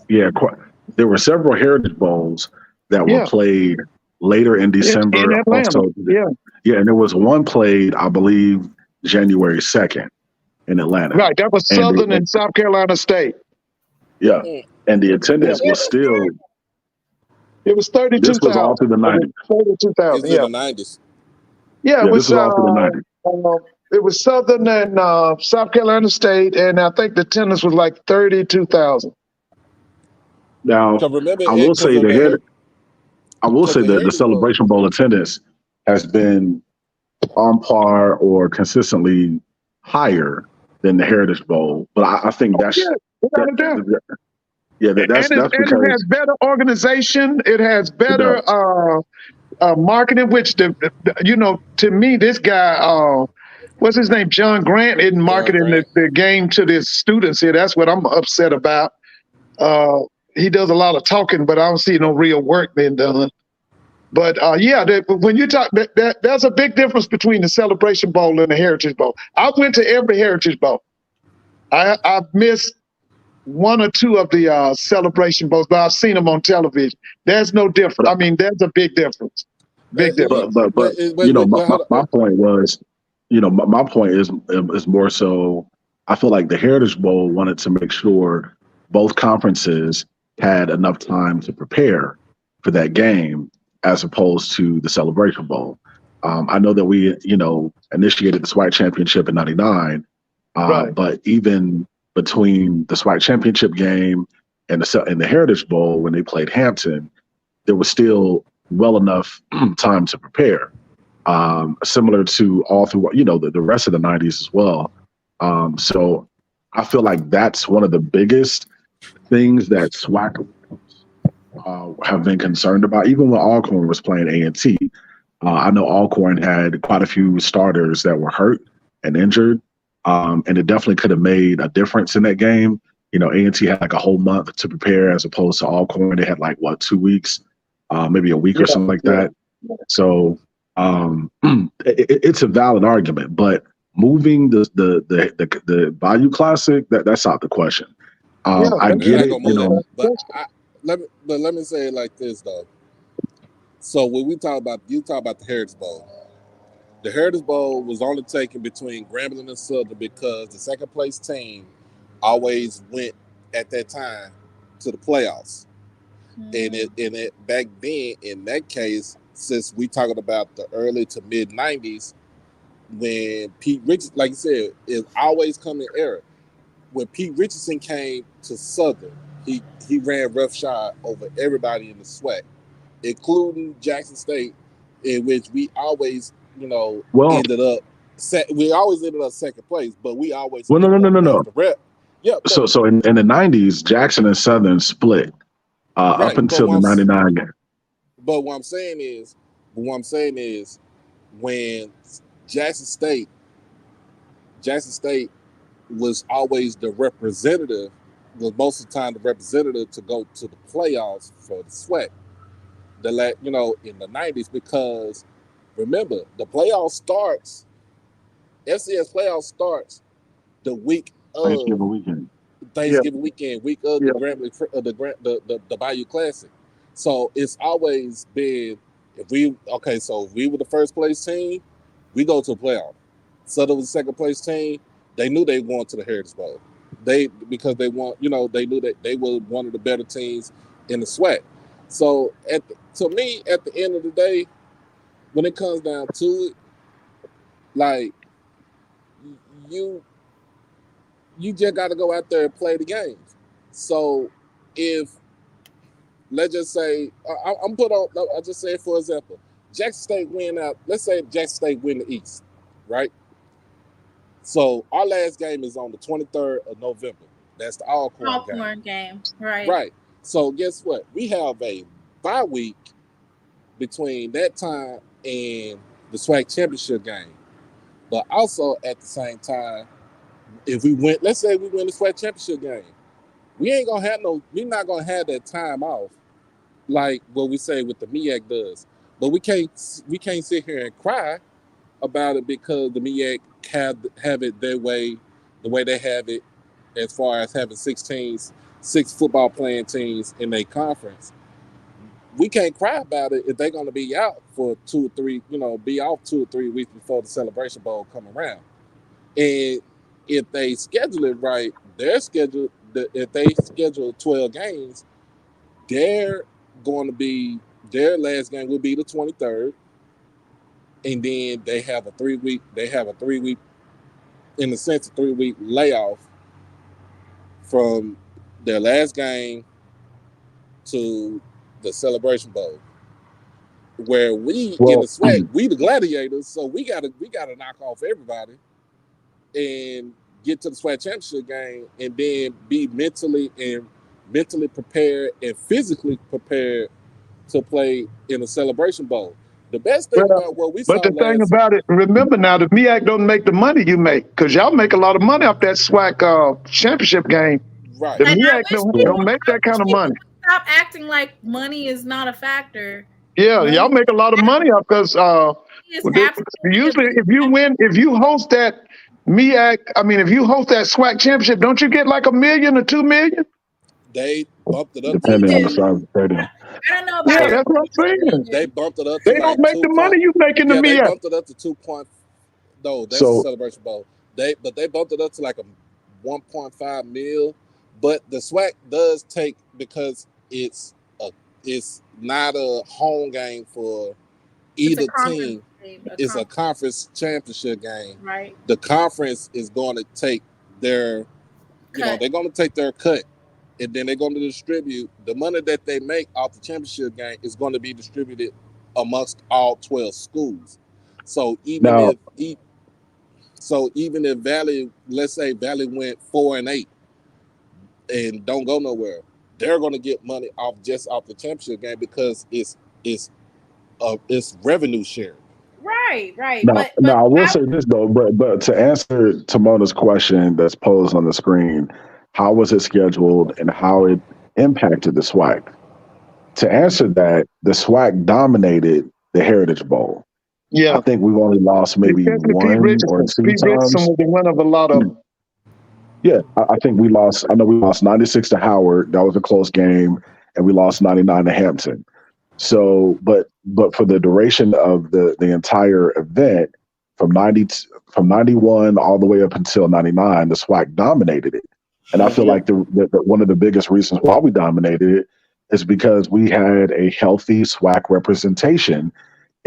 there were several Heritage Bowls that were played later in December. In Atlanta. Also, and there was one played, I believe, January 2nd in Atlanta. Right. That was Southern and South Carolina State. Yeah. And the attendance was still... It was 32,000. This was all through the 90s. 32,000, the 90s. Yeah, it was all through the 90s. It was Southern and South Carolina State, and I think the attendance was like 32,000. Now, I will say that the Celebration Bowl attendance has been on par or consistently higher than the Heritage Bowl, but I think that's because it has better organization. It has better marketing. Which to me, this guy, what's his name, John Grant, isn't marketing the game to the students here. That's what I'm upset about. He does a lot of talking, but I don't see no real work being done. But when you talk, there's a big difference between the Celebration Bowl and the Heritage Bowl. I went to every Heritage Bowl. I've missed one or two of the Celebration Bowls, but I've seen them on television. There's no difference. I mean, there's a big difference. Big difference. But my point was, my point is more so, I feel like the Heritage Bowl wanted to make sure both conferences had enough time to prepare for that game, as opposed to the Celebration Bowl. I know that we, initiated the SWAC Championship in '99, but even between the SWAC Championship game and the Heritage Bowl, when they played Hampton, there was still well enough time to prepare. Similar to all through, the rest of the 90s as well. So I feel like that's one of the biggest things that SWAC have been concerned about, even when Alcorn was playing A&T. I know Alcorn had quite a few starters that were hurt and injured, and it definitely could have made a difference in that game. A&T had like a whole month to prepare, as opposed to Alcorn, they had 2 weeks, maybe a week or something like that. So it's a valid argument, but moving the Bayou Classic, that's out the question. I get it, But let me say it like this though. So when you talk about the Heritage Bowl. The Heritage Bowl was only taken between Grambling and Southern because the second place team always went at that time to the playoffs. And it back then, in that case, since we talking about the early to mid 90s, when Pete Richardson, like you said, is always coming error. When Pete Richardson came to Southern, he ran roughshod over everybody in the SWAC, including Jackson State, in which we always, ended up second place, but we always no. The rep. Yeah. So in the 90s, Jackson and Southern split up until the 99 game. But what I'm saying is when Jackson State was always the representative, was most of the time the representative to go to the playoffs for the SWAC. in the 90s, because remember the playoff starts. FCS playoff starts the week of Thanksgiving weekend. Thanksgiving weekend, week of Yeah. the Bayou Classic. So it's always been, if we were the first place team, we go to the playoff. Southern was the second place team. They knew they were going to the Heritage Bowl. Because they knew that they were one of the better teams in the SWAC. So to me, at the end of the day, when it comes down to it, like you just got to go out there and play the games. So if, let's just say, I'll just say, for example, Jackson State win out. Let's say Jackson State win the East, right? So our last game is on the 23rd of November. That's the Alcorn game. Right. Right. So guess what? We have a bye week between that time and the SWAC Championship game. But also at the same time, if we win, let's say we win the SWAC Championship game, we're not gonna have that time off like what we say with the MEAC does. But we can't sit here and cry about it because the MEAC have it their way, the way they have it, as far as having 6 football playing teams in their conference. We can't cry about it if they're going to be out for 2 or 3, be off 2 or 3 weeks before the Celebration Bowl come around. And if they schedule it right, if they schedule 12 games, their last game will be the 23rd. And then they have a 3-week, in a sense, a 3-week layoff from their last game to the Celebration Bowl, where in the SWAC, we the gladiators, so we gotta knock off everybody and get to the SWAC Championship game, and then be mentally prepared and physically prepared to play in the Celebration Bowl. The best thing about what we saw about it, remember now, the MEAC don't make the money you make, because y'all make a lot of money off that SWAC championship game. Right. The MEAC don't make that kind of money. Stop acting like money is not a factor. Yeah, y'all make a lot of money off, because usually if you host that MEAC, if you host that SWAC championship, don't you get like $1 million or $2 million? They bumped it up. Depending on the size of the stadium. I don't know about Yeah, that's what I'm saying. They bumped it up. They don't make the money you make in the MEAC. They bumped it up to 2 point. No, that's the Celebration Bowl. They bumped it up to like a 1.5 mil. But the SWAC does take, because it's not a home game for either team. It's a conference championship game. Right. The conference is going to take their, they're going to take their cut, and then they're going to distribute the money that they make off the championship game is going to be distributed amongst all 12 schools. So even if Valley, let's say Valley went 4-8 and don't go nowhere, they're going to get money off the championship game, because it's revenue sharing. Right. Now, I will say this though, but to answer Tamona's question that's posed on the screen, how was it scheduled and how it impacted the SWAC? To answer that, the SWAC dominated the Heritage Bowl. Yeah, I think we've only lost maybe one or 2 times. Was the one of a lot of. Yeah, I think we lost. I know we lost 96 to Howard. That was a close game, and we lost 99 to Hampton. So, but for the duration of the entire event, from 91 all the way up until 99, the SWAC dominated it. And I feel like the one of the biggest reasons why we dominated it is because we had a healthy SWAC representation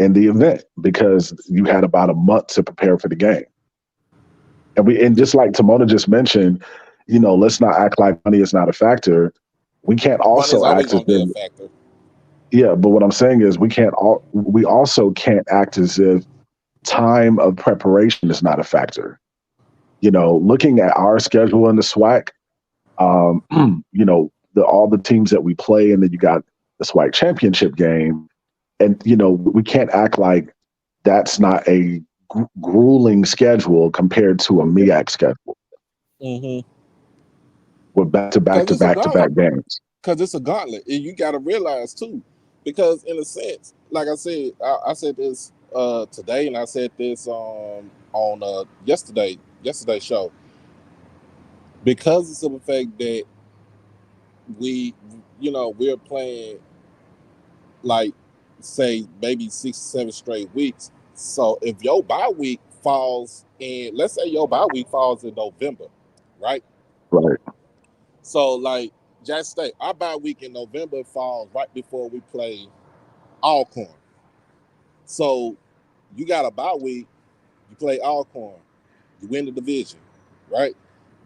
in the event, because you had about a month to prepare for the game. And just like Tamona just mentioned, let's not act like money is not a factor. We can't also act as if. Yeah, but what I'm saying is we also can't act as if time of preparation is not a factor. Looking at our schedule in the SWAC, all the teams that we play, and then you got the SWAC championship game, and we can't act like that's not a grueling schedule compared to a MEAC schedule. Mm-hmm. With back-to-back games. Because it's a gauntlet, and you got to realize too, Because in a sense, like I said, I said this today, and I said this on yesterday's show. Because of the simple fact that we're playing, like, say maybe 6 or 7 straight weeks. So if your bye week falls in, let's say your bye week falls in November, right? Right. So like just say our bye week in November falls right before we play Alcorn. So you got a bye week, you play Alcorn, you win the division, right?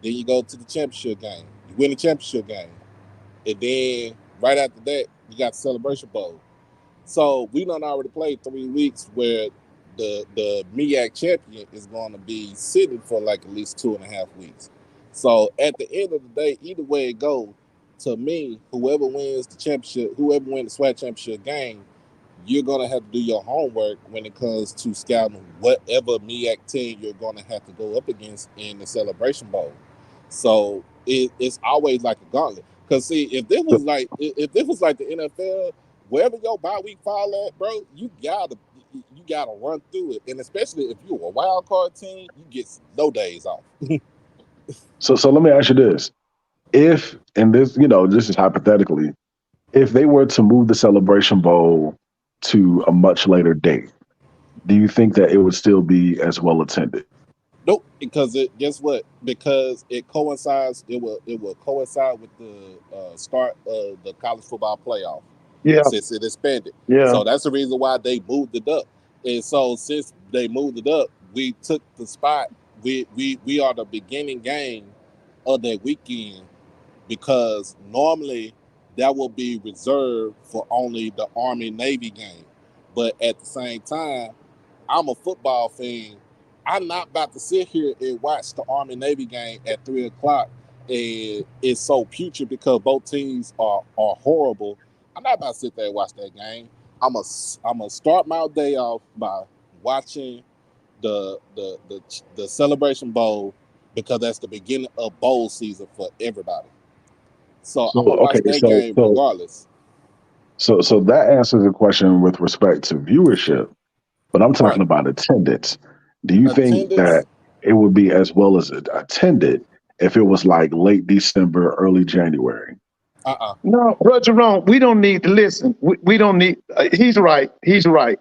Then you go to the championship game, you win the championship game, and then right after that you got the Celebration Bowl. So we done already played 3 weeks where the MEAC champion is going to be sitting for like at least 2.5 weeks. So at the end of the day, either way it goes, to me, whoever wins the championship, whoever wins the SWAC championship game, you're going to have to do your homework when it comes to scouting whatever MEAC team you're going to have to go up against in the Celebration Bowl. So it's always like a gauntlet. Because see, if this was like the NFL, wherever your bye week fall at, bro, you gotta run through it. And especially if you're a wild card team, you get no days off. So let me ask you this. If, and this, this is hypothetically, if they were to move the Celebration Bowl to a much later date, do you think that it would still be as well attended? Nope, because guess what? Because it coincides. It will coincide with the start of the college football playoff. Yeah. Since it expanded. Yeah. So that's the reason why they moved it up. And so since they moved it up, we took the spot. We are the beginning game of that weekend, because normally that will be reserved for only the Army-Navy game. But at the same time, I'm a football fan. I'm not about to sit here and watch the Army-Navy game at 3 o'clock. And it's so putrid because both teams are horrible. I'm not about to sit there and watch that game. I'm gonna start my day off by watching the Celebration Bowl, because that's the beginning of bowl season for everybody. So I'm gonna watch that game regardless. So that answers the question with respect to viewership, but I'm talking about attendance. Do you think that it would be as well as attended if it was like late December, early January? No, Brother Jerome, we don't need to listen. We don't need. He's right. He's right.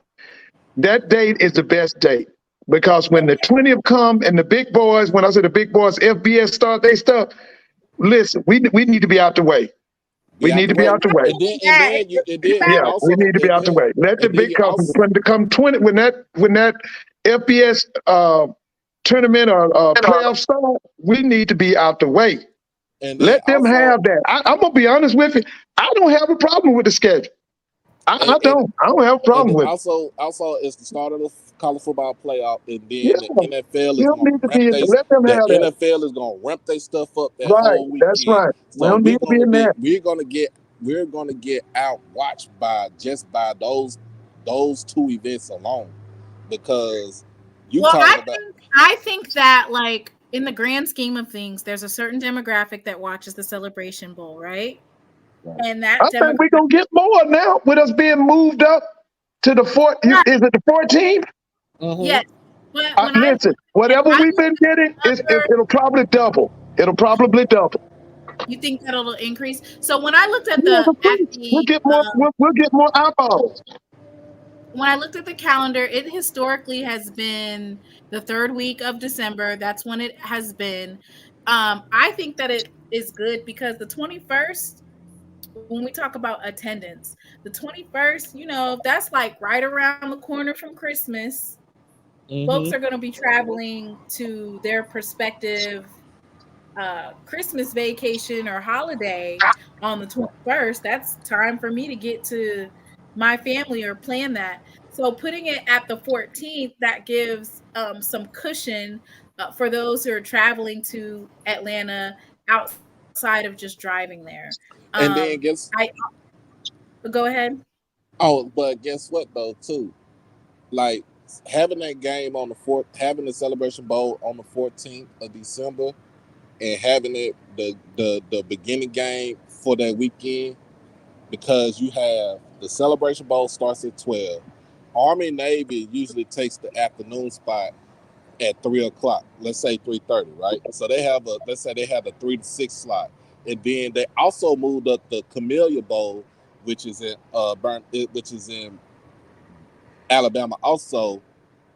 That date is the best date, because when the 20th come and the big boys, when I say the big boys, FBS start their stuff. Listen, we need to be out the way. We need to be out the way. Yeah, we need to be out the way. Let the big come 20 when that FBS tournament or playoff start. We need to be out the way. Let them have that. I'm gonna be honest with you. I don't have a problem with the schedule. I don't have a problem with it. Also, it's the start of the college football playoff, and then the NFL is going to ramp their stuff up that whole weekend. That's right. So we're going to get out watched by those 2 events alone, because I think that, like, in the grand scheme of things, there's a certain demographic that watches the Celebration Bowl, right? And that I think we're gonna get more now with us being moved up to the 4th. Is it the 14th? Yes. But listen, whatever we've been getting, it'll probably double. It'll probably double. You think that'll increase? So when I looked at we'll get more eyeballs. When I looked at the calendar, it historically has been the 3rd week of December. That's when it has been. I think that it is good because the 21st, when we talk about attendance, the 21st, that's like right around the corner from Christmas. Folks are going to be traveling to their prospective Christmas vacation or holiday on the 21st. That's time for me to get to my family or plan that. So putting it at the 14th, that gives some cushion for those who are traveling to Atlanta outside of just driving there. And then go ahead. Oh, but guess what though too? Like having that game on the having the Celebration Bowl on the 14th of December, and having it the beginning game for that weekend, because you have The Celebration Bowl starts at 12. Army Navy usually takes the afternoon spot at 3 o'clock. Let's say 3:30, right? So let's say they have a 3 to 6 slot, and then they also moved up the Camellia Bowl, which is in Alabama, also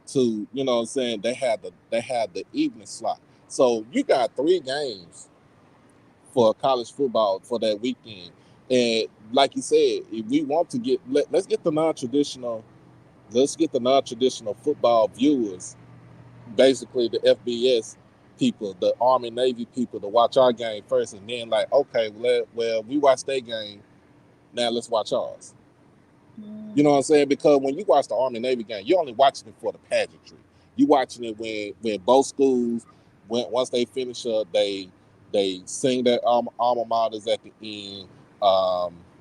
to you know what I'm saying. They had the evening slot. So you got 3 games for college football for that weekend, and like you said, if we want to let's get the non-traditional football viewers, basically the FBS people, the Army Navy people, to watch our game first, and then like, okay, well, we watched their game, now let's watch ours. You know what I'm saying? Because when you watch the Army Navy game, you're only watching it for the pageantry. You watching it when both schools, once they finish up, they sing their alma maters at the end.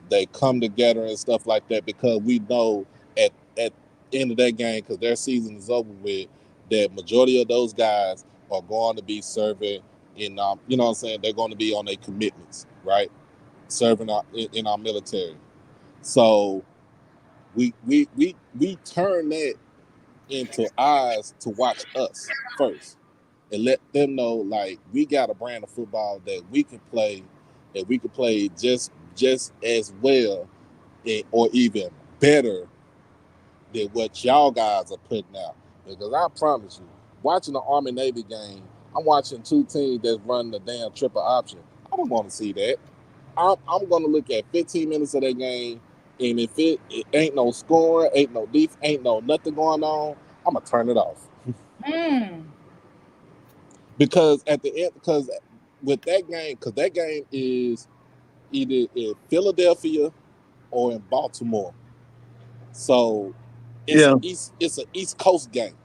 They come together and stuff like that, because we know at the end of that game, because their season is over with, that majority of those guys are going to be serving in, you know what I'm saying? They're going to be on their commitments, right? Serving in our military. So we turn that into eyes to watch us first, and let them know, like, we got a brand of football that we can play just as well, or even better than what y'all guys are putting out. Because I promise you, watching the Army Navy game, I'm watching 2 teams that's running the damn triple option. I don't want to see that. I'm going to look at 15 minutes of that game, and if it ain't no scoring, ain't no defense, ain't no nothing going on, I'm going to turn it off. Because at the end, because with that game is either in Philadelphia or in Baltimore. So it's an East Coast game.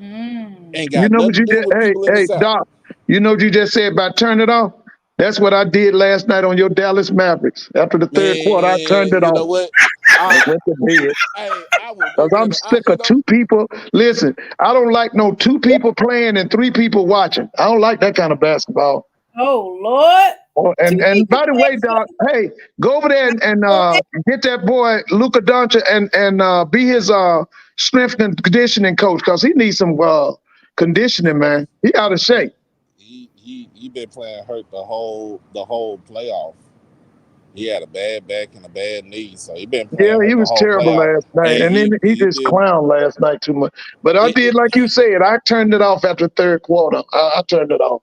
Ain't got nothing to do with people in the South. Doc, you know what you just said about turn it off? That's what I did last night on your Dallas Mavericks. After the third quarter, I turned it off. You know what? I went to bed. Because I'm sick of 2 people. Listen, I don't like no 2 people playing and 3 people watching. I don't like that kind of basketball. Oh, Lord. And by the way, Doc, hey, go over there and get that boy Luka Doncic and be his strength and conditioning coach, because he needs some conditioning, man. He out of shape. He been playing hurt the whole playoff. He had a bad back and a bad knee, so he been playing. Yeah, he was terrible last night, and then he just clowned last night too much. But I did like you said. I turned it off after the third quarter. I turned it off.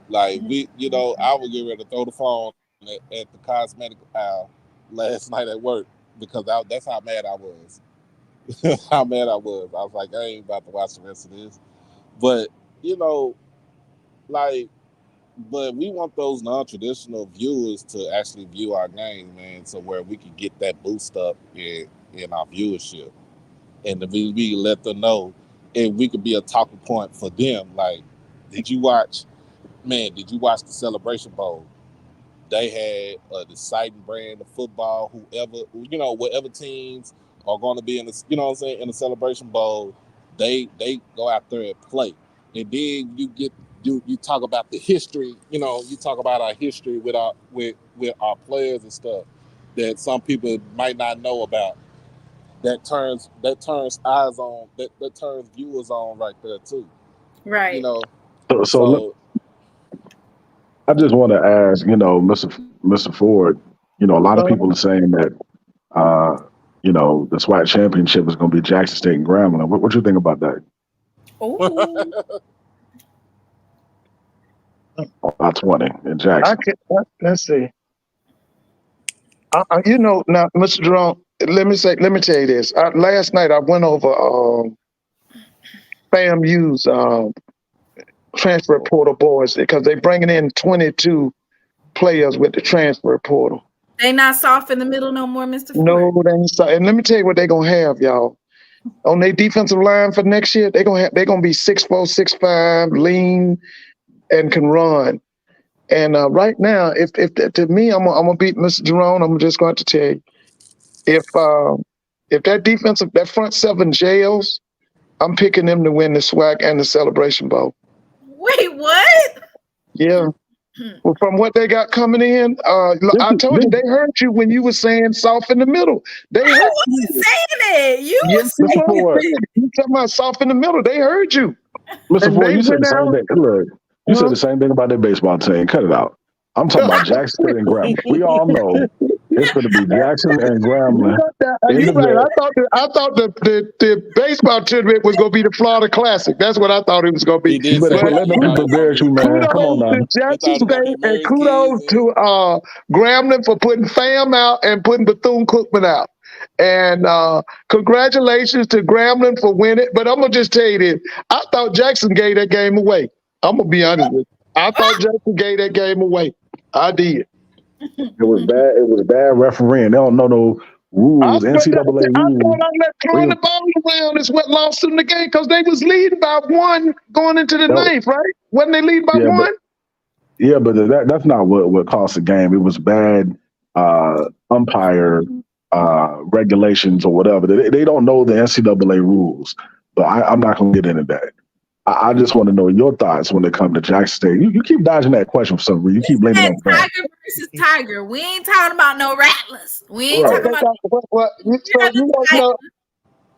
Like I was getting ready to throw the phone at the cosmetic aisle last night at work, because that's how mad I was. How mad I was. I was like, I ain't about to watch the rest of this. But but we want those non-traditional viewers to actually view our game, man, so where we can get that boost up in our viewership, and we let them know, and we could be a talking point for them. Like, did you watch the Celebration Bowl? They had a deciding brand of football. Whatever teams are going to be in the, in the Celebration Bowl, they go out there and play. And then you talk about the history, you talk about our history with our players and stuff that some people might not know about. That turns eyes on, that turns viewers on right there too. Right. So I just want to ask, Mr. Ford, a lot of people are saying that, the SWAC Championship is going to be Jackson State and Grambling. What do you think about that? About 20 in Jackson. Let's see. Now, Mr. Jerome, let me tell you this. Last night I went over FAMU's transfer portal boys, because they're bringing in 22 players with the transfer portal. They not soft in the middle no more, Mr. Ford? No, they ain't soft. And let me tell you what they're gonna have, y'all. On their defensive line for next year, they're gonna be 6'4", 6'5", lean, and can run. And right now, if to me, I'm gonna beat Mr. Jerome. I'm just going to tell you, if that front 7 jails, I'm picking them to win the SWAC and the Celebration Bowl. Wait, what? Yeah. Well, from what they got coming in, I told you they heard you when you were saying soft in the middle. They heard you. Saying it. You Yes, was Mr. Ford. you talking about soft in the middle. They heard you. Mr. And Ford, they you said went the same out. thing. Look, you said the same thing about their baseball team. Cut it out. I'm talking about Jackson State and Grambling. We all know it's going to be Jackson and Grambling in You're the right. vet. I thought the baseball tournament was going to be the Florida Classic. That's what I thought it was going to be. He did You better say But quit that. letting He them thought people it was gonna embarrass be you, man. Come on kudos now. to He Jackson thought it was gonna State be and Murray kudos Kids to Grambling for putting Fam out and putting Bethune-Cookman out. And congratulations to Grambling for winning. But I'm going to just tell you this. I thought Jackson gave that game away. I'm going to be honest with you. I thought Jackson gave that game away. I did. It was bad. It was bad refereeing. They don't know no rules, NCAA rules. I thought I let throwing the ball around is what lost them the game because they was leading by 1 going into the ninth, right? Wasn't they leading by 1? But that's not what cost the game. It was bad umpire regulations or whatever. They don't know the NCAA rules. But I'm not going to get into that. I just want to know your thoughts when it comes to Jackson State. You keep dodging that question for some reason. You keep blaming it on Tiger versus Tiger. We ain't talking about no rattlers. We ain't talking about.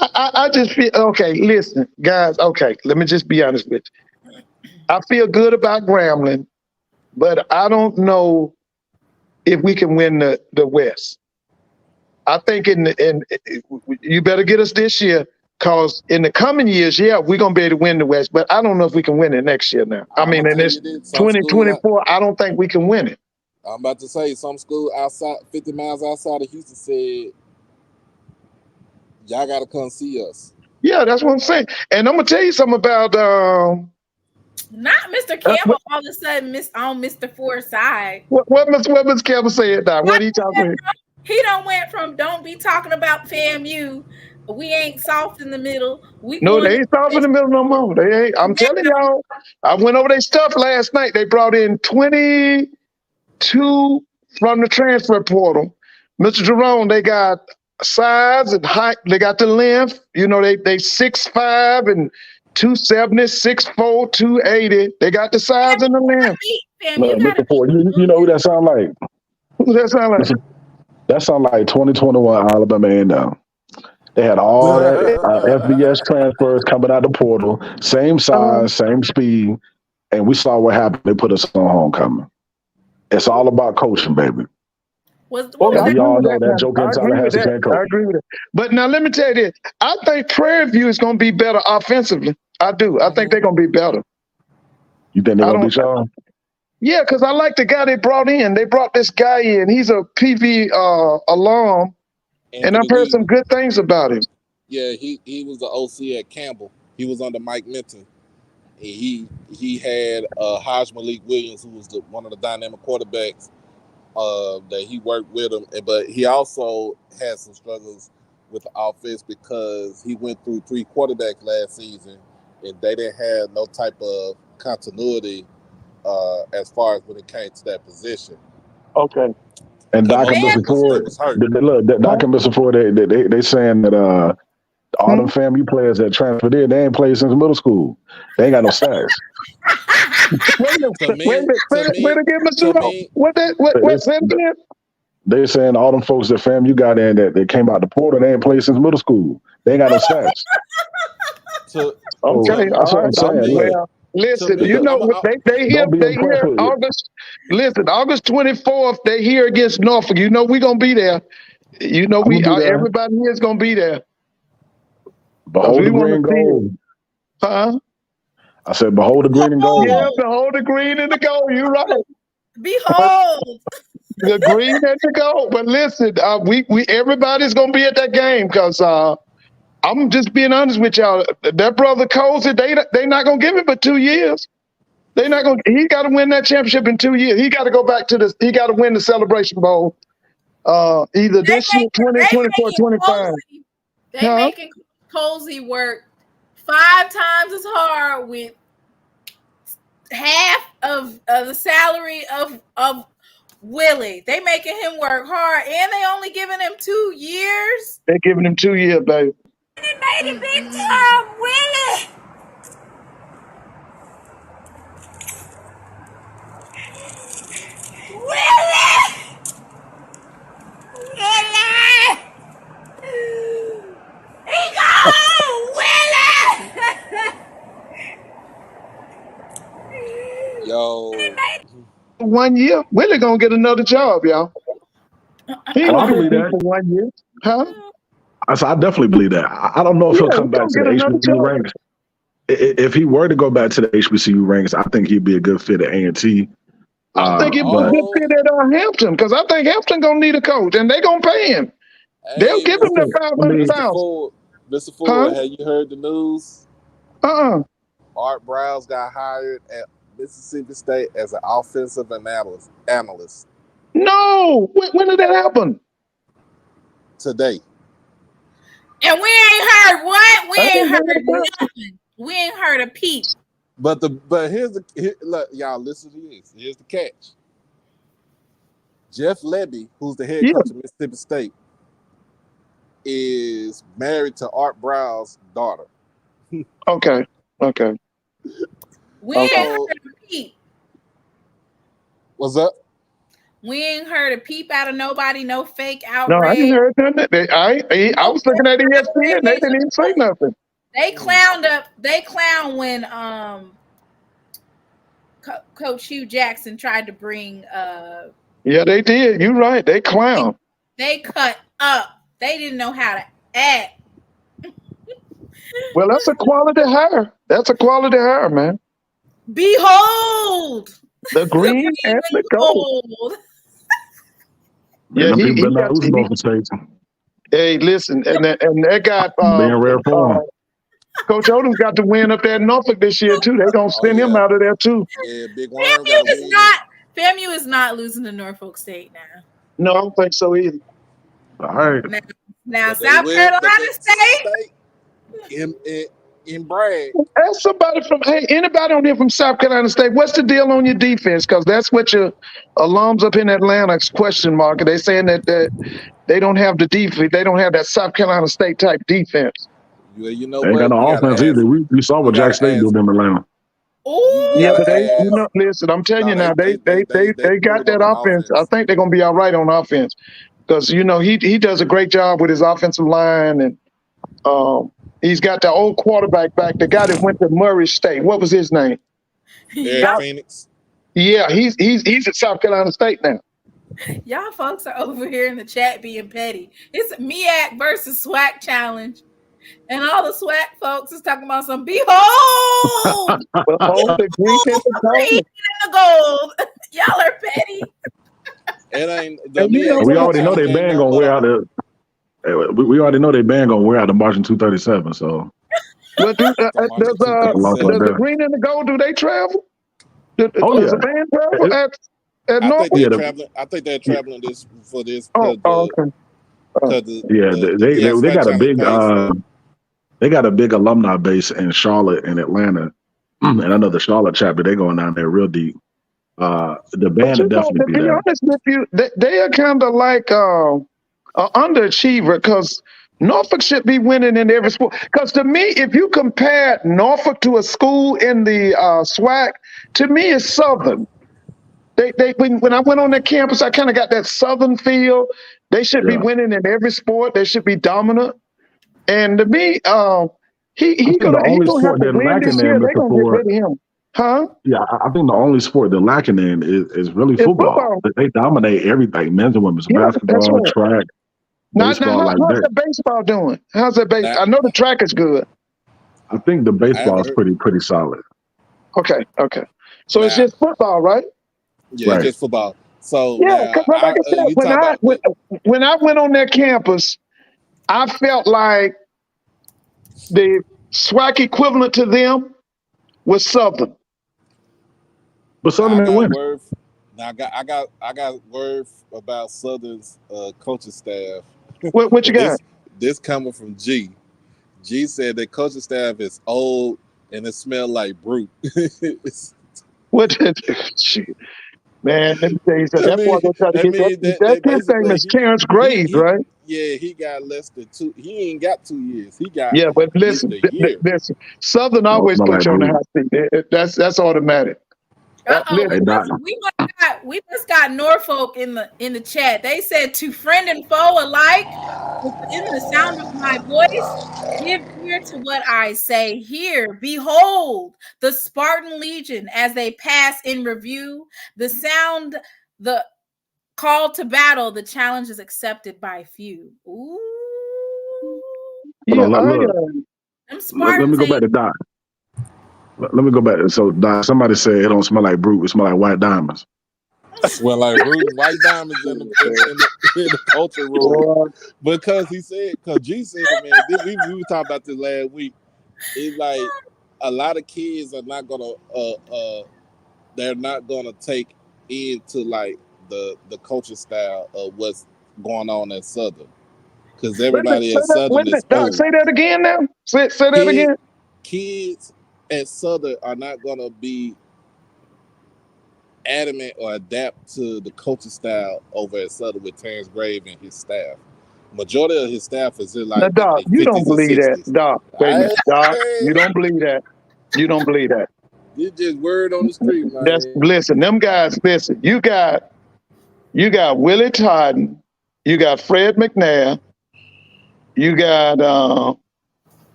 I just feel okay. Listen, guys. Okay, let me just be honest with you. I feel good about Grambling, but I don't know if we can win the West. I think you better get us this year. Because in the coming years, we're going to be able to win the West, but I don't know if we can win it next year now. I mean, in this 2024, I don't think we can win it. I'm about to say, some school outside, 50 miles outside of Houston said, y'all got to come see us. Yeah, that's what I'm saying. And I'm going to tell you something about... not Mr. Campbell all of a sudden on Mr. Ford's side. What Mr. Campbell said now? What he talking about? He done went from don't be talking about FAMU. We ain't soft in the middle. No, they ain't soft in the middle no more. They ain't. I'm telling y'all. I went over their stuff last night. They brought in 22 from the transfer portal. Mr. Jerome, they got size and height. They got the length. You know, they 6'5" and 270, 6'4", 280. They got the size and the length. Mr. Ford, you know who that sound like? Who that sound like? That sound like 2021 Alabama A&M. They had all that FBS transfers coming out the portal, same size, same speed, and we saw what happened. They put us on homecoming. It's all about coaching, baby. We all know that joke in Tallahassee can't coach. I agree with it. But now let me tell you this. I think Prairie View is going to be better offensively. I do. I think they're going to be better. You think they're going to be y'all? Yeah, because I like the guy they brought in. They brought this guy in. He's a PV alum. And I've heard some good things about him. Yeah, he was the OC at Campbell. He was under Mike Minton. He had Haj Malik Williams, who was one of the dynamic quarterbacks that he worked with him. But he also had some struggles with the offense because he went through 3 quarterbacks last season, and they didn't have no type of continuity as far as when it came to that position. Okay. And Doc and Mr. Ford, Doc and Mr. Ford, they saying that all them FAMU players that transferred in, they ain't played since middle school. They ain't got no stats. They saying all them folks that FAMU got in that came out the portal, they ain't played since middle school. They ain't got no stats. Okay, that's what I'm saying. Well, listen, you know they hear August. Listen, August 24th, they here against Norfolk. You know we gonna be there. You know everybody here is gonna be there. Behold the green and gold. Huh? I said, behold the green and gold. Yeah, behold the green and the gold. You're right. Behold the green and the gold. But listen, we everybody's gonna be at that game because I'm just being honest with y'all. That brother Cozy, they not gonna give him but 2 years. They not gonna. He got to win that championship in 2 years. He got to go back to this. He got to win the Celebration Bowl. Either this year, 2024, 25. They making Cozy work 5 times as hard with half of the salary of Willie. They making him work hard, and they only giving him 2 years. They're giving him 2 years, baby. He made it big time, Willie. Yo. 1 year, Willie gonna get another job, y'all. He Oh, I gonna believe be that. for 1 year, huh? I definitely believe that. I don't know if he'll come back to the HBCU ranks. If he were to go back to the HBCU ranks, I think he'd be a good fit at A&T. I think he'd be a good fit at Hampton because I think Hampton gonna need a coach and they gonna pay him. They'll give him the $500,000. Mr. Ford, have you heard the news? Art Browse got hired at Mississippi State as an offensive analyst. No, when did that happen? Today. And we ain't heard what? We ain't heard nothing. We ain't heard a peep. But here's look, y'all listen to this. Here's the catch. Jeff Lebby, who's the head coach of Mississippi State, is married to Art Brow's daughter. Okay. We ain't heard a peep. What's up? We ain't heard a peep out of nobody. No fake outrage. No, I ain't heard nothing. I was looking at ESPN. They didn't even say nothing. They clowned up. They clowned when Coach Hugh Jackson tried to bring. Yeah, they did. You're right. They clown. They cut up. They didn't know how to act. Well, that's a quality hire. That's a quality hire, man. Behold, the green and the gold. Yeah, he got. Hey, listen, and that guy. Being rare form. Coach Odom's got to win up there in Norfolk this year too. They're gonna send him out of there too. Yeah, big FAMU is not losing to Norfolk State now. No, I don't think so either. All right. Now South Carolina State. In Bragg. Ask somebody anybody on here from South Carolina State, what's the deal on your defense? Because that's what your alums up in Atlanta's question mark. They're saying that they don't have the defense. They don't have that South Carolina State type defense. Yeah, you know they ain't got no offense either. We saw what Jack State did in Atlanta. Yeah, but listen, I'm telling you now, they got that offense. I think they're gonna be all right on offense. Because he does a great job with his offensive line, and he's got the old quarterback back, the guy that went to Murray State. What was his name? Phoenix. Yeah, he's at South Carolina State now. Y'all folks are over here in the chat being petty. It's MEAC versus SWAC challenge. And all the SWAC folks is talking about some behold! The green and the gold. Y'all are petty. It ain't. We already know they band gonna wear out the. We already know they band gonna wear out the Marching 237. So. Well, does the green and the gold, do they travel? Does the band travel at Norfolk? I think they're traveling for this. Okay. They got a big. They got a big alumni base in Charlotte and Atlanta, and I know the Charlotte chapter. They going down there real deep. The band will definitely be there. To be honest with you, they are kind of like an underachiever because Norfolk should be winning in every sport. Because to me, if you compare Norfolk to a school in the SWAC, to me it's Southern. When I went on that campus, I kind of got that Southern feel. They should be winning in every sport. They should be dominant. And to me, he's gonna have to win this year. They're gonna get rid of him. Huh? Yeah, I think the only sport they're lacking in is really football. They dominate everything: men's and women's basketball, track, baseball. How's the baseball doing? How's that baseball? I know the track is good. I think the baseball is pretty solid. Okay. So it's just football, right? Yeah, it's just football. So yeah, because like I said, when I went on their campus, I felt like the SWAC equivalent to them was Southern. But Southern didn't win. I got word about Southern's coaching staff. What you got? This coming from G. G said that coaching staff is old and it smelled like brute. What? Shit. Man, let me tell you something. That's why they're trying to get that kid's name is Terrence Graves, right? Yeah, he got less than 2. He ain't got 2 years. He got but listen, Southern always put you on the hot seat. That's automatic. got Norfolk in the chat. They said to friend and foe alike, within the sound of my voice, give ear to what I say. Here, behold the Spartan Legion as they pass in review. The sound, the call to battle, the challenge is accepted by few. Ooh. Yeah, let me go back to Doc. Let me go back. So, Doc, somebody said it don't smell like brute. It smell like white diamonds. Well, like brute and white diamonds in the culture room. Because he said, because G said, man, we were talking about this last week. It's like a lot of kids are not gonna they're not gonna take into like the culture style of what's going on at Southern. Because everybody at Southern is old. Say that again now. Say that again. Kids at Southern are not gonna be adamant or adapt to the culture style over at Southern with Terrence Grave and his staff. Majority of his staff is in like now, Doc, you don't believe that, Doc. Wait a minute, Doc. You don't believe that. You don't believe that. You just word on the street, man. Listen, them guys. Listen, you got Willie Todden, you got Fred McNair, you got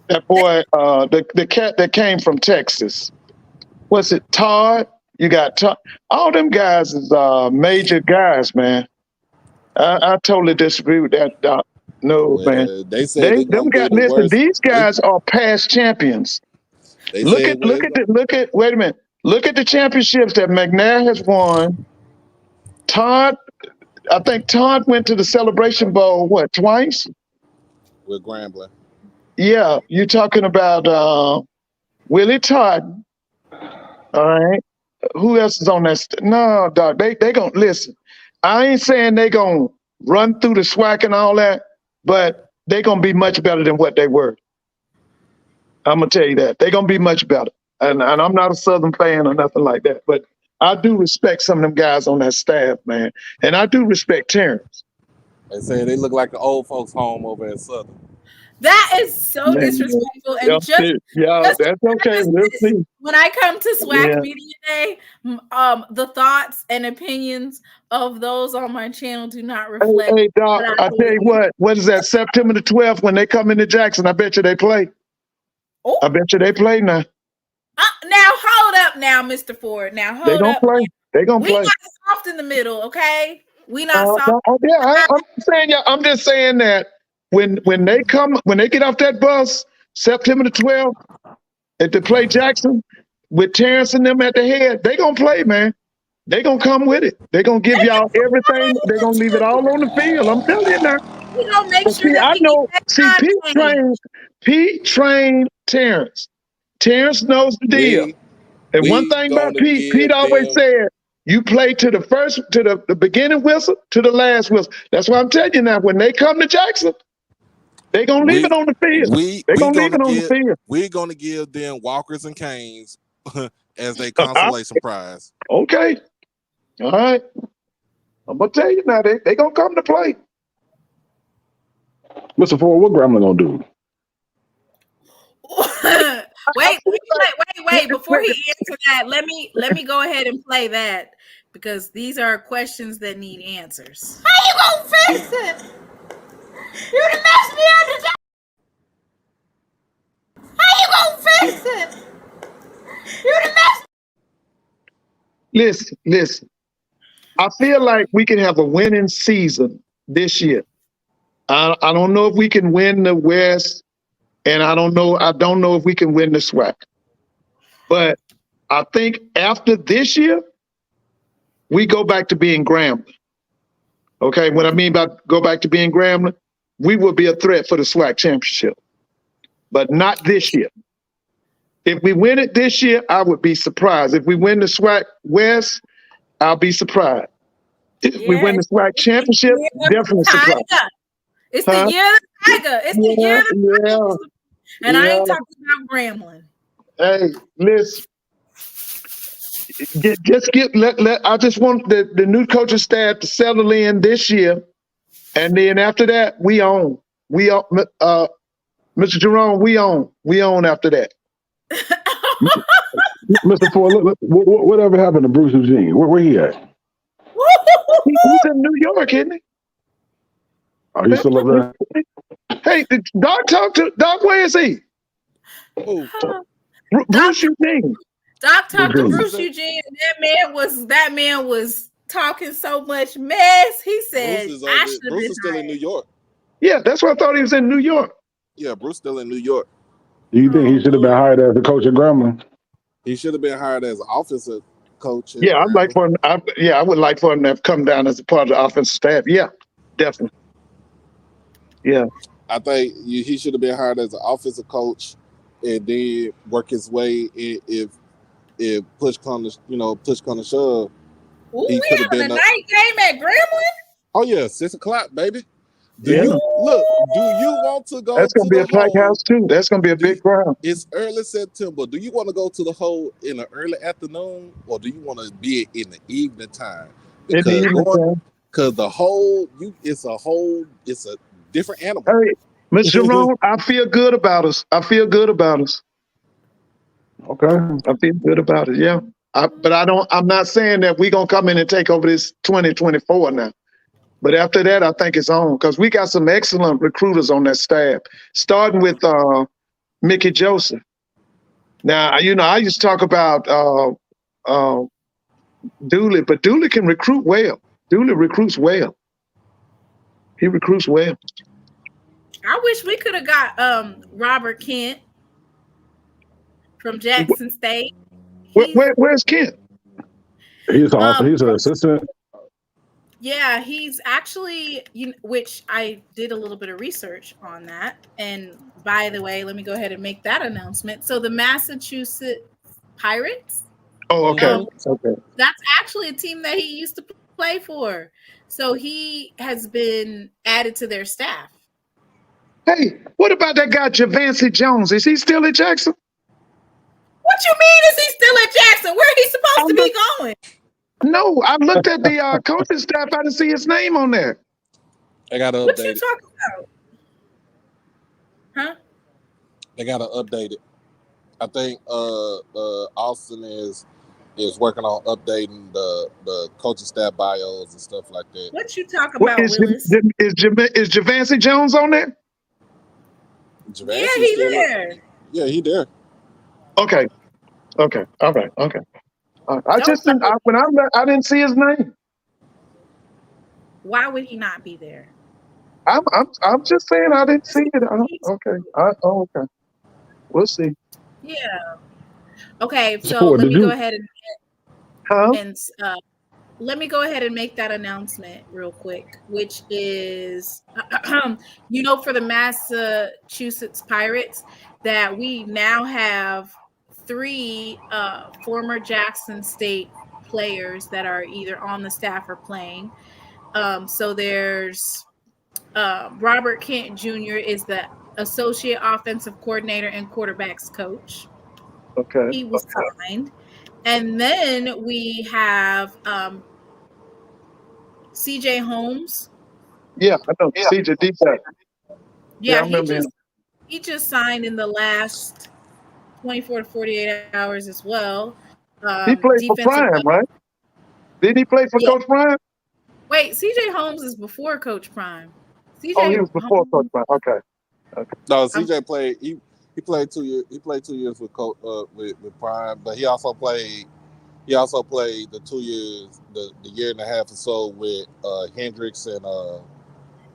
that boy, the cat that came from Texas. What's it, Todd? You got all them guys is major guys, man. I totally disagree with that, Doc. No, man. They say them guys. Listen, these guys are past champions. Look at. Wait a minute. Look at the championships that McNair has won. Todd, I think Todd went to the Celebration Bowl twice with Grambling. Yeah, you're talking about Willie Todd. All right. Who else is on that? No, Doc. They gonna listen. I ain't saying they gonna run through the SWAC and all that, but they gonna be much better than what they were. I'm gonna tell you that. They gonna be much better. And I'm not a Southern fan or nothing like that, but I do respect some of them guys on that staff, man. And I do respect Terrence. They say they look like the old folks' home over at Southern. That is so disrespectful. And just that's okay. We'll see. When I come to SWAC Media Day, the thoughts and opinions of those on my channel do not reflect. Hey, Doc, I tell you what is that, September the 12th, when they come into Jackson, I bet you they play. Oh. I bet you they play now. Now, hold up now, Mr. Ford. Now, hold up. They gonna play. They gonna play. We not soft in the middle, okay? We not soft. I'm just saying that when they get off that bus, September the 12th, and to play Jackson with Terrence and them at the head, they gonna play, man. They gonna come with it. They gonna give y'all everything. They gonna leave it all on the field. I'm telling you now. We gonna make sure that I know. See, Pete trained Terrence. Terrence knows the deal. And one thing about Pete always said, you play to the beginning whistle to the last whistle. That's why I'm telling you now, when they come to Jackson, they're going to leave it on the field. They're going to leave it on the field. We're going to give them walkers and canes as their consolation prize. Okay. All right. I'm going to tell you now, they're going to come to play. Mr. Ford, what Grambling going to do? Wait! Before he answers that, let me go ahead and play that, because these are questions that need answers. How you gonna fix it? You done messed me up today. How you gonna fix it? You done messed. Listen. I feel like we can have a winning season this year. I don't know if we can win the West. And I don't know if we can win the SWAC. But I think after this year, we go back to being Grambling. Okay, what I mean by go back to being Grambling, we will be a threat for the SWAC Championship. But not this year. If we win it this year, I would be surprised. If we win the SWAC West, I'll be surprised. If we win the SWAC Championship, definitely surprised. It's the year of the Tiger. It's the year of the Tiger. And I ain't talking about Grambling. Hey, listen. I just want the new coaching staff to settle in this year, and then after that, we own. Mr. Jerome, we own after that. Mr. Ford, whatever happened to Bruce Eugene? Where he at? He's in New York, isn't he? Are you still over there? Hey, Doc, where is he? Oh, Bruce Eugene. Doc talked to Eugene. Bruce Eugene, and that man was talking so much mess. He said, Bruce is, "I should have Bruce been is still in New York. Yeah, that's what I thought he was in New York. Yeah, Bruce still in New York. Do you think he should have been hired as a coach at Grambling? He should have been hired as an offensive coach. Yeah, I would like for him to have come down as a part of the offensive staff. Yeah, definitely. Yeah. I think he should have been hired as an offensive coach, and then work his way if push come to shove. Ooh, He we could have having been a night game at Grambling? Oh yeah, 6 o'clock, baby. Do Yeah. you want to go? That's gonna to be the a packed hole? house too. That's gonna be a big crowd. It's early September. Do you want to go to the hole in the early afternoon, or do you want to be in the evening time? Because the hole, it's a different animal. Hey, Mr. Jerome, I feel good about us. Okay. I feel good about it. Yeah. I'm not saying that we're gonna come in and take over this 2024 now. But after that, I think it's on because we got some excellent recruiters on that staff, starting with Mickey Joseph. Now, I used to talk about Dooley, but Dooley can recruit well. Dooley recruits well. He recruits well. I wish we could have got Robert Kent from Jackson State. Where's Kent? He's an assistant. Yeah, he's actually, which I did a little bit of research on that. And by the way, let me go ahead and make that announcement. So the Massachusetts Pirates. Oh, okay. Okay. That's actually a team that he used to play for. So he has been added to their staff. Hey, what about that guy, Javancy Jones? Is he still at Jackson? What you mean is he still at Jackson? Where he supposed to be going? No, I looked at the coaching staff. I didn't see his name on there. They got to update What you it. talking about? Huh? They got to update it. I think Austin is working on updating the coaching staff bios and stuff like that. What you talking about, Willis? Is Javancy Jones on there? Javancy's Yeah, he's still there. Yeah, he there. Okay. All right. Okay. I didn't see his name. Why would he not be there? I'm just saying I didn't see it. Okay. We'll see. Yeah. Okay, so let me go ahead and let me go ahead and make that announcement real quick, which is, for the Massachusetts Pirates, that we now have 3 former Jackson State players that are either on the staff or playing. So there's Robert Kent Jr. is the associate offensive coordinator and quarterbacks coach. Okay. He was signed. And then we have CJ Holmes. Yeah, I know. Yeah. CJ Deepak. Yeah, he just signed in the last 24 to 48 hours as well. He played for Prime, right? Did he play for Coach Prime? Wait, CJ Holmes is before Coach Prime. He was before Coach Prime. Okay. No, CJ played. He played 2 years. He played 2 years with Prime, but he also played the 2 years, the year and a half or so with Hendricks and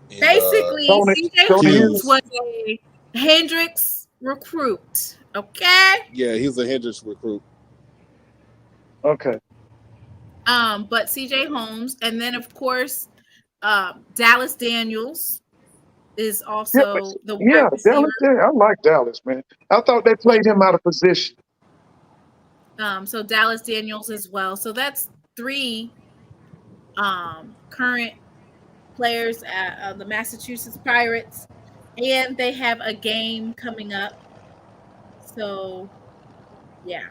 basically CJ Holmes was a Hendricks recruit. Okay. Yeah, he's a Hendricks recruit. Okay. But CJ Holmes, and then of course, Dallas Daniels is also Dallas. I like Dallas, man. I thought they played him out of position. So Dallas Daniels as well. So that's 3 current players at the Massachusetts Pirates, and they have a game coming up. So, yeah.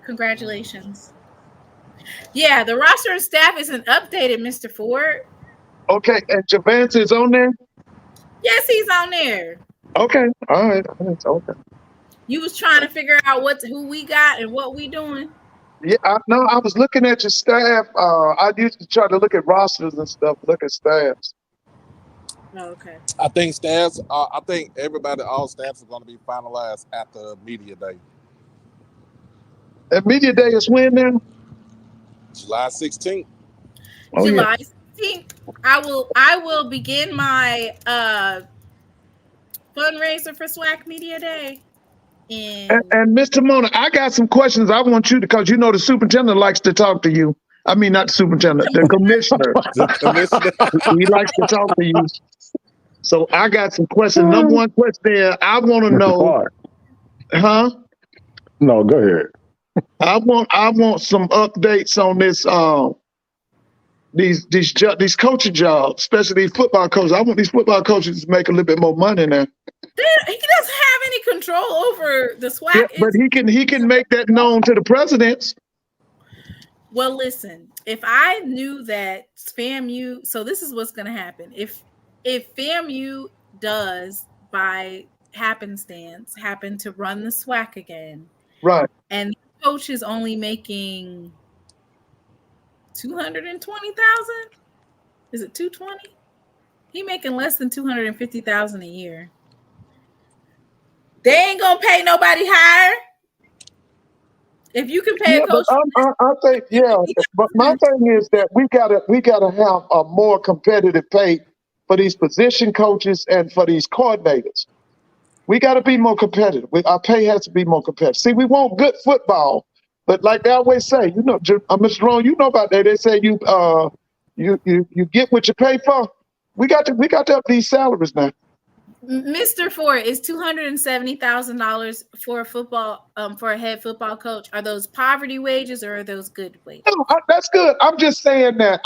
Congratulations. Yeah, the roster and staff isn't updated, Mr. Ford. Okay, and Javance is on there? Yes, he's on there. Okay, all right. Okay. You was trying to figure out who we got and what we doing? Yeah, I was looking at your staff. I used to try to look at rosters and stuff, look at staffs. Oh, okay. I think staffs. I think all staffs are going to be finalized after media day, And media day is when now? July 16th. Oh, July 16th. I will begin my fundraiser for SWAC Media Day. And Mr. Mona, I got some questions I want you to, because you know the superintendent likes to talk to you. I mean, not the superintendent, the commissioner. The commissioner. He likes to talk to you. So I got some questions. Number one question I want to know. Clark. Huh? No, go ahead. I want some updates on this. These coaching jobs, especially these football coaches. I want these football coaches to make a little bit more money now. He doesn't have any control over the SWAC. Yeah, but he can make that known to the presidents. Well, listen, if I knew that FAMU, so this is what's going to happen. If FAMU does by happenstance happen to run the SWAC again, right, and the coach is only making $220,000, is it 220? He making less than $250,000 a year. They ain't gonna pay nobody higher. If you can pay a coach, I think But my thing is that we gotta have a more competitive pay for these position coaches and for these coordinators. We got to be more competitive. Our pay has to be more competitive. See, we want good football, but like they always say, you know, Mr. Ron, you know about that. They say you get what you pay for. We got to up these salaries now. Mr. Ford, is $270,000 for a football for a head football coach? Are those poverty wages or are those good wages? No, that's good. I'm just saying that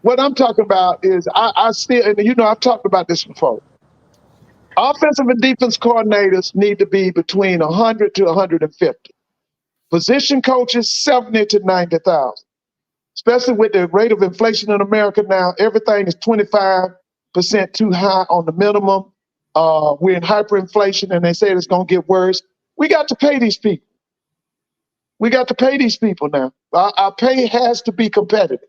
what I'm talking about is I still, and you know, I've talked about this before. Offensive and defense coordinators need to be between 100 to 150. Position coaches, 70 to 90,000. Especially with the rate of inflation in America now, everything is 25% too high on the minimum. We're in hyperinflation, and they say it's going to get worse. We got to pay these people. We got to pay these people now. Our pay has to be competitive.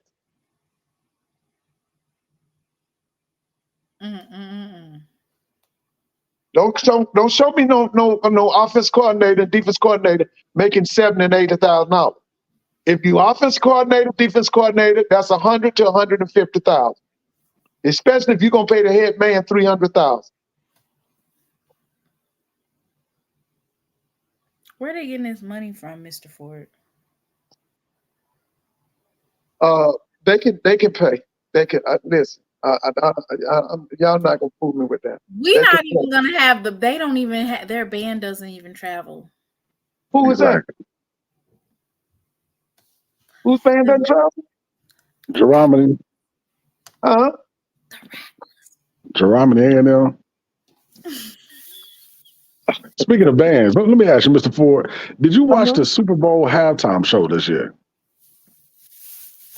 Don't show me no offense coordinator, defense coordinator making $70,000 and $80,000. If you offense coordinator, defense coordinator, that's 100 to 150,000. Especially if you're gonna pay the head man $300,000. Where are they getting this money from, Mr. Ford? They can pay. They can listen. Y'all not gonna fool me with that. We're not even gonna have they don't even have, their band doesn't even travel. Who is that? Whose band doesn't travel? Geromany. Geromany A&M. Speaking of bands, let me ask you, Mr. Ford, did you watch the Super Bowl halftime show this year?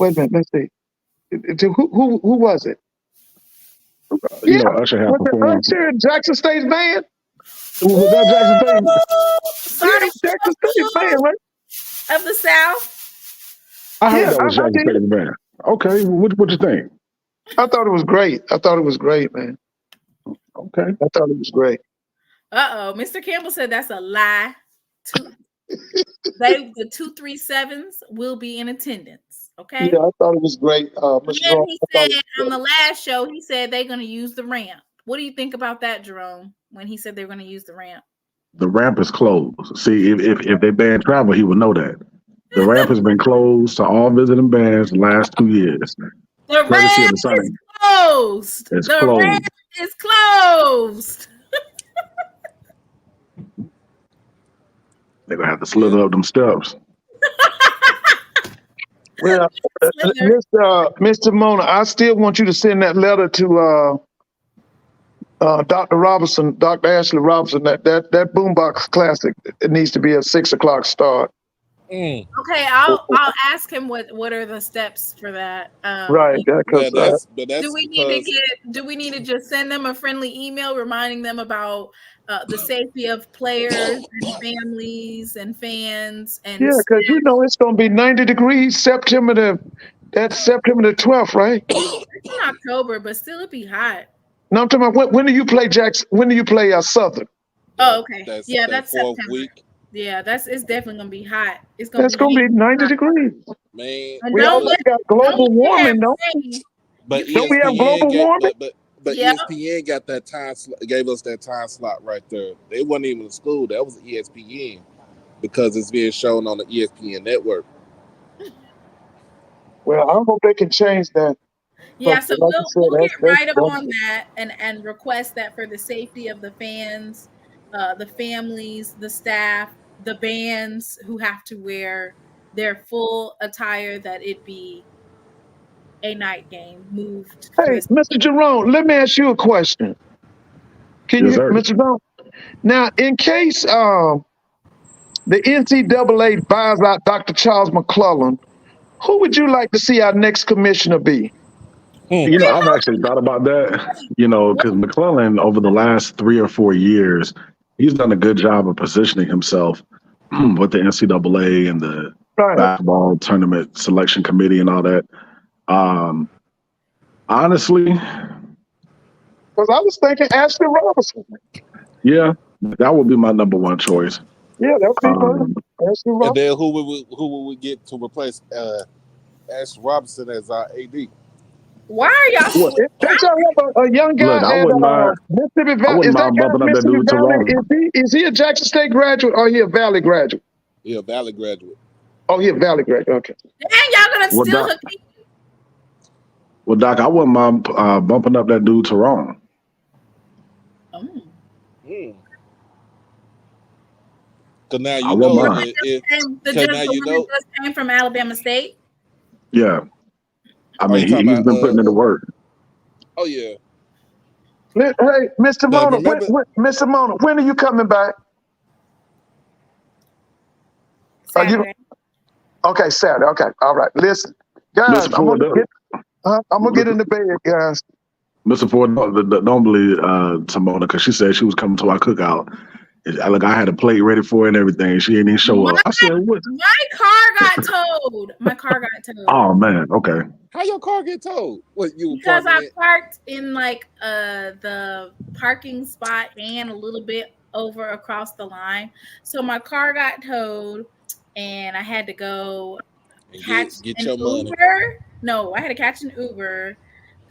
Wait a minute, let's see. Who was it? You know, Usher had performed. Usher and Jackson State's band? Was that Jackson State? Yeah, Jackson State's band, right? Of the South? I heard that was Jackson State's band. Okay, what you think? I thought it was great. Man. Okay. I thought it was great. Mr. Campbell said that's a lie. The 237s will be in attendance. Okay. Yeah, I thought it was great. And he said on the last show, he said they're going to use the ramp. What do you think about that, Jerome? When he said they're going to use the ramp? The ramp is closed. See, if they ban travel, he would know that. The ramp has been closed to all visiting bands the last 2 years. The ramp is closed. Ramp is closed. They're going to have to slither up them steps. Well, Mr. Mona, I still want you to send that letter to Dr. Robinson, Dr. Ashley Robinson. That Boombox Classic, it needs to be a 6 o'clock start. Mm. Okay, I'll ask him what are the steps for that. Right. Because That's do we need to just send them a friendly email reminding them about the safety of players and families and fans and yeah, because you know it's going to be 90 degrees September the 12th, right? it's in October, but still it'd be hot. No, I'm talking about when do you play Jackson? When do you play Southern? Oh, okay. That's That's fourth September. week. Yeah, it's definitely gonna be hot. It's gonna That's going to be 90 degrees. Man, And We already got global warming, though. but Don't we have ESPN global warming? but Yep. ESPN got that gave us that time slot right there. They wasn't even in school. That was ESPN because it's being shown on the ESPN network. Well, I hope they can change that. Yeah, so Like we'll get right up that's- on that and request that for the safety of the fans, the families, the staff, the bands who have to wear their full attire, that it be a night game moved. Hey, Mr. Jerome, let me ask you a question. Yes, sir. Mr. Jerome? Now, in case the NCAA buys out Dr. Charles McClellan, who would you like to see our next commissioner be? You know, I've actually thought about that, you know, because McClellan, over the last 3 or 4 years, he's done a good job of positioning himself with the NCAA and the basketball tournament selection committee and all that. Honestly, because I was thinking Ashley Robertson. Yeah, that would be my number one choice. Yeah, that would be fun. Ashley Robertson. And then who would we get to replace Ashley Robinson as our AD? Why are y'all? Don't y'all have a young guy Look, I at wouldn't mind. Mississippi I Valley? wouldn't Is that mind guy bumping up that Mississippi dude to Valley? Rome. Is he a Jackson State graduate or he a Valley graduate? Yeah, Valley graduate. Oh, he a Valley graduate. Okay. Dang, y'all gonna Well, steal Doc- hook me? Well, Doc, I wouldn't mind bumping up that dude to Rome. Because now I you wouldn't know mind. The gentleman just came from Alabama State. Yeah. I mean, talking he's about, been putting in the work. Oh yeah. Hey, Mr. Now, Mona, remember- Mr. Mona, when are you coming back? Saturday. Okay, Saturday. Okay, all right. Listen, guys, Mr. I'm Ford, gonna get in the bed, guys. Mr. Ford, don't believe Simona, because she said she was coming to our cookout. Look, I had a plate ready for her and everything. She didn't even show up. I said, what? My car got towed. My car got towed. Oh, man. Okay. How your car get towed? What you Because parking I parked in like the parking spot and a little bit over across the line. So my car got towed and I had to go and catch get an your money? Uber. No, I had to catch an Uber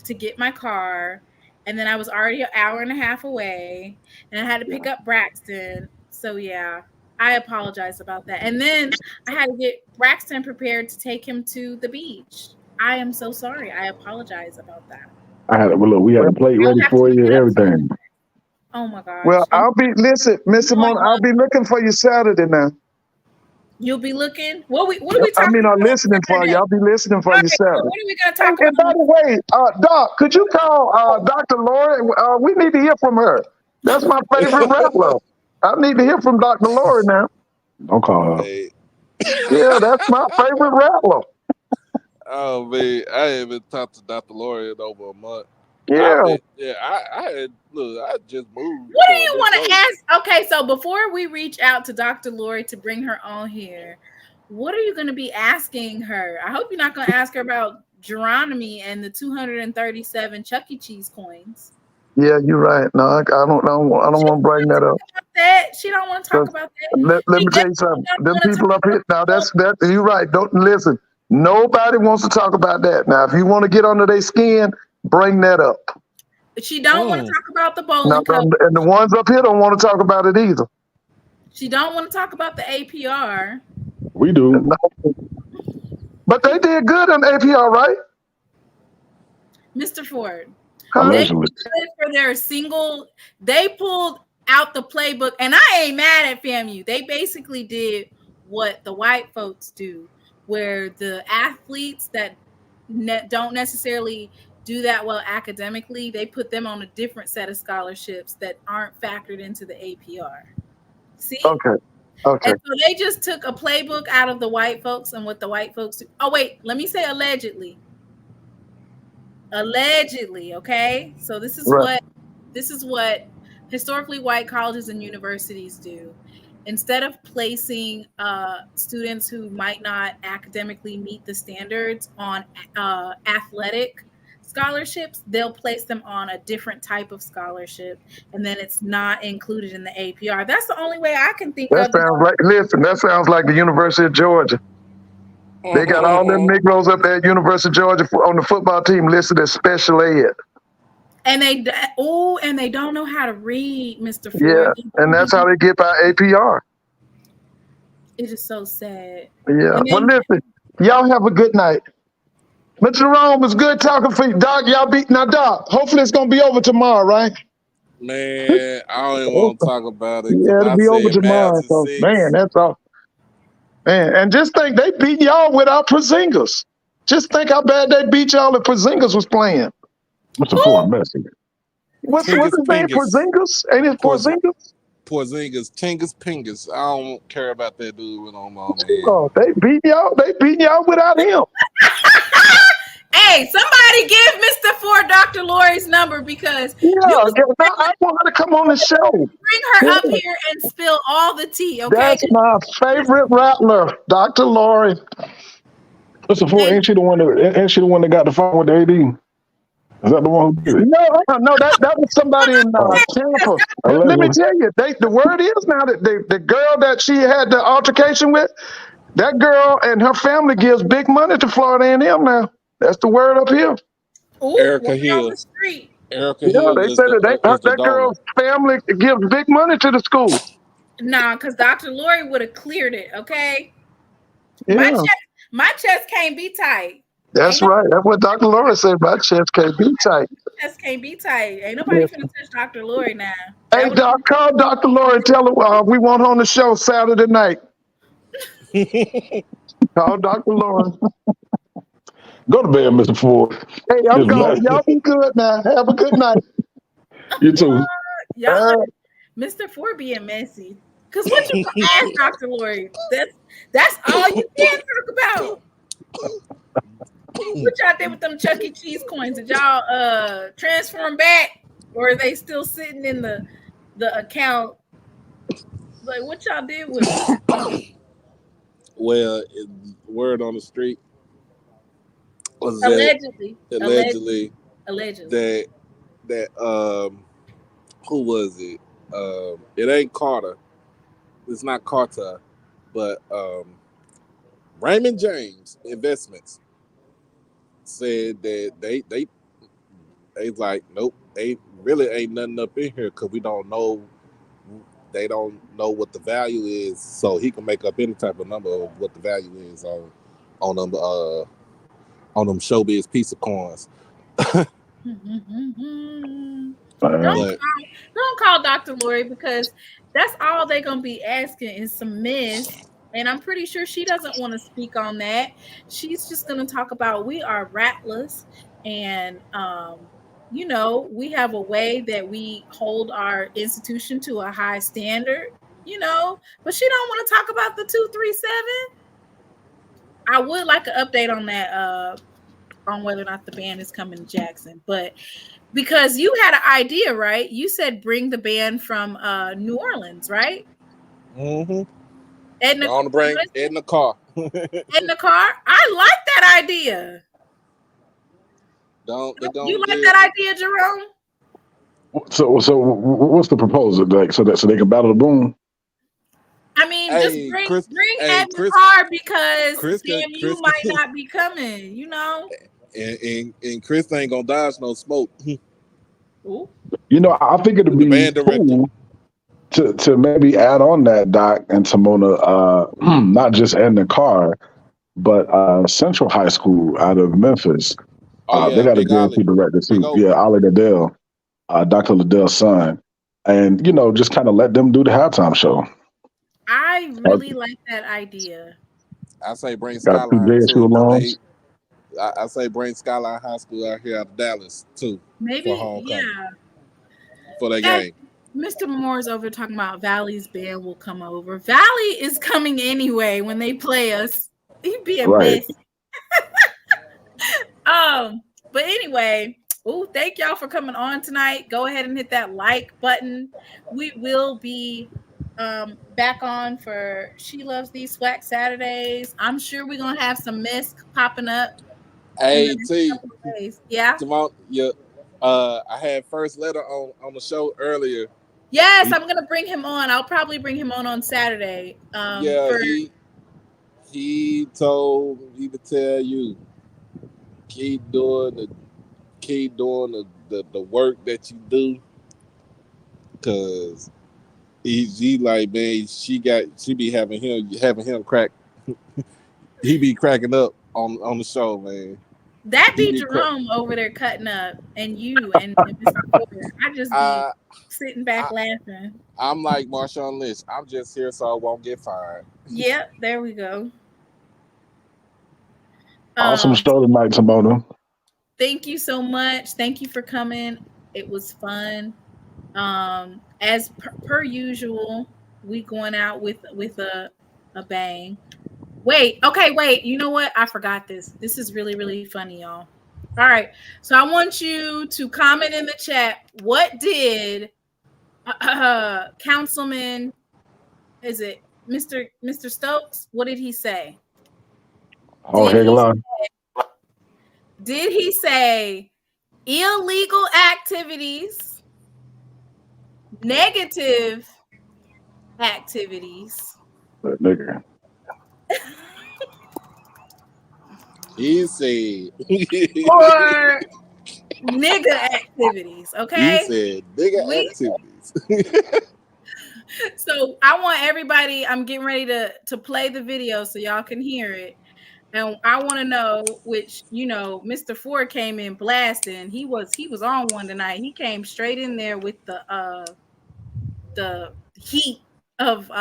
to get my car. And then I was already an hour and a half away. And I had to pick up Braxton. So yeah, I apologize about that. And then I had to get Braxton prepared to take him to the beach. I am so sorry. I apologize about that. We had a plate ready for you and everything. Oh my gosh. Well, listen, Mr. Mona, I'll be looking for you Saturday now. You'll be looking? What are we talking I'm about? listening for you. I'll be listening for you Saturday. What are we going to talk And by about? the way, Doc, could you call Dr. Lori? We need to hear from her. That's my favorite rapper. I need to hear from Dr. Lori now. Don't call her. Hey. Yeah, that's my favorite rapper. Oh man, I haven't talked to Dr. Lori in over a month. Yeah. I just moved. What do you want to ask? Okay, so before we reach out to Dr. Lori to bring her on here, what are you going to be asking her? I hope you're not going to ask her about Geronimo and the 237 Chuck E. Cheese coins. Yeah, you're right. No, I don't want to bring that up. She don't want to talk about that. Let me tell you something. Them people up here now. That you're right. Don't listen. Nobody wants to talk about that. Now, if you want to get under their skin, bring that up. She don't want to talk about the bowling Now, cup. and the ones up here don't want to talk about it either. She don't want to talk about the APR. We do. But they did good on APR, right? Mr. Ford. Allegedly. For their single, they pulled out the playbook, and I ain't mad at FAMU. They basically did what the white folks do, where the athletes that don't necessarily do that well academically, they put them on a different set of scholarships that aren't factored into the APR. See? Okay. Okay. And so they just took a playbook out of the white folks and what the white folks do. Oh, wait, let me say allegedly. Allegedly, okay? So this is what historically white colleges and universities do. Instead of placing students who might not academically meet the standards on athletic scholarships, they'll place them on a different type of scholarship, and then it's not included in the APR. That's the only way I can think of. That sounds like the University of Georgia. They got all them Negroes up there at University of Georgia on the football team listed as special ed. And they don't know how to read, Mr. Ford. Yeah, and that's how they get by APR. It is so sad. Yeah. Well, listen, y'all have a good night. Mr. Jerome, it's good talking for you. Doc, Doc, hopefully it's going to be over tomorrow, right? Man, I don't even want to talk about it. Yeah, it'll be over tomorrow. So, man, that's all. Man, and just think they beat y'all without Porzingis. Just think how bad they beat y'all if Porzingis was playing. What's the Ford message? What's his name? Porzingis? Ain't it Porzingis? Porzingis, Tingus Pingus. I don't care about that dude no more, man. Oh, they beat y'all without him. Hey, somebody give Mr. Ford Dr. Lori's number because I want her to come on the show. Bring her up here and spill all the tea, okay? That's my favorite rattler, Dr. Lori. Mr. Ford, ain't she the one that got the phone with the AD? Is that the one who did it? No, that was somebody in Tampa. Let me tell you, the word is now that the girl that she had the altercation with, that girl and her family gives big money to Florida A&M now. That's the word up here. Ooh, Erica Hill. Erica Hill. They said that girl's family gives big money to the school. Nah, because Dr. Lori would have cleared it, okay? Yeah. My chest can't be tight. That's right. That's what Dr. Lori said. My chest can't be tight. Chest can't be tight. Ain't nobody finna touch Dr. Lori now. Hey, Doc, call Dr. Lori and tell her we want her on the show Saturday night. Call Dr. Lori. Go to bed, Mr. Ford. Hey, I'm going. Y'all be good now. Have a good night. You too. Mr. Ford being messy. Because what you gonna ask Dr. Lori? That's all you can talk about. What y'all did with them Chuck E. Cheese coins? Did y'all transfer back? Or are they still sitting in the account? Like, what y'all did with them? Well, word on the street was allegedly that who was it? It ain't Carter. It's not Carter, but Raymond James Investments said that they like, nope, they really ain't nothing up in here because we don't know. They don't know what the value is, so he can make up any type of number of what the value is on them showbiz piece of coins. Don't call Dr. Lori because that's all they're gonna be asking is some mess. And I'm pretty sure she doesn't want to speak on that. She's just gonna talk about we are rattlers and we have a way that we hold our institution to a high standard, but she don't want to talk about the 237. I would like an update on that, on whether or not the band is coming to Jackson, but because you had an idea, right? You said bring the band from New Orleans, right? Mm-hmm. On the brain, in the car. In the car? I like that idea. You like that idea, Jerome? So what's the proposal? Like, so they can battle the boom? I mean, just bring Ed in the car because you might not be coming, And Chris ain't gonna dodge no smoke. Ooh. I think it'd be cool to maybe add on that, Doc and Simona, not just in the car, but Central High School out of Memphis. They got a JSC director too. Yeah, Ollie Liddell, Dr. Liddell's son. And, just kind of let them do the halftime show. I really like that idea. I say bring Skyline too. I say bring Skyline High School out here out of Dallas too. Maybe, for homecoming. For that game. Mr. Moore's over talking about Valley's band will come over. Valley is coming anyway when they play us. He'd be a mess. But anyway, thank y'all for coming on tonight. Go ahead and hit that like button. We will be back on for She Loves These SWAC Saturdays. I'm sure we're gonna have some mess popping up. Hey T, yeah. I had first letter on the show earlier. Yes, I'm gonna bring him on. I'll probably bring him on Saturday. He told me to tell you, keep doing the work that you do, cause he like, man, she be having him crack. He be cracking up on the show, man. That be Jerome over there cutting up, and you and Mr. Ford. I just be sitting back laughing. I'm like Marshawn Lynch. I'm just here so I won't get fired. Yep, there we go. Awesome show tonight, Simona. Thank you so much. Thank you for coming. It was fun. As per usual, we going out with a bang. Wait. You know what? I forgot this. This is really, really funny, y'all. All right. So I want you to comment in the chat. What did Councilman, is it Mr. Stokes? What did he say? Did he say illegal activities, negative activities? That nigga. He said or nigga activities, okay? He said nigga activities. So I want everybody, I'm getting ready to play the video so y'all can hear it. And I want to know, which, Mr. Ford came in blasting. He was on one tonight. He came straight in there with the heat of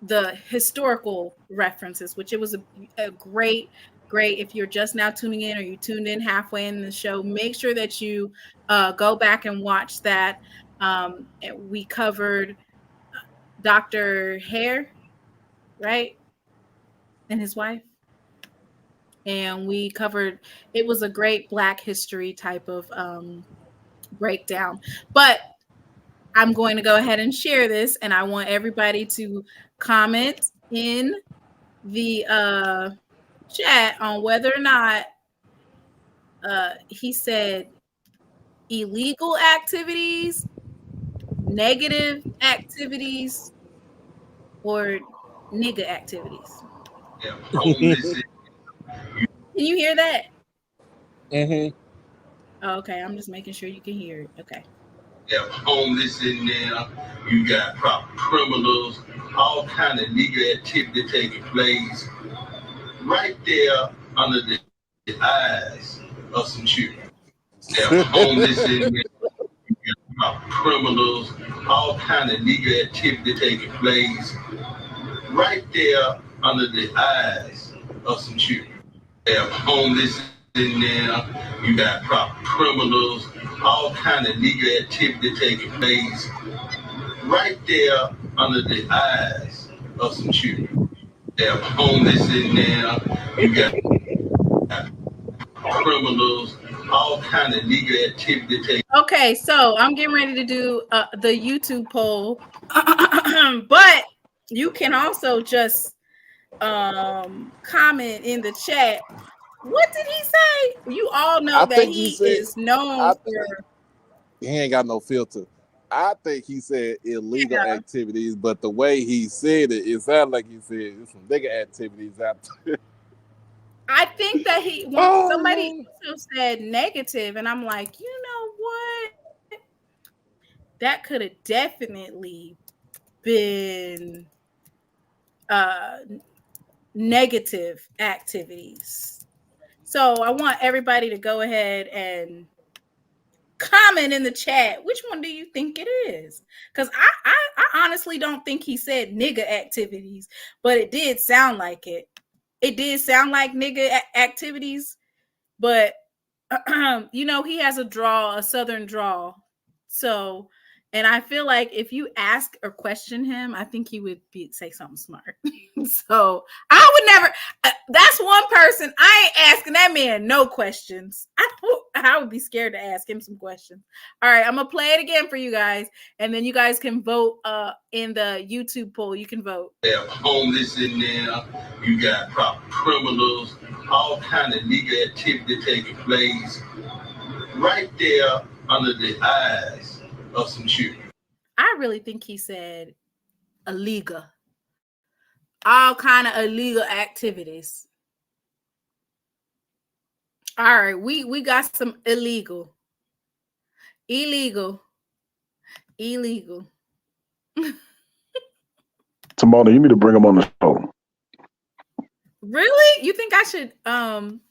the historical references, which it was a great. If you're just now tuning in or you tuned in halfway in the show, make sure that you go back and watch that. We covered Dr. Hare, right? And his wife. And we covered, it was a great Black history type of breakdown. But I'm going to go ahead and share this, and I want everybody to comment in the chat on whether or not he said illegal activities, negative activities, or nigga activities. Can you hear that? Okay, I'm just making sure you can hear it. Okay. You have homeless in there, you got criminals, all kind of nigga activity taking place right there under the eyes of some children. You have homeless in there, you got criminals, all kind of nigga activity taking place right there under the eyes of some children. You have homeless in there, you got criminals, all kind of nigga activity taking place right there under the eyes of some children. You have homeless in there, you got criminals, all kind of nigga activity taking. Okay, so I'm getting ready to do the YouTube poll, but you can also just comment in the chat. What did he say? You all know that he is known for. He ain't got no filter. I think he said illegal activities, but the way he said it, it sounded like he said it's some nigga activities out there. I think that somebody also said negative, and I'm like, you know what? That could have definitely been negative activities. So I want everybody to go ahead and comment in the chat. Which one do you think it is? Because I honestly don't think he said nigga activities, but it did sound like it. It did sound like nigga activities, but he has a southern drawl. So, and I feel like if you ask or question him, I think he would say something smart. So I would never. That's one person I ain't asking that man no questions. I would be scared to ask him some questions. All right, I'm gonna play it again for you guys, and then you guys can vote in the YouTube poll. You can vote. They have homeless in there. You got proper criminals. All kind of nigga activity taking place right there under the eyes of some children. I really think he said illegal. All kind of illegal activities. All right, we got some illegal. Timona, you need to bring him on the show. Really? You think I should tell him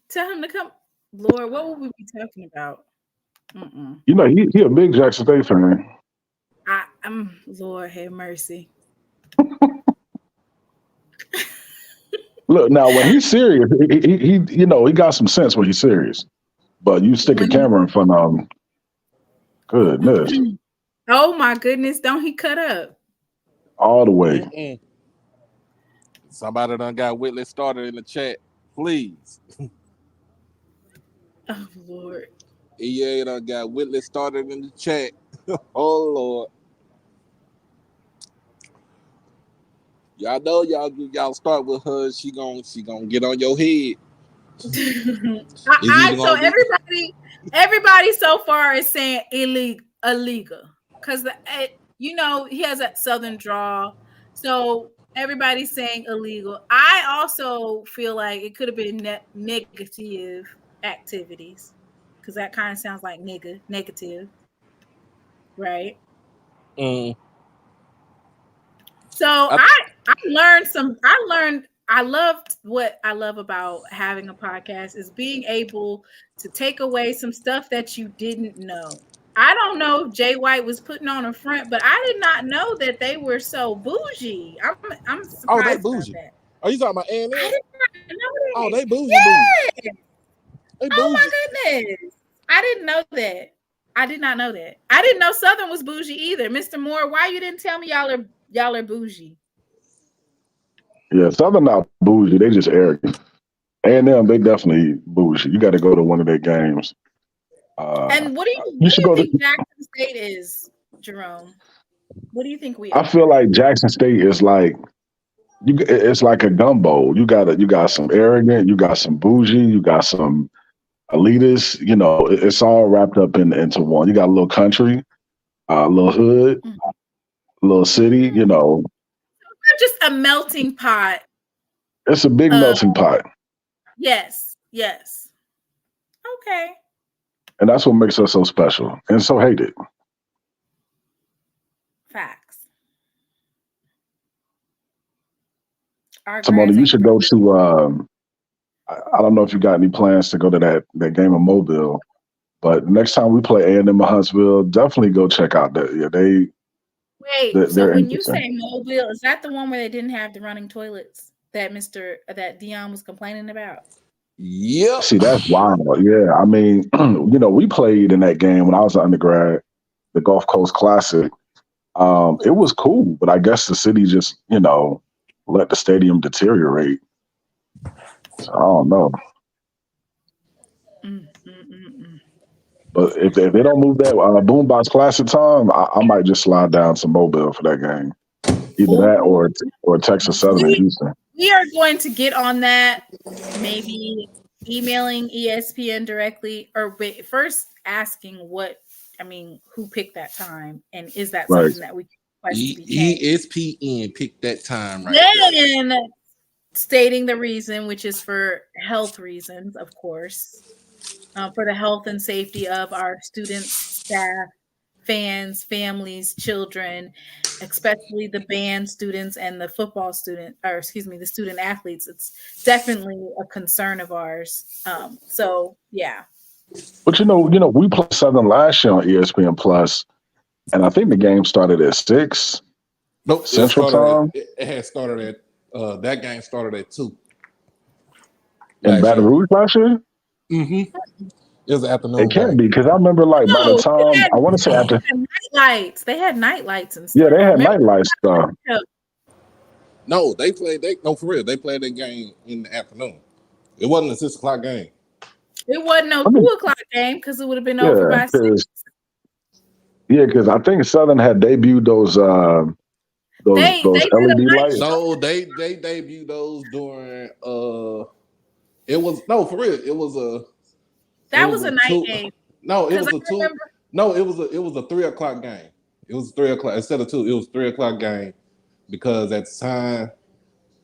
to come? Lord, what would we be talking about? You know, he a big Jackson State fan. I'm Lord have mercy. Look, now when he's serious, he you know, he got some sense when he's serious. But you stick a camera in front of him. Goodness. Oh my goodness, don't he cut up? All the way. Somebody done got Whitley started in the chat. Please. Oh Lord. EA done got Whitley started in the chat. Oh Lord. Y'all know y'all start with her. She gonna get on your head. So everybody so far is saying illegal because you know he has a southern drawl, so everybody's saying illegal. I also feel like it could have been negative activities because that kind of sounds like negative, right? So I loved what I love about having a podcast is being able to take away some stuff that you didn't know. I don't know if Jay White was putting on a front, but I did not know that they were so bougie. I'm surprised. Oh, they bougie. About that. Are you talking about A&M? I did not know that. Oh, they bougie. Yes. They Oh my bougie. goodness. I didn't know that. I did not know that. I didn't know Southern was bougie either. Mr. Moore, why you didn't tell me y'all are bougie? Yeah, Southern not bougie. They just arrogant. A&M, they definitely bougie. You got to go to one of their games. And what do you think Jackson State is, Jerome? What do you think we are? I feel like Jackson State is like it's like a gumbo. You got some arrogant, you got some bougie, you got some elitist. You know, it's all wrapped up into one. You got a little country, a little hood, a little city. You know, just a melting pot. It's a big melting pot. Yes. Okay. And that's what makes us so special and so hated. Facts. Timona, you should go to. I don't know if you got any plans to go to that game in Mobile, but next time we play A&M Huntsville, definitely go check out that. Yeah, Wait, so when you say Mobile, is that the one where they didn't have the running toilets that Dion was complaining about? Yeah. See, that's wild. Yeah, I mean, you know, we played in that game when I was an undergrad, the Gulf Coast Classic. It was cool, but I guess the city just, you know, let the stadium deteriorate. So, I don't know. But if they don't move that Boombox Classic time, I might just slide down to Mobile for that game. Either that or Texas Southern in Houston. We are going to get on that, maybe emailing ESPN directly, or first asking who picked that time, and is that something that we can request to be changed? ESPN picked that time right Then stating the reason, which is for health reasons, of course, for the health and safety of our students, staff, fans, families, children, especially the band students and the the student athletes. It's definitely a concern of ours. So yeah. But you know, we played Southern last year on ESPN Plus, and I think the game started at 6. Nope, Central Time. It had started at that game started at 2. In Baton Rouge last year? Mm-hmm. It was an afternoon It can't game. be because I remember like by the No, time I want to say after. night lights. They had night lights and stuff. Yeah, they had Remember? night lights stuff. No, they played. No, for real, they played that game in the afternoon. It wasn't a 6 o'clock game. It wasn't no 2 o'clock game because it would have been over by 6. Yeah, because I think Southern had debuted those They LED lights. No, they debuted those during it was no for real. It was a that was a night game. No, it was a 2. Remember, No, it was a 3 o'clock game. It was 3 o'clock instead of 2. It was 3 o'clock game because at the time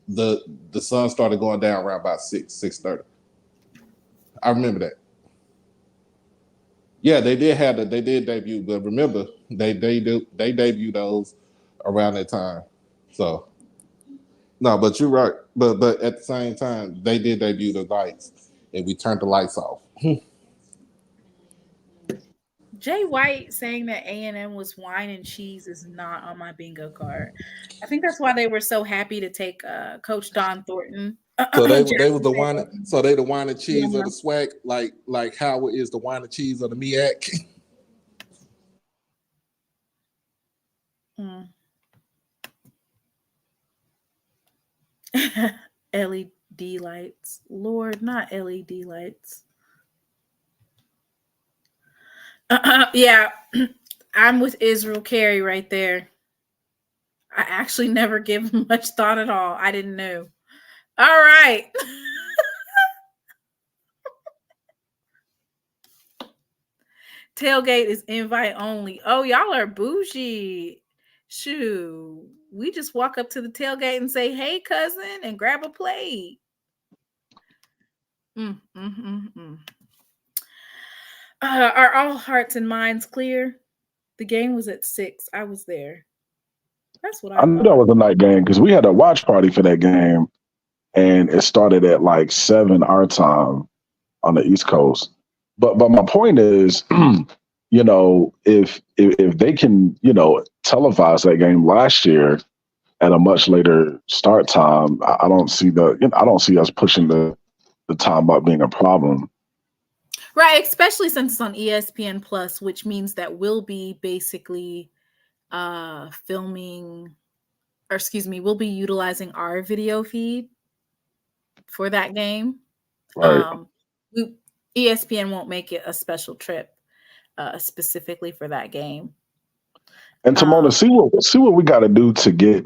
the sun started going down around about 6:30. I remember that. Yeah, they did debut, but remember they debuted those around that time. So no, but you're right. But at the same time, they did debut the lights, and we turned the lights off. Jay White saying that A&M was wine and cheese is not on my bingo card. I think that's why they were so happy to take Coach Don Thornton. So they was the wine. So they the wine and cheese of the SWAC, like Howard is the wine and cheese of the MEAC. LED lights, Lord, not LED lights. Yeah, I'm with Israel Carey right there. I actually never give much thought at all. I didn't know. All right. Tailgate is invite only. Oh, y'all are bougie. Shoo. We just walk up to the tailgate and say, hey, cousin, and grab a plate. Are all hearts and minds clear? The game was at 6. I was there. That's what I knew that was a night game because we had a watch party for that game, and it started at like 7 our time on the East Coast. But my point is, you know, if they can, you know, televise that game last year at a much later start time, I don't see us pushing the time up being a problem. Right, especially since it's on ESPN Plus, which means that we'll be basically we'll be utilizing our video feed for that game. Right. ESPN won't make it a special trip specifically for that game. And Timona, see what we got to do to get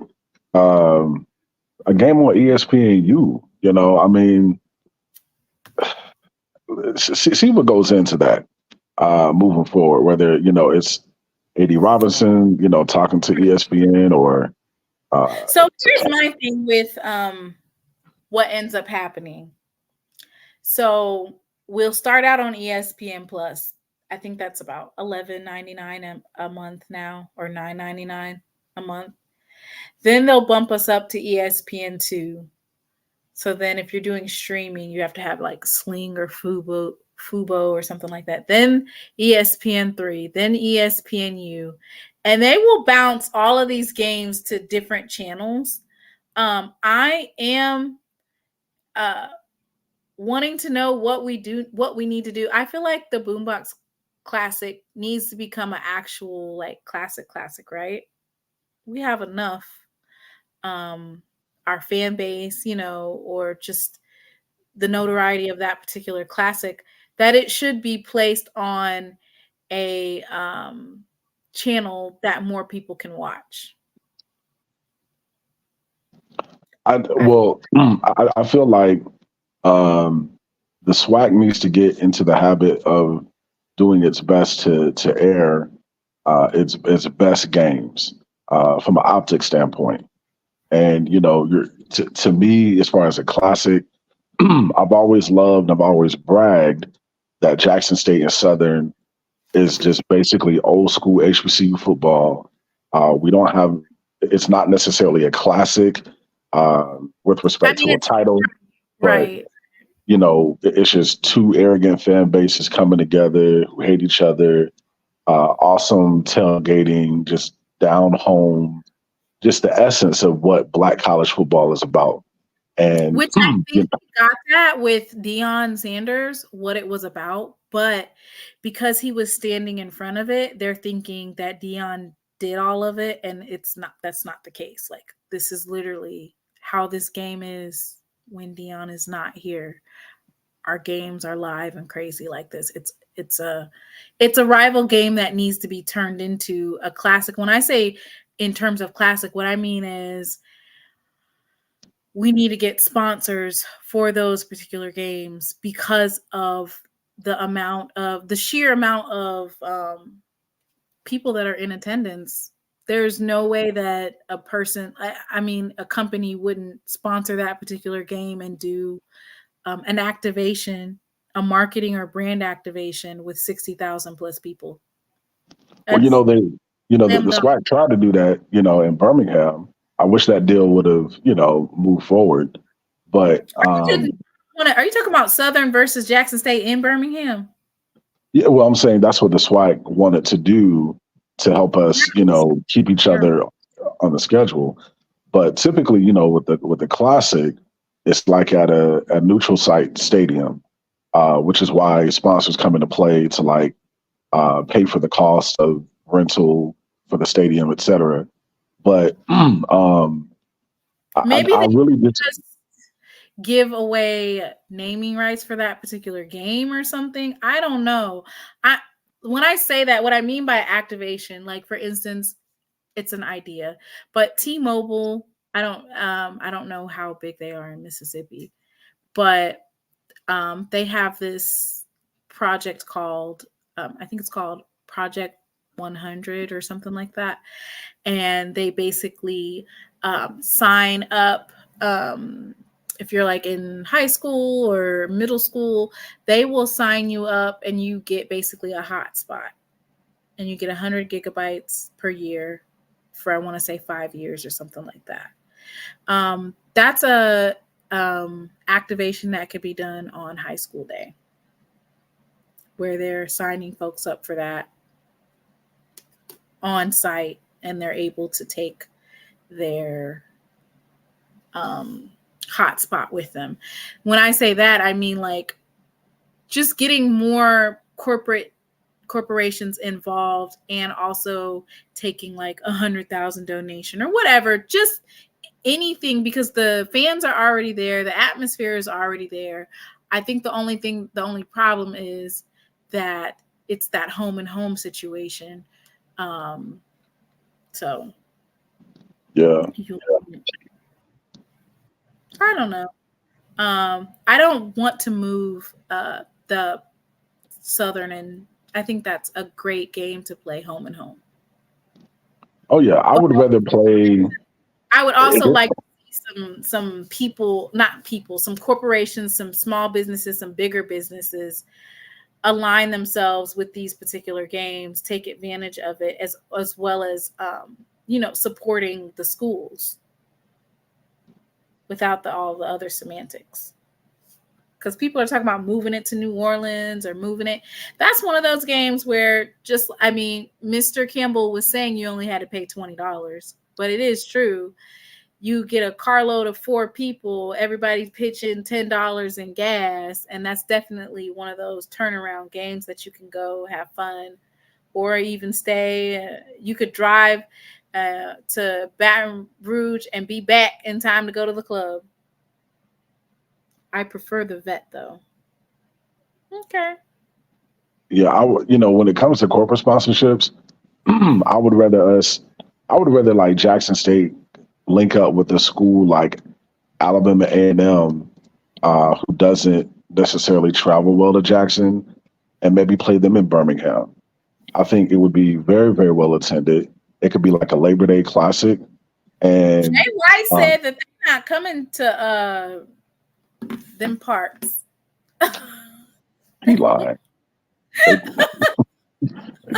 a game on ESPNU. You know, I mean, see what goes into that moving forward. Whether it's A.D. Robinson, talking to ESPN or. So here's my thing with what ends up happening. So we'll start out on ESPN Plus. I think that's about $11.99 a month now, or $9.99 a month. Then they'll bump us up to ESPN2. So then if you're doing streaming, you have to have like Sling or Fubo or something like that. Then ESPN3, then ESPNU. And they will bounce all of these games to different channels. I am wanting to know what we need to do. I feel like the Boombox Classic needs to become an actual like classic, right? We have enough. Our fan base, or just the notoriety of that particular classic, that it should be placed on a channel that more people can watch. I feel like the SWAC needs to get into the habit of doing its best to air its best games from an optics standpoint. And to me, as far as a classic, I've always loved, I've always bragged that Jackson State and Southern is just basically old school HBCU football. We don't have, it's not necessarily a classic with respect to a title, right? But, it's just two arrogant fan bases coming together who hate each other. Awesome tailgating, just down home, just the essence of what Black college football is about. And which I think we got that with Deion Sanders, what it was about. But because he was standing in front of it, they're thinking that Deion did all of it, and that's not the case. Like, this is literally how this game is when Deion is not here. Our games are live and crazy like this. It's a rival game that needs to be turned into a classic. When I say in terms of classic, what I mean is we need to get sponsors for those particular games because of the sheer amount of people that are in attendance. There's no way that a company wouldn't sponsor that particular game and do an activation, a marketing or brand activation with 60,000 plus people. Well, the SWAC tried to do that, in Birmingham. I wish that deal would have, moved forward. But are you talking about Southern versus Jackson State in Birmingham? Yeah, well, I'm saying that's what the SWAC wanted to do to help us, keep each other on the schedule. But typically, with the Classic, it's like at a neutral site stadium, which is why sponsors come into play to pay for the cost of rental for the stadium, et cetera. But maybe I really just give away naming rights for that particular game or something. I don't know. When I say that, what I mean by activation, like for instance, it's an idea, but T-Mobile, I don't know how big they are in Mississippi, but they have this project called, I think it's called Project 100 or something like that. And they basically sign up, if you're like in high school or middle school, they will sign you up and you get basically a hotspot, and you get 100 gigabytes per year for, I want to say 5 years or something like that. That's a activation that could be done on high school day, where they're signing folks up for that on site, and they're able to take their hotspot with them. When I say that, I mean like just getting more corporations involved, and also taking like 100,000 donation or whatever, just anything, because the fans are already there, the atmosphere is already there. I think the only problem is that it's that home and home situation. So yeah. I don't know. I don't want to move the Southern, and I think that's a great game to play home and home. Oh yeah, I would rather play. I would also like to see some corporations, some small businesses, some bigger businesses align themselves with these particular games, take advantage of it, as well as supporting the schools without all the other semantics. Because people are talking about moving it to New Orleans or moving it. That's one of those games where Mr. Campbell was saying you only had to pay $20, but it is true. You get a carload of 4 people, everybody's pitching $10 in gas, and that's definitely one of those turnaround games that you can go have fun, or even stay. You could drive to Baton Rouge and be back in time to go to the club. I prefer the vet though. Okay. Yeah, I would. When it comes to corporate sponsorships, I would rather like Jackson State link up with a school like Alabama A&M, who doesn't necessarily travel well to Jackson, and maybe play them in Birmingham. I think it would be very, very well attended. It could be like a Labor Day Classic. And Jay White said that they're not coming to them parts. He lied. They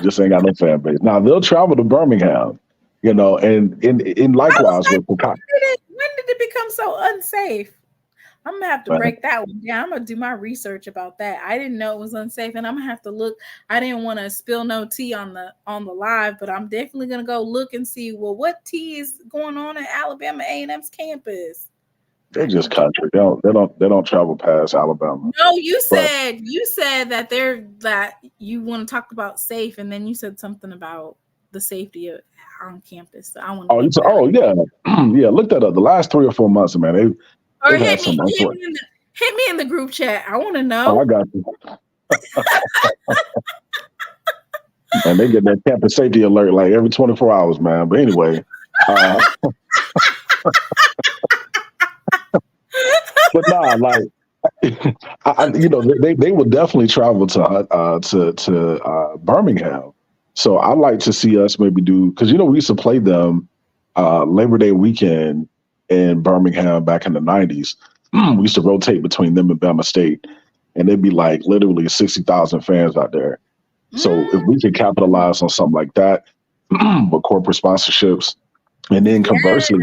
just ain't got no fan base. Now they'll travel to Birmingham, and likewise with when did it become so unsafe? I'm gonna have to break that one down. I'm gonna do my research about that. I didn't know it was unsafe, and I'm gonna have to look. I didn't want to spill no tea on the live, but I'm definitely gonna go look and see. Well, what tea is going on at Alabama A&M's campus? They're just country. They don't travel past Alabama. No, you said that that you want to talk about safe, and then you said something about the safety on campus. So I want. Oh, yeah, yeah. Look that up. The last 3 or 4 months, man, they've had some. Hit me in the group chat. I want to know. Oh, I got you. And they get that campus safety alert like every 24 hours, man. But anyway, but nah, like they will definitely travel to Birmingham. So I like to see us maybe do, because we used to play them Labor Day weekend in Birmingham back in the 90s. We used to rotate between them and Bama State, and there'd be like literally 60,000 fans out there. So if we could capitalize on something like that, with corporate sponsorships, and then conversely,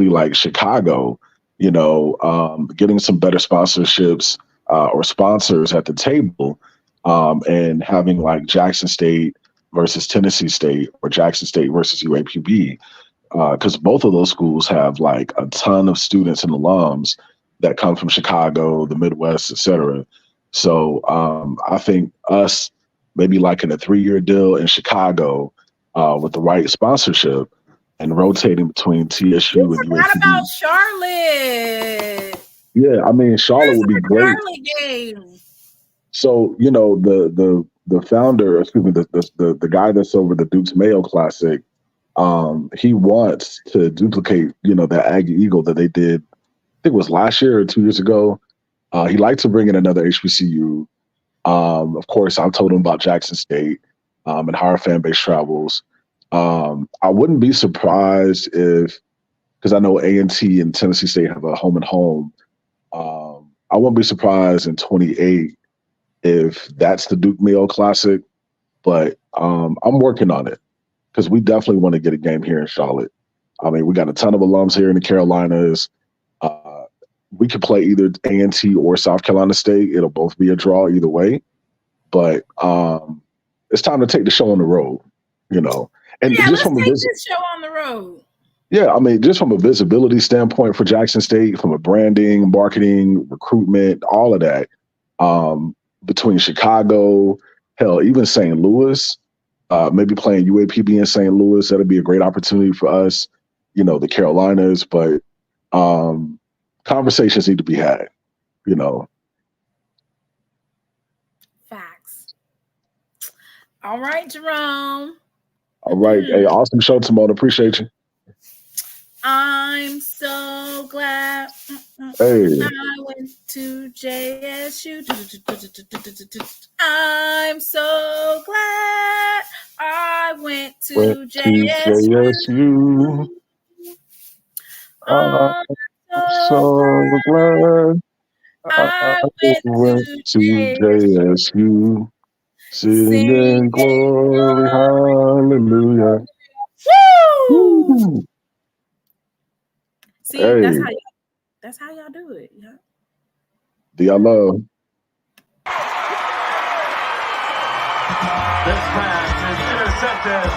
like Chicago, getting some better sponsorships or sponsors at the table, and having like Jackson State versus Tennessee State or Jackson State versus UAPB, because both of those schools have like a ton of students and alums that come from Chicago, the Midwest, et cetera. So I think us maybe like in a 3-year deal in Chicago with the right sponsorship and rotating between TSU and UAPB. What about Charlotte? Yeah, I mean, Charlotte would be great. Charlotte game. So, the founder, the guy that's over the Duke's Mayo Classic, he wants to duplicate, that Aggie Eagle that they did, I think it was last year or 2 years ago. He likes to bring in another HBCU. Of course, I've told him about Jackson State and how our fan base travels. I wouldn't be surprised because I know A&T and Tennessee State have a home and home. I won't be surprised in 28 if that's the Duke Mayo Classic, but I'm working on it because we definitely want to get a game here in Charlotte. I mean, we got a ton of alums here in the Carolinas. We could play either A&T or South Carolina State. It'll both be a draw either way. But it's time to take the show on the road, And just from take this show on the road. Yeah, I mean, just from a visibility standpoint for Jackson State, from a branding, marketing, recruitment, all of that, between Chicago, hell, even St. Louis, maybe playing UAPB in St. Louis, that'd be a great opportunity for us, the Carolinas. But conversations need to be had, Facts. All right, Jerome. All right. Hey, awesome show, Timon. Appreciate you. I'm so glad Hey. I went to JSU. I'm so glad I went to JSU. I'm so glad I went to JSU. Singing glory, hallelujah. Woo! See, Hey. that's how y'all do it. Yeah. Do y'all love? This pass is intercepted